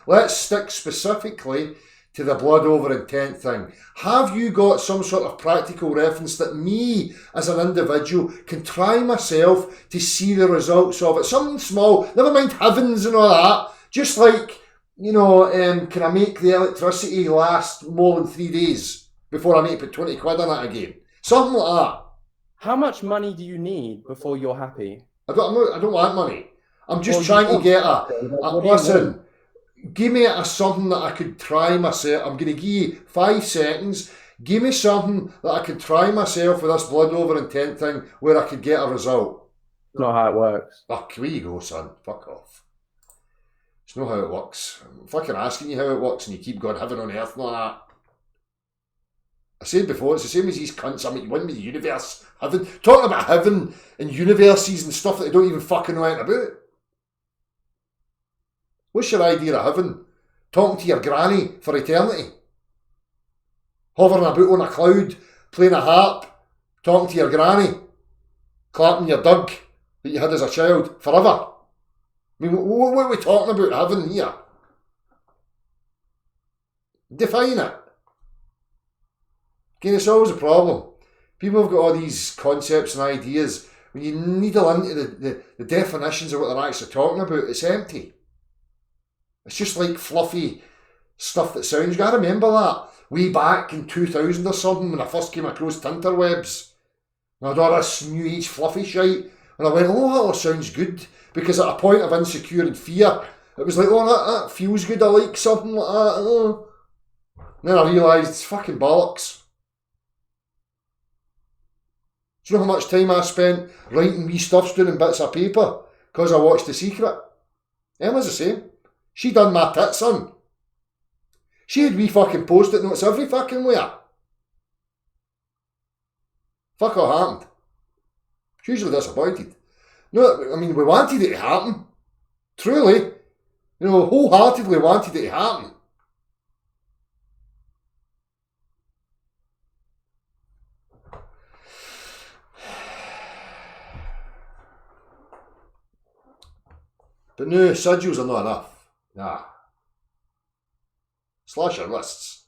[SPEAKER 1] let's stick specifically to the Blood Over Intent thing. Have you got some sort of practical reference that me as an individual can try myself to see the results of it? Something small, never mind heavens and all that. Just like, you know, can I make the electricity last more than 3 days before I need to put 20 quid on it again? Something like that.
[SPEAKER 10] How much money do you need before you're happy?
[SPEAKER 1] I don't want money. I'm just trying to get listen, give me something that I could try myself. I'm going to give you 5 seconds. Give me something that I could try myself with this Blood Over Intent thing where I could get a result.
[SPEAKER 10] It's not how it works.
[SPEAKER 1] Oh, here you go, son. Fuck off. It's not how it works. I'm fucking asking you how it works and you keep going heaven on earth and all that. I said before, it's the same as these cunts. I mean, you win with the universe. Talking about heaven and universes and stuff that they don't even fucking know anything about. What's your idea of heaven? Talking to your granny for eternity? hovering about on a cloud, playing a harp, talking to your granny, clapping your dug that you had as a child forever. I mean, what are we talking about having here? Define it. Again, it's always a problem. People have got all these concepts and ideas. When you needle into the definitions of what they're actually talking about, it's empty. It's just like fluffy stuff that sounds good. I remember that way back in 2000 or something when I first came across Tinterwebs. And I had all this new age fluffy shite. And I went, oh, that all sounds good. Because at a point of insecure and fear, it was like, oh, that feels good. I like something like that. Oh. And then I realised it's fucking bollocks. Do you know how much time I spent writing wee stuffs down in bits of paper because I watched The Secret? Emma's the same. She done my tits in. She had wee fucking post-it notes every fucking where. Fuck all happened. Hugely disappointed. No, I mean, we wanted it to happen. Truly. You know, wholeheartedly wanted it to happen. But no, sigils are not enough. Nah. Slash your wrists.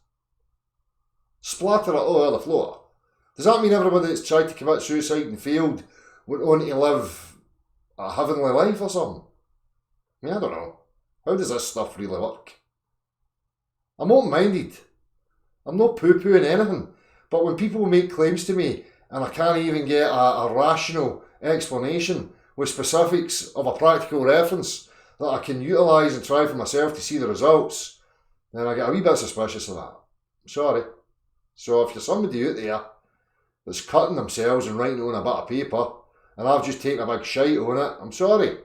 [SPEAKER 1] Splatter it all over the floor. Does that mean everybody that's tried to commit suicide and failed went on to live a heavenly life or something? I mean, I don't know. How does this stuff really work? I'm open-minded. I'm not poo-pooing anything. But when people make claims to me and I can't even get a rational explanation with specifics of a practical reference that I can utilise and try for myself to see the results, then I get a wee bit suspicious of that. I'm sorry. So if you're somebody out there that's cutting themselves and writing it on a bit of paper, and I've just taken a big shite on it, I'm sorry.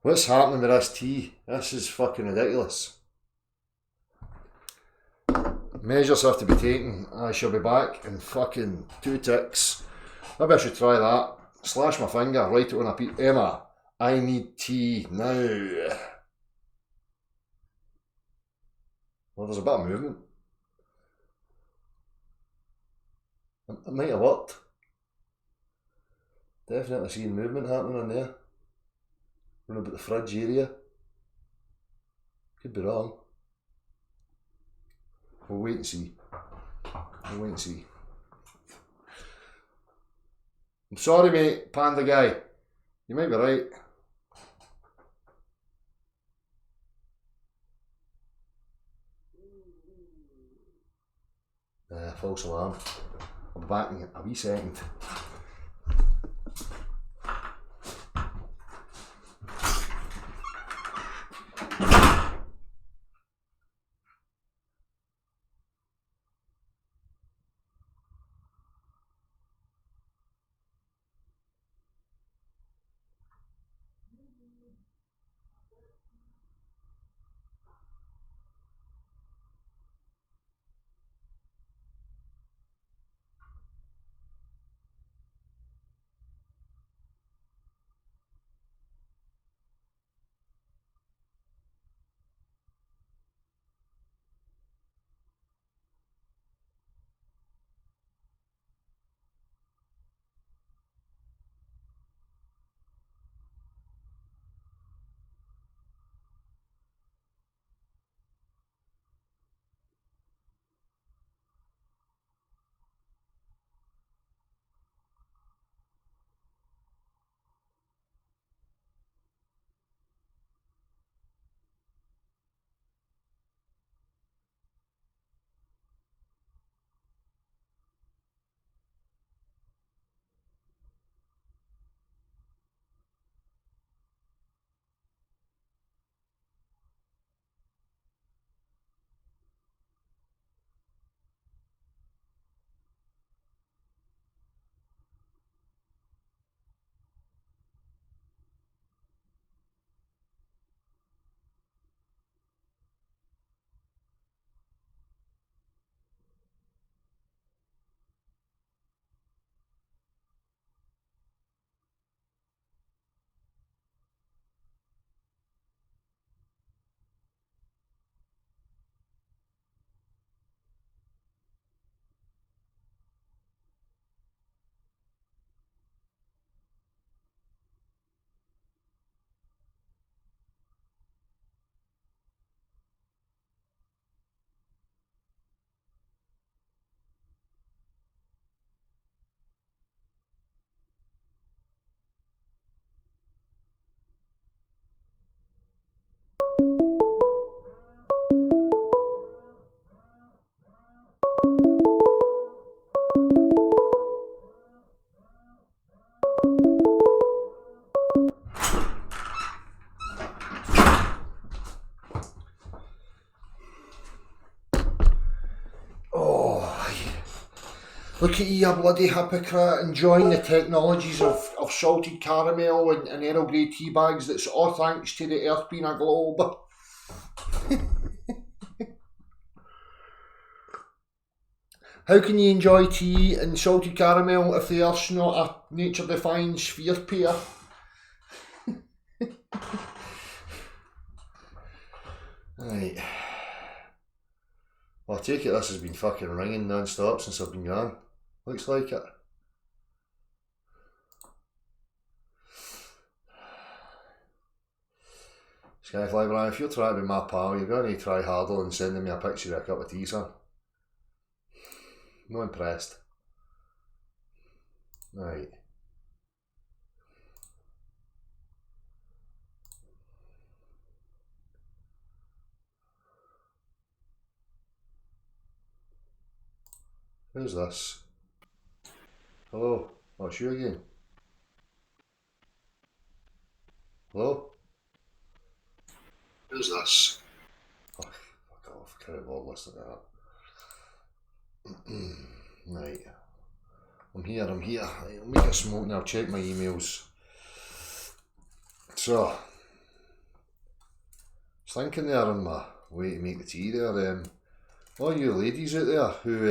[SPEAKER 1] What's happening with this tea? This is fucking ridiculous. Measures have to be taken. I shall be back in fucking 2 ticks. Maybe I should try that. Slash my finger, write it on a piece. Emma, I need tea now. Well, there's a bit of movement. It might have worked. Definitely seeing movement happening in there. Around about the fridge area. Could be wrong. We'll wait and see. We'll wait and see. I'm sorry, mate, Panda guy. You might be right. False alarm. I'll be back in a wee second. Look at you, bloody hypocrite, enjoying the technologies of salted caramel and Earl Grey tea bags. That's all thanks to the Earth being a globe. How can you enjoy tea and salted caramel if the Earth's not a nature-defying sphere pair? Right. Well, I take it this has been fucking ringing non-stop since I've been gone. Looks like it. Skyfly Brian, if you're trying to be my pal, you're going to try harder than sending me a picture of a cup of tea, son. Not impressed. Right. Who's this? Hello? Oh, it's you again. Hello? Who's this? Oh, fuck off. I can't bother listening to that. Right. I'm here. I'll make a smoke and I'll check my emails. So, I was thinking there on my way to make the tea there, all you ladies out there who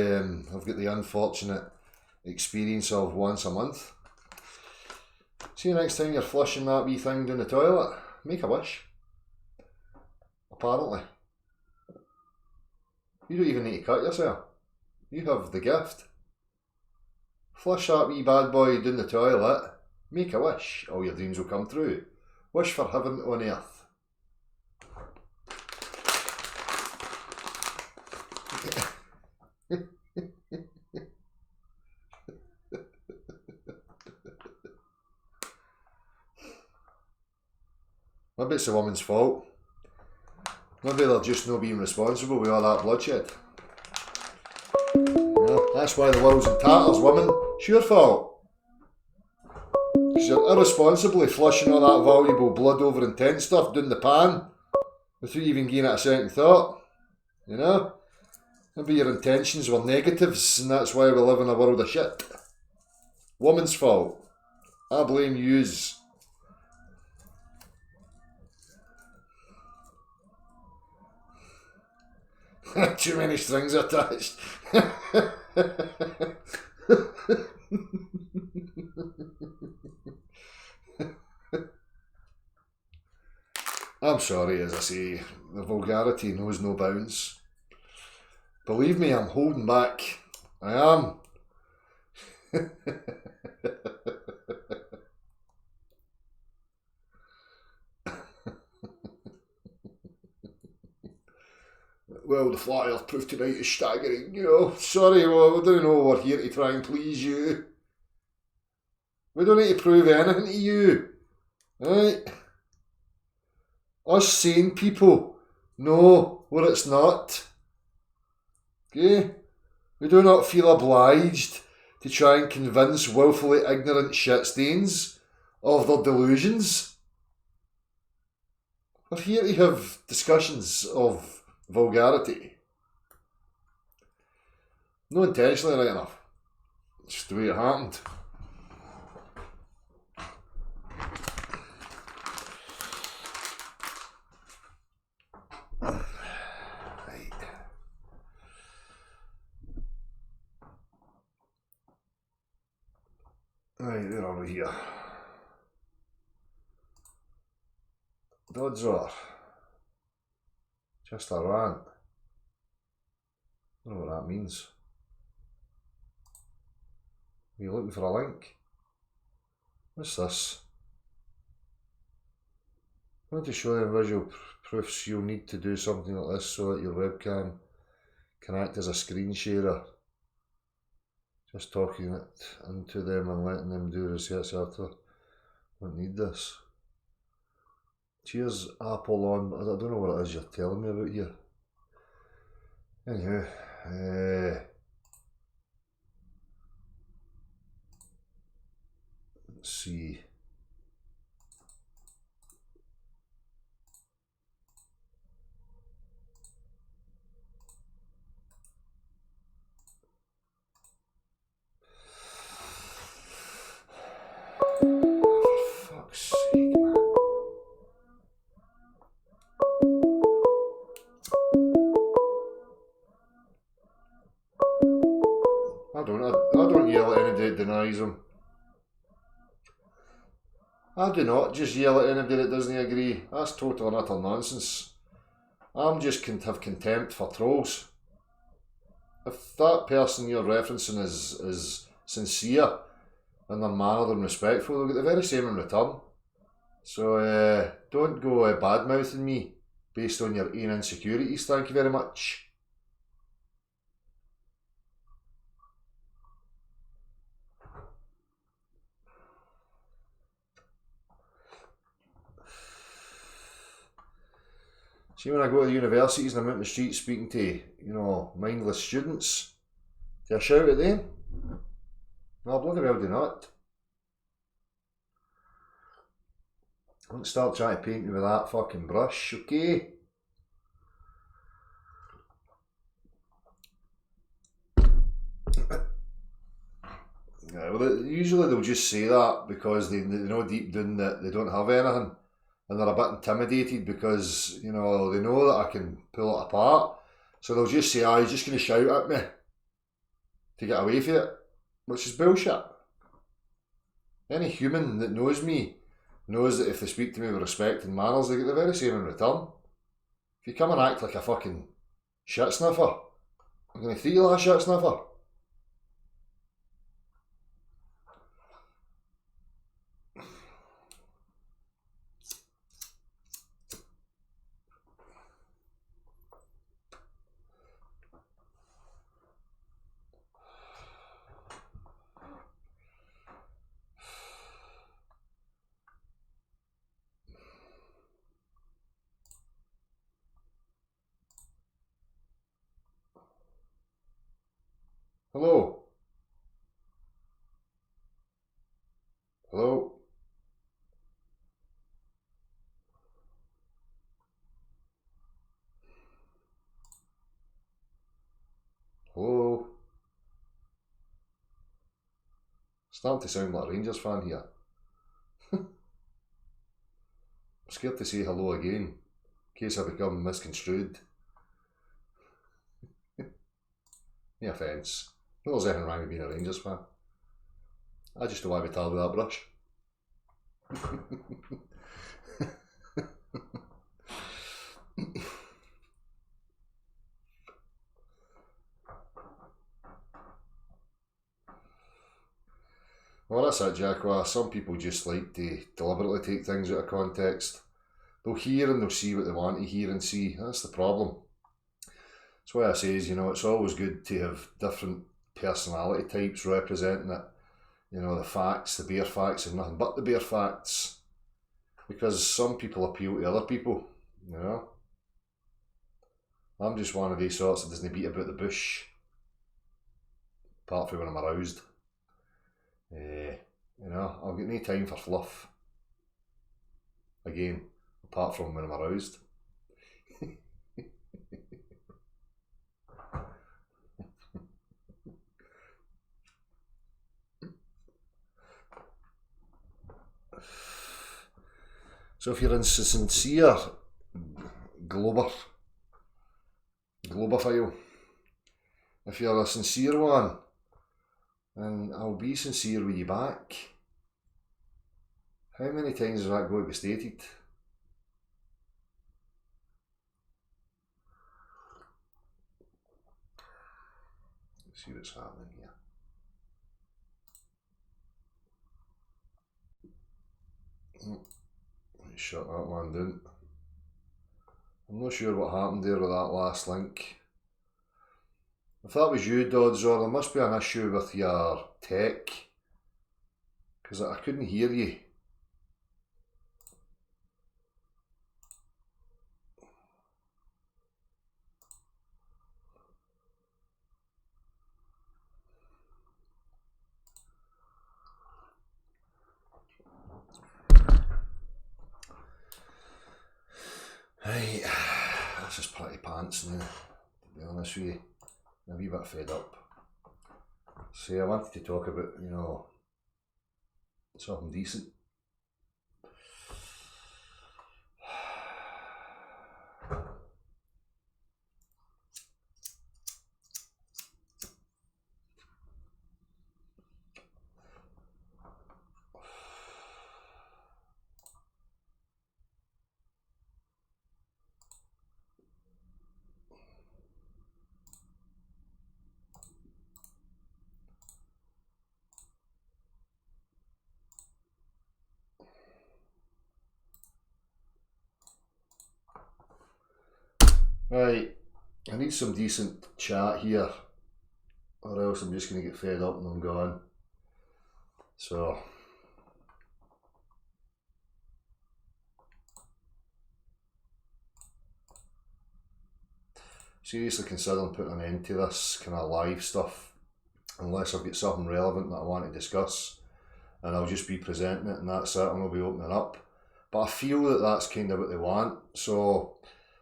[SPEAKER 1] have got the unfortunate experience of once a month, see, next time you're flushing that wee thing down the toilet, make a wish. Apparently. You don't even need to cut yourself. You have the gift. Flush that wee bad boy down the toilet, make a wish, all your dreams will come true. Wish for heaven on earth. Maybe it's the woman's fault. Maybe they're just not being responsible with all that bloodshed. Yeah, that's why the world's in tatters, woman. It's your fault. Because you're irresponsibly flushing all that valuable blood over intense stuff down the pan without even giving it a second thought. You know? Maybe your intentions were negatives and that's why we live in a world of shit. Woman's fault. I blame yous. Too many strings attached. I'm sorry, as I say, the vulgarity knows no bounds. Believe me, I'm holding back. I am. Well, the flat earth proof tonight is staggering, you know. Sorry, well, I don't know, we're here to try and please you. We don't need to prove anything to you. Right? Us sane people know what it's not. Okay? We do not feel obliged to try and convince willfully ignorant shitstains of their delusions. We're here to have discussions of vulgarity. No intentionally, right enough. It's just the way it happened. Right. Right, where are we here? Odds are just a rant. I don't know what that means. Are you looking for a link? What's this? I want to show you visual proofs. You'll need to do something like this so that your webcam can act as a screen sharer. Just talking it into them and letting them do research after. I don't need this. Cheers, Apple on. I don't know what it is you're telling me about here. Anyway, let's see. recognise him. I do not just yell at anybody that doesn't agree. That's total and utter nonsense. I'm just have contempt for trolls. If that person you're referencing is sincere and they're mannered and respectful, they'll get the very same in return. So don't go bad-mouthing me based on your own insecurities, thank you very much. See, when I go to the universities and I'm out in the street speaking to, mindless students, do I shout at them? No, bloody well do not. Don't start trying to paint me with that fucking brush, okay? Yeah, well, usually they'll just say that because they know deep down that they don't have anything. And they're a bit intimidated because, they know that I can pull it apart. So they'll just say, you're just going to shout at me to get away from it, which is bullshit. Any human that knows me knows that if they speak to me with respect and manners, they get the very same in return. If you come and act like a fucking shit sniffer, I'm going to treat you like a shit sniffer. Hello? Hello? Hello? Starting to sound like a Rangers fan here. I'm scared to say hello again, in case I become misconstrued. No offence. No, there's anything wrong with being a Rangers fan. I just don't want to be tarred with that brush. Well, that's it, Jacqua. Some people just like to deliberately take things out of context. They'll hear and they'll see what they want to hear and see. That's the problem. That's why I say, it's always good to have different personality types representing it. The facts, the bare facts, and nothing but the bare facts. Because some people appeal to other people, I'm just one of these sorts that doesn't beat about the bush. Apart from when I'm aroused. I've got no time for fluff. Again, apart from when I'm aroused. So if you're a sincere globophile, if you're a sincere one, then I'll be sincere with you back. How many times is that going to be stated? Let's see what's happening here. Shut that one down. I'm not sure what happened there with that last link. If that was you, Dodzor, there must be an issue with your tech, because I couldn't hear you. Right, that's just pretty pants now, to be honest with you. I'm a wee bit fed up. So I wanted to talk about, something decent. Right, I need some decent chat here, or else I'm just going to get fed up and I'm gone. So, seriously considering putting an end to this kind of live stuff, unless I've got something relevant that I want to discuss, and I'll just be presenting it and that's it, and I'll be opening up. But I feel that that's kind of what they want, so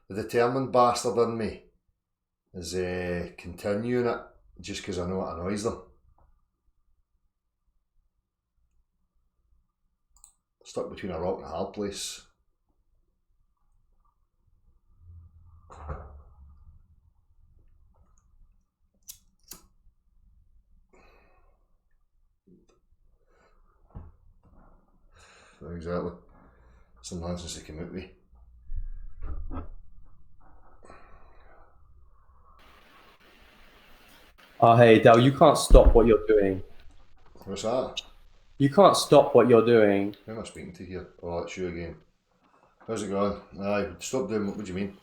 [SPEAKER 1] the determined bastard in me is continuing it just because I know it annoys them. Stuck between a rock and a hard place. Exactly. Some nonsense to come out with.
[SPEAKER 10] Oh, hey, Del, you can't stop what you're doing.
[SPEAKER 1] What's that?
[SPEAKER 10] You can't stop what you're doing.
[SPEAKER 1] Who am I speaking to here? Oh, it's you again. How's it going? Aye, stop doing what do you mean?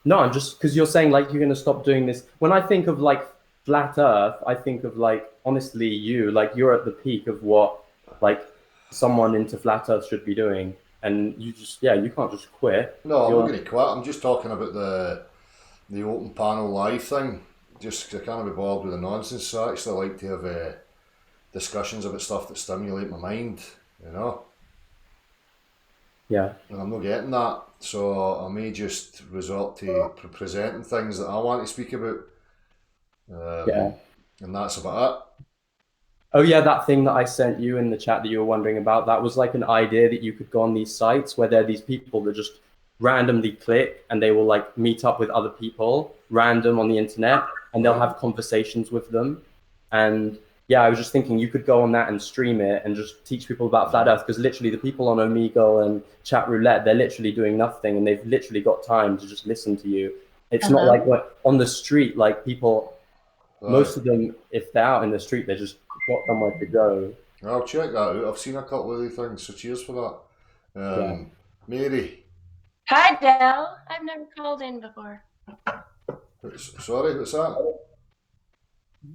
[SPEAKER 10] No, I'm just because you're saying like you're going to stop doing this. When I think of like flat Earth, I think of like honestly you like you're at the peak of what like someone into flat Earth should be doing, and you just you can't just quit.
[SPEAKER 1] No, I'm not going to quit. I'm just talking about the open panel live thing. Just 'cause I can't be bothered with the nonsense. So I actually like to have discussions about stuff that stimulate my mind. You know.
[SPEAKER 10] Yeah.
[SPEAKER 1] And I'm not getting that, so I may just resort to presenting things that I want to speak about. And that's about it.
[SPEAKER 10] Oh yeah, that thing that I sent you in the chat that you were wondering about, that was like an idea that you could go on these sites where there are these people that just randomly click and they will like meet up with other people random on the internet and they'll have conversations with them. And yeah, I was just thinking you could go on that and stream it and just teach people about flat Earth, because literally the people on Omegle and Chat Roulette, they're literally doing nothing and they've literally got time to just listen to you. It's not like what on the street, like people, most of them, if they're out in the street, they just got somewhere to go.
[SPEAKER 1] I'll check that out. I've seen a couple of these things, so cheers for that. Mary.
[SPEAKER 11] Hi, Del. I've never called in before.
[SPEAKER 1] Sorry, what's that?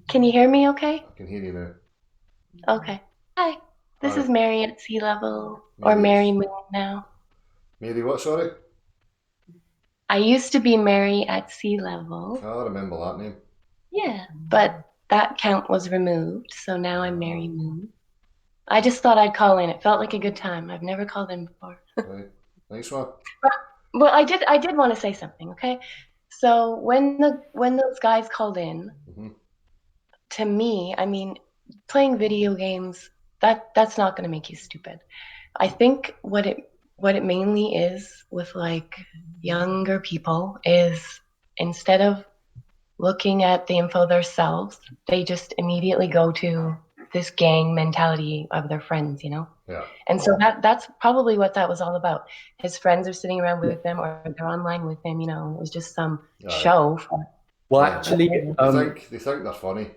[SPEAKER 11] Can you hear me okay?
[SPEAKER 1] I can hear you
[SPEAKER 11] now. Okay. Hi. This is Mary at Sea Level,
[SPEAKER 1] Mary.
[SPEAKER 11] or Mary Moon now.
[SPEAKER 1] Mary what, sorry?
[SPEAKER 11] I used to be Mary at Sea Level.
[SPEAKER 1] I remember that name.
[SPEAKER 11] Yeah, but that count was removed, so now I'm Mary Moon. I just thought I'd call in. It felt like a good time. I've never called in before.
[SPEAKER 1] Right. Nice one.
[SPEAKER 11] Well, I did want to say something, okay? So when those guys called in, to me, I mean, playing video games, that's not going to make you stupid. I think what it mainly is with like younger people is instead of looking at the info themselves, they just immediately go to this gang mentality of their friends, you know?
[SPEAKER 1] Yeah.
[SPEAKER 11] And so that's probably what that was all about. His friends are sitting around with him or they're online with him, you know, it was just some show.
[SPEAKER 10] Well, actually,
[SPEAKER 1] they think they're funny.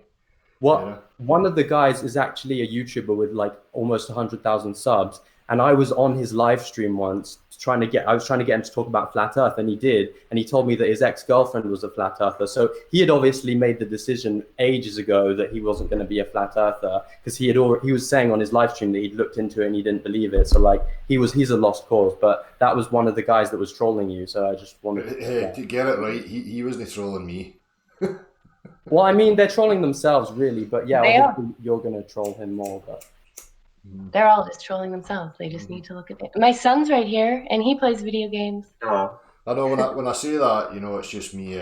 [SPEAKER 10] One of the guys is actually a YouTuber with like almost 100,000 subs, and I was on his live stream once I was trying to get him to talk about flat Earth, and he did, and he told me that his ex-girlfriend was a flat earther. So he had obviously made the decision ages ago that he wasn't going to be a flat earther, because he was saying on his live stream that he'd looked into it and he didn't believe it. So like he's a lost cause, but that was one of the guys that was trolling you. So I just wanted
[SPEAKER 1] to get it right. He wasn't trolling me.
[SPEAKER 10] Well, I mean, they're trolling themselves, really, but yeah, obviously you're going to troll him more. But
[SPEAKER 11] they're all just trolling themselves. They just need to look at it. My son's right here, and he plays video games.
[SPEAKER 1] I know when I say that, you know, it's just me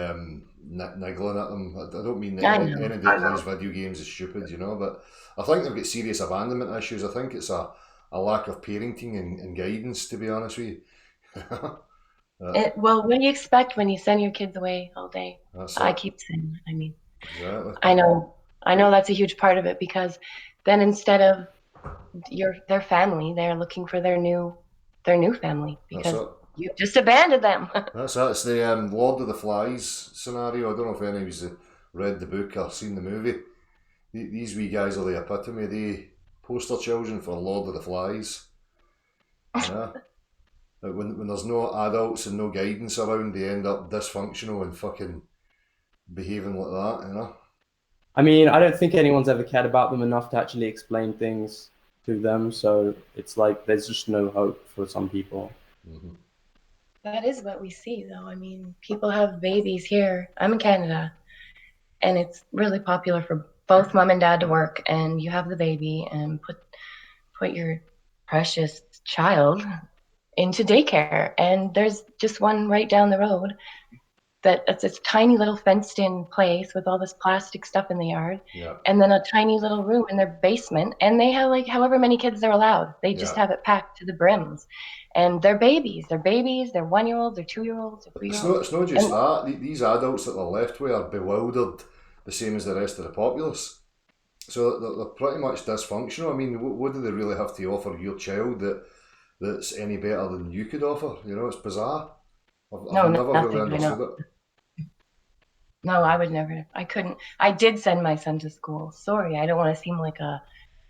[SPEAKER 1] niggling at them. I don't mean that anyone that plays video games is stupid, you know, but I think they've got serious abandonment issues. I think it's a lack of parenting and guidance, to be honest with you.
[SPEAKER 11] Well, what do you expect when you send your kids away all day? I keep saying that. I mean,
[SPEAKER 1] exactly.
[SPEAKER 11] I know that's a huge part of it, because then instead of their family, they're looking for their new family, because you just abandoned them.
[SPEAKER 1] That's it. It's the Lord of the Flies scenario. I don't know if anyone's read the book or seen the movie. These wee guys are the epitome. They poster children for Lord of the Flies. Yeah. Like when there's no adults and no guidance around, they end up dysfunctional and fucking behaving like that, you know?
[SPEAKER 10] I mean, I don't think anyone's ever cared about them enough to actually explain things to them. So it's like there's just no hope for some people.
[SPEAKER 1] Mm-hmm.
[SPEAKER 11] That is what we see, though. I mean, people have babies here. I'm in Canada, and it's really popular for both mom and dad to work, and you have the baby and put your precious child into daycare. And there's just one right down the road it's this tiny little fenced-in place with all this plastic stuff in the yard, and then a tiny little room in their basement, and they have like however many kids they're allowed. They just have it packed to the brims, and they're babies. They're 1-year-olds, they're 2-year-olds, they're 3-year-olds.
[SPEAKER 1] It's not just that. These adults that they're left with are bewildered, the same as the rest of the populace. So they're pretty much dysfunctional. I mean, what do they really have to offer your child that's any better than you could offer? You know, it's bizarre. I've never really understood it.
[SPEAKER 11] No, I would never. I couldn't. I did send my son to school. Sorry, I don't want to seem like a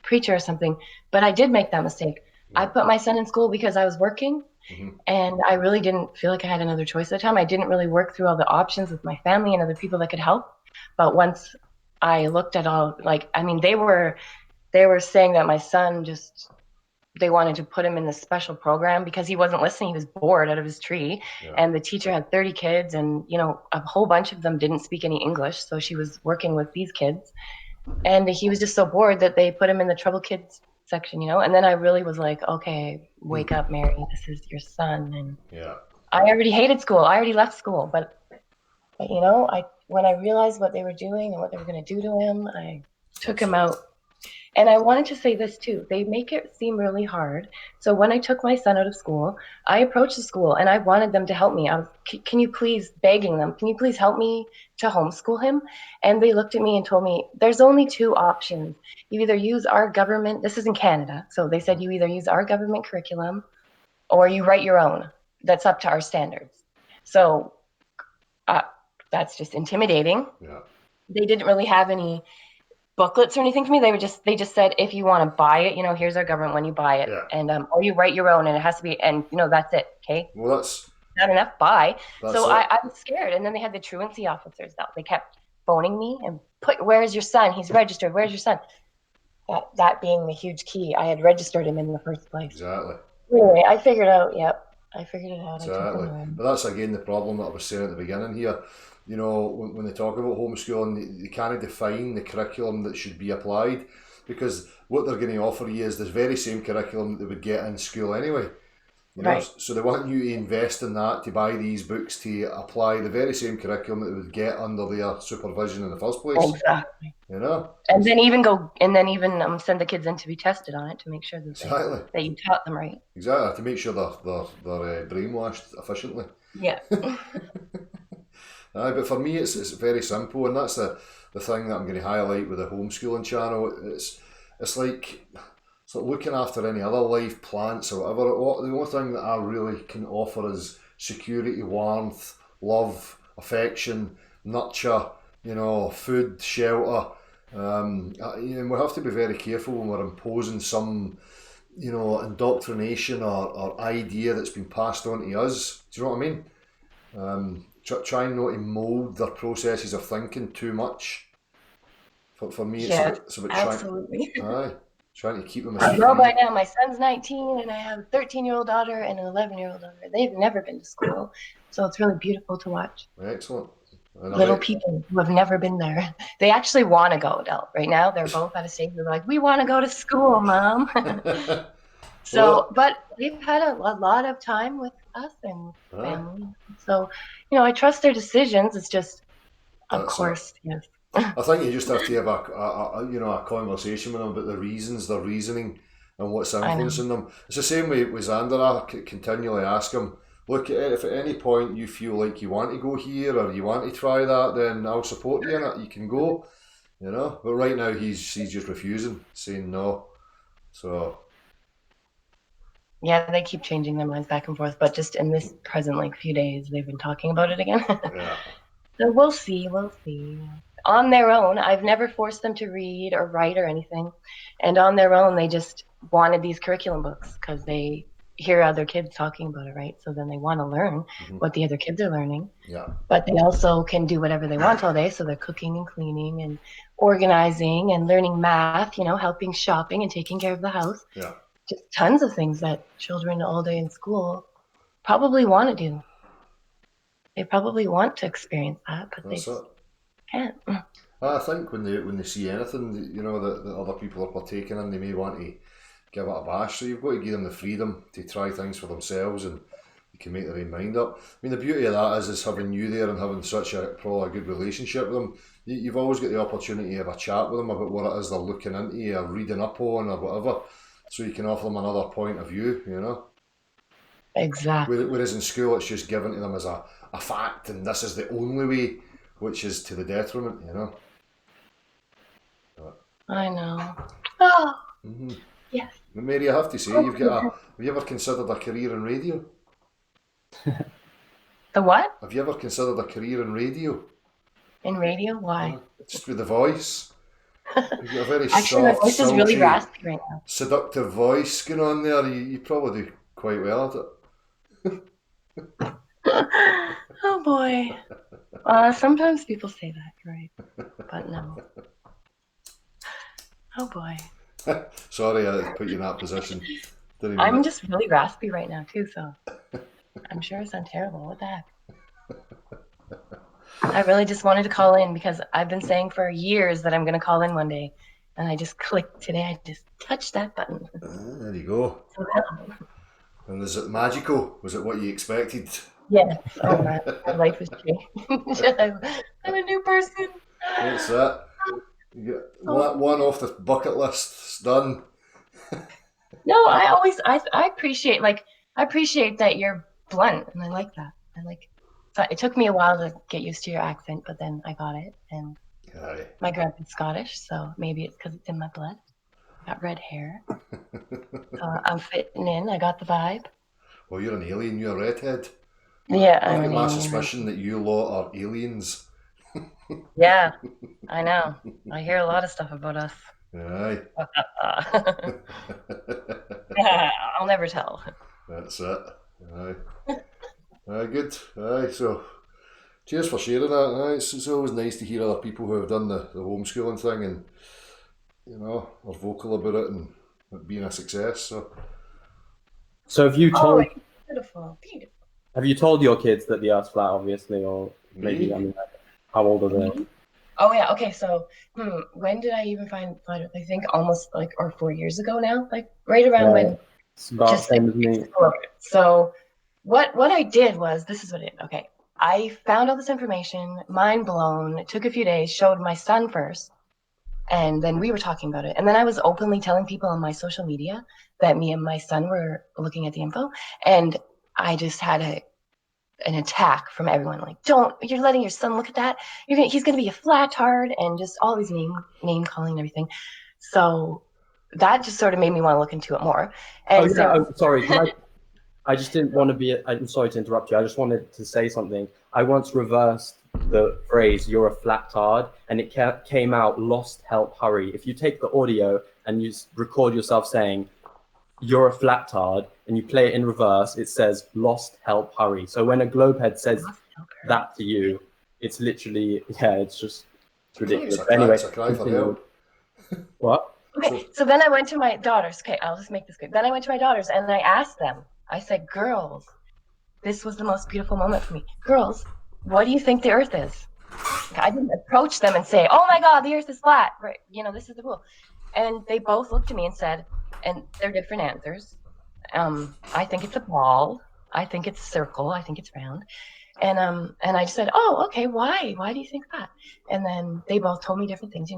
[SPEAKER 11] preacher or something, but I did make that mistake. I put my son in school because I was working, and I really didn't feel like I had another choice at the time. I didn't really work through all the options with my family and other people that could help. But once I looked at all, like, I mean, they were saying that my son they wanted to put him in this special program because he wasn't listening. He was bored out of his tree. And the teacher had 30 kids, and, you know, a whole bunch of them didn't speak any English. So she was working with these kids, and he was just so bored that they put him in the trouble kids section, you know? And then I really was like, okay, wake up, Mary, this is your son. And I already hated school. I already left school, but you know, when I realized what they were doing and what they were going to do to him, I took him out. And I wanted to say this too. They make it seem really hard. So when I took my son out of school, I approached the school and I wanted them to help me. I was, can you please, begging them, can you please help me to homeschool him? And they looked at me and told me, there's only 2 options. You either use our government, this is in Canada. So they said you either use our government curriculum or you write your own. That's up to our standards. So that's just intimidating. They didn't really have any booklets or anything for me. They just said, if you want to buy it, you know, here's our government when you buy it, and or you write your own, and it has to be, and you know, that's it. Okay.
[SPEAKER 1] Well, that's
[SPEAKER 11] not enough. Buy. So I was scared, and then they had the truancy officers out. They kept phoning me and where's your son? He's registered. Where's your son? That being the huge key. I had registered him in the first place.
[SPEAKER 1] Exactly.
[SPEAKER 11] Anyway, I figured out. Yep, I figured it out.
[SPEAKER 1] Exactly. But that's again the problem that I was saying at the beginning here. You know, when they talk about homeschooling, they can't define the curriculum that should be applied, because what they're going to offer you is the very same curriculum that they would get in school anyway. You know? So they want you to invest in that, to buy these books, to apply the very same curriculum that they would get under their supervision in the first place.
[SPEAKER 11] Exactly.
[SPEAKER 1] You know?
[SPEAKER 11] And then even send the kids in to be tested on it to make sure that, that you taught them right.
[SPEAKER 1] Exactly, to make sure they're brainwashed efficiently.
[SPEAKER 11] Yeah.
[SPEAKER 1] But for me, it's very simple, and that's the thing that I'm going to highlight with the homeschooling channel. It's like looking after any other live plants or whatever. The only thing that I really can offer is security, warmth, love, affection, nurture, you know, food, shelter. And we have to be very careful when we're imposing some, you know, indoctrination or idea that's been passed on to us. Do you know what I mean? Trying not to mould their processes of thinking too much. For me, it's about trying to keep them.
[SPEAKER 11] I know by now my son's 19 and I have a 13-year-old daughter and an 11-year-old daughter. They've never been to school, so it's really beautiful to watch.
[SPEAKER 1] Excellent.
[SPEAKER 11] Little people who have never been there. They actually want to go, adult. Right now, they're both at a stage where they're like, we want to go to school, Mom. But they've had a lot of time with us and family. So, you know, I trust their decisions. It's just, of course, yes.
[SPEAKER 1] I think you just have to have a conversation with them about the reasons, their reasoning, and what's influencing them. It's the same way with Xander. I continually ask him, look, if at any point you feel like you want to go here or you want to try that, then I'll support you in it. You can go, you know. But right now he's just refusing, saying no. So.
[SPEAKER 11] Yeah, they keep changing their minds back and forth, but just in this present few days, they've been talking about it again. So we'll see. On their own, I've never forced them to read or write or anything, and on their own, they just wanted these curriculum books because they hear other kids talking about it, right? So then they want to learn
[SPEAKER 1] Mhm.
[SPEAKER 11] what the other kids are learning.
[SPEAKER 1] Yeah.
[SPEAKER 11] But they also can do whatever they want all day. So they're cooking and cleaning and organizing and learning math, you know, helping shopping and taking care of the house.
[SPEAKER 1] Yeah.
[SPEAKER 11] Just tons of things that children all day in school probably want to do. They probably want to experience that, but
[SPEAKER 1] That's
[SPEAKER 11] they
[SPEAKER 1] it.
[SPEAKER 11] just can't.
[SPEAKER 1] I think when they see anything, you know, that other people are partaking in, they may want to give it a bash. So you've got to give them the freedom to try things for themselves, and they can make their own mind up. I mean, the beauty of that is having you there and having such probably a good relationship with them. You've always got the opportunity to have a chat with them about what it is they're looking into or reading up on or whatever, so you can offer them another point of view, you know.
[SPEAKER 11] Exactly.
[SPEAKER 1] Whereas in school, it's just given to them as a fact, and this is the only way, which is to the detriment, you know.
[SPEAKER 11] I know. Oh,
[SPEAKER 1] Mm-hmm.
[SPEAKER 11] yes.
[SPEAKER 1] But Mary, I have to say, have you ever considered a career in radio?
[SPEAKER 11] The what?
[SPEAKER 1] Have you ever considered a career in radio?
[SPEAKER 11] In radio? Why?
[SPEAKER 1] Just with the voice. You've got a very
[SPEAKER 11] Actually, my
[SPEAKER 1] soft,
[SPEAKER 11] voice is really
[SPEAKER 1] sultry,
[SPEAKER 11] raspy right now.
[SPEAKER 1] seductive voice going on there. You probably do quite well at it.
[SPEAKER 11] Oh boy. Sometimes people say that, right? But no. Oh boy.
[SPEAKER 1] Sorry, I put you in that position. Didn't
[SPEAKER 11] I'm
[SPEAKER 1] mean
[SPEAKER 11] just really raspy right now too, so I'm sure I sound terrible. What the heck? I really just wanted to call in because I've been saying for years that I'm going to call in one day, and I just clicked today. I just touched that button.
[SPEAKER 1] there you go.
[SPEAKER 11] So,
[SPEAKER 1] And was it magical? Was it what you expected?
[SPEAKER 11] yes. Oh my life has changed. I'm a new person.
[SPEAKER 1] What's that? You got one off the bucket list. It's done.
[SPEAKER 11] No, I appreciate that you're blunt, and I like that. So it took me a while to get used to your accent, but then I got it, and
[SPEAKER 1] Aye.
[SPEAKER 11] my grandpa's Scottish, so maybe it's because it's in my blood. I got red hair, so I'm fitting in. I got the vibe.
[SPEAKER 1] Well, you're an alien. You're a redhead.
[SPEAKER 11] Yeah,
[SPEAKER 1] I've
[SPEAKER 11] I'm
[SPEAKER 1] got
[SPEAKER 11] an
[SPEAKER 1] my
[SPEAKER 11] alien.
[SPEAKER 1] suspicion that you lot are aliens.
[SPEAKER 11] Yeah, I know. I hear a lot of stuff about us.
[SPEAKER 1] Aye.
[SPEAKER 11] I'll never tell.
[SPEAKER 1] That's it. Aye. Aye, good. Aye, so cheers for sharing that. Aye, it's always nice to hear other people who have done the homeschooling thing and, you know, are vocal about it and it being a success.
[SPEAKER 10] So have you told
[SPEAKER 11] Beautiful, beautiful.
[SPEAKER 10] have you told your kids that the Earth's flat, obviously, or maybe
[SPEAKER 1] Me?
[SPEAKER 10] I mean, like, how old are they?
[SPEAKER 11] Oh yeah, okay, so when did I even find Flat Earth? I think almost or 4 years ago now, like right around when
[SPEAKER 10] It's about
[SPEAKER 11] just
[SPEAKER 10] same as me.
[SPEAKER 11] So what I did was, this is what I did. Okay, I found all this information, mind blown. It took a few days, showed my son first, and then we were talking about it. And then I was openly telling people on my social media that me and my son were looking at the info, and I just had an attack from everyone, like, you're letting your son look at that, he's gonna be a flatard, and just all these name calling and everything. So that just sort of made me want to look into it more. And
[SPEAKER 10] Sorry, I just didn't want to be I'm sorry to interrupt you. I just wanted to say something. I once reversed the phrase "you're a flattard" and it came out "lost, help, hurry." If you take the audio and you record yourself saying "you're a flattard" and you play it in reverse, it says "lost, help, hurry." So when a globehead says that to you, it's literally, it's ridiculous.
[SPEAKER 1] It's
[SPEAKER 10] Anyway,
[SPEAKER 1] a cry for
[SPEAKER 10] continue.
[SPEAKER 1] help.
[SPEAKER 10] What?
[SPEAKER 11] Okay, so then I went to my daughters. Okay, I'll just make this quick. Then I went to my daughters and I asked them, I said, girls, this was the most beautiful moment for me. Girls, what do you think the Earth is? I didn't approach them and say, oh my God, the Earth is flat. Right? This is the rule. And they both looked at me and said, and they're different answers. I think it's a ball. I think it's a circle. I think it's round. And I just said, oh, okay, why? Why do you think that? And then they both told me different things,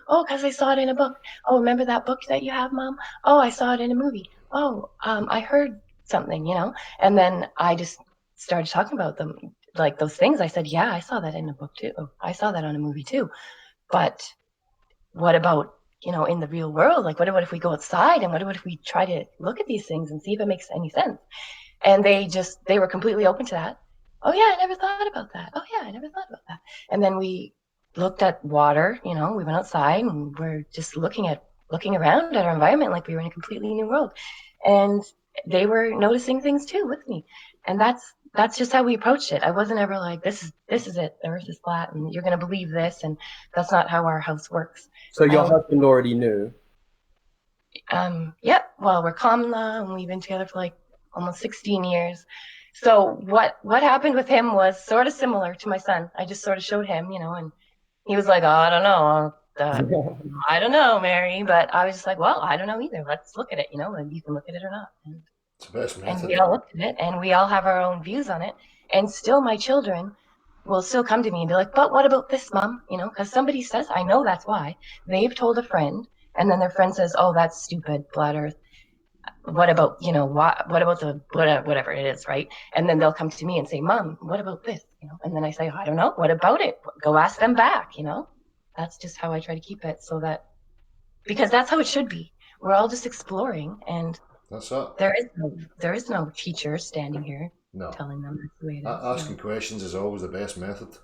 [SPEAKER 11] Oh, because I saw it in a book. Oh, remember that book that you have, Mom? Oh, I saw it in a movie. Oh, I heard something, And then I just started talking about them, like those things. I said, yeah, I saw that in a book too. I saw that on a movie too. But what about, in the real world? Like, what if we go outside, and what if we try to look at these things and see if it makes any sense? And they were completely open to that. Oh yeah, I never thought about that. Oh yeah, I never thought about that. And then we looked at water, we went outside and we're just looking around at our environment like we were in a completely new world. And they were noticing things too with me, and that's just how we approached it. I wasn't ever like, this is it, the earth is flat and you're going to believe this, and that's not how our house works.
[SPEAKER 10] So your husband already knew?
[SPEAKER 11] Yep. Well, we're common law and we've been together for like almost 16 years. So what happened with him was sort of similar to my son. I just sort of showed him, and he was like, oh, I don't know. I don't know, Mary. But I was just like, well, I don't know either. Let's look at it, and you can look at it or not. And,
[SPEAKER 1] It's the best method.
[SPEAKER 11] and we all looked at it and we all have our own views on it. And still my children will still come to me and be like, but what about this, Mom? Because somebody says, I know that's why. They've told a friend, and then their friend says, oh, that's stupid, flat earth. What about, what about the whatever it is, right? And then they'll come to me and say, Mom, what about this? And then I say, I don't know, what about it? Go ask them back, That's just how I try to keep it, so that, because that's how it should be. We're all just exploring, and
[SPEAKER 1] that's it.
[SPEAKER 11] There is no teacher standing here telling them that's the way it is.
[SPEAKER 1] Asking questions is always the best method.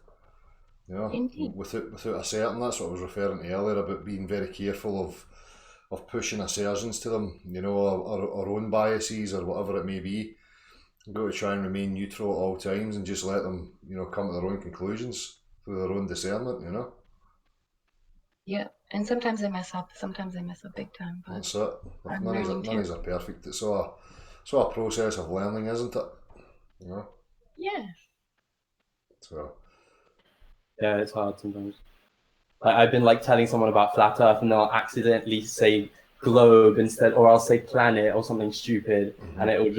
[SPEAKER 11] Indeed.
[SPEAKER 1] Without asserting, that's what I was referring to earlier about being very careful of pushing assertions to them, our own biases or whatever it may be. We've got to try and remain neutral at all times and just let them, come to their own conclusions through their own discernment,
[SPEAKER 11] Yeah, and sometimes I mess up. Sometimes I mess up big time. But
[SPEAKER 1] that's it.
[SPEAKER 11] I'm
[SPEAKER 1] None
[SPEAKER 11] learning
[SPEAKER 1] of us are perfect. It's all a process of learning, isn't it?
[SPEAKER 11] Yeah.
[SPEAKER 1] So.
[SPEAKER 10] Yeah, it's hard sometimes. I've been telling someone about flat Earth, and they'll accidentally say globe instead, or I'll say planet or something stupid, and it will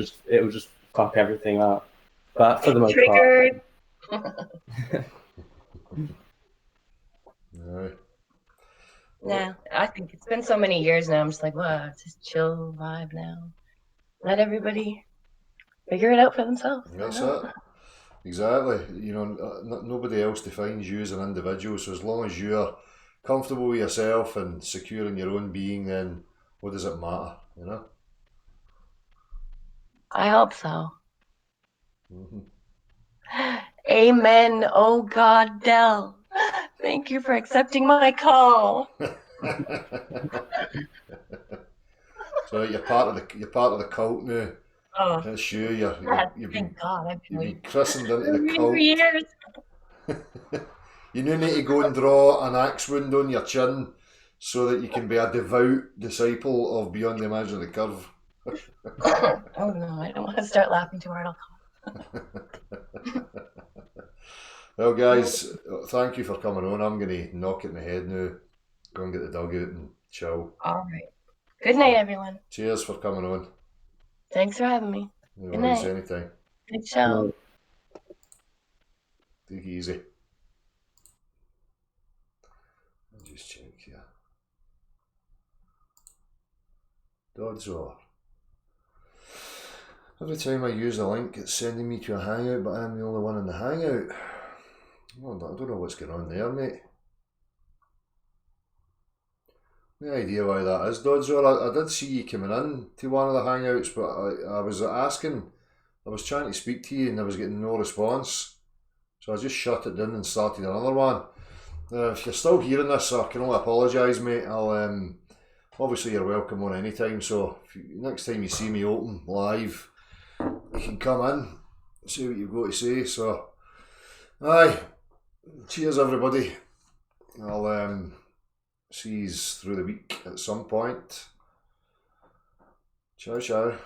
[SPEAKER 10] just fuck everything up. But for the most
[SPEAKER 11] Triggered. Yeah, I think it's been so many years now. I'm just like, wow, it's just chill vibe now. Let everybody figure it out for themselves.
[SPEAKER 1] That's it. Exactly. Nobody else defines you as an individual. So as long as you're comfortable with yourself and secure in your own being, then what does it matter?
[SPEAKER 11] I hope so. Amen. Oh God, Del. Thank you for accepting my call.
[SPEAKER 1] So you're part of the cult now.
[SPEAKER 11] Oh,
[SPEAKER 1] that's you. You've been christened into the cult.
[SPEAKER 11] For years.
[SPEAKER 1] You now need to go and draw an axe wound on your chin so that you can be a devout disciple of Beyond the Imaginary Curve.
[SPEAKER 11] Oh no, I don't want to start laughing too hard.
[SPEAKER 1] Well, guys, thank you for coming on. I'm going to knock it in the head now. Go and get the dog out and chill.
[SPEAKER 11] All right. Good night, everyone.
[SPEAKER 1] Cheers for coming on.
[SPEAKER 11] Thanks for having me.
[SPEAKER 1] No
[SPEAKER 11] Good
[SPEAKER 1] worries,
[SPEAKER 11] night.
[SPEAKER 1] anytime.
[SPEAKER 11] Good show.
[SPEAKER 1] Take it easy. I'll just check here. Dodzor. Every time I use the link, it's sending me to a hangout, but I'm the only one in the hangout. I don't know what's going on there, mate. No idea why that is, Dodzor. I did see you coming in to one of the hangouts, but I was trying to speak to you and I was getting no response. So I just shut it down and started another one. If you're still hearing this, I can only apologise, mate. Obviously you're welcome on any time, so next time you see me open live, you can come in, see what you've got to say. So, aye, cheers everybody. I'll see you through the week at some point. Ciao, ciao.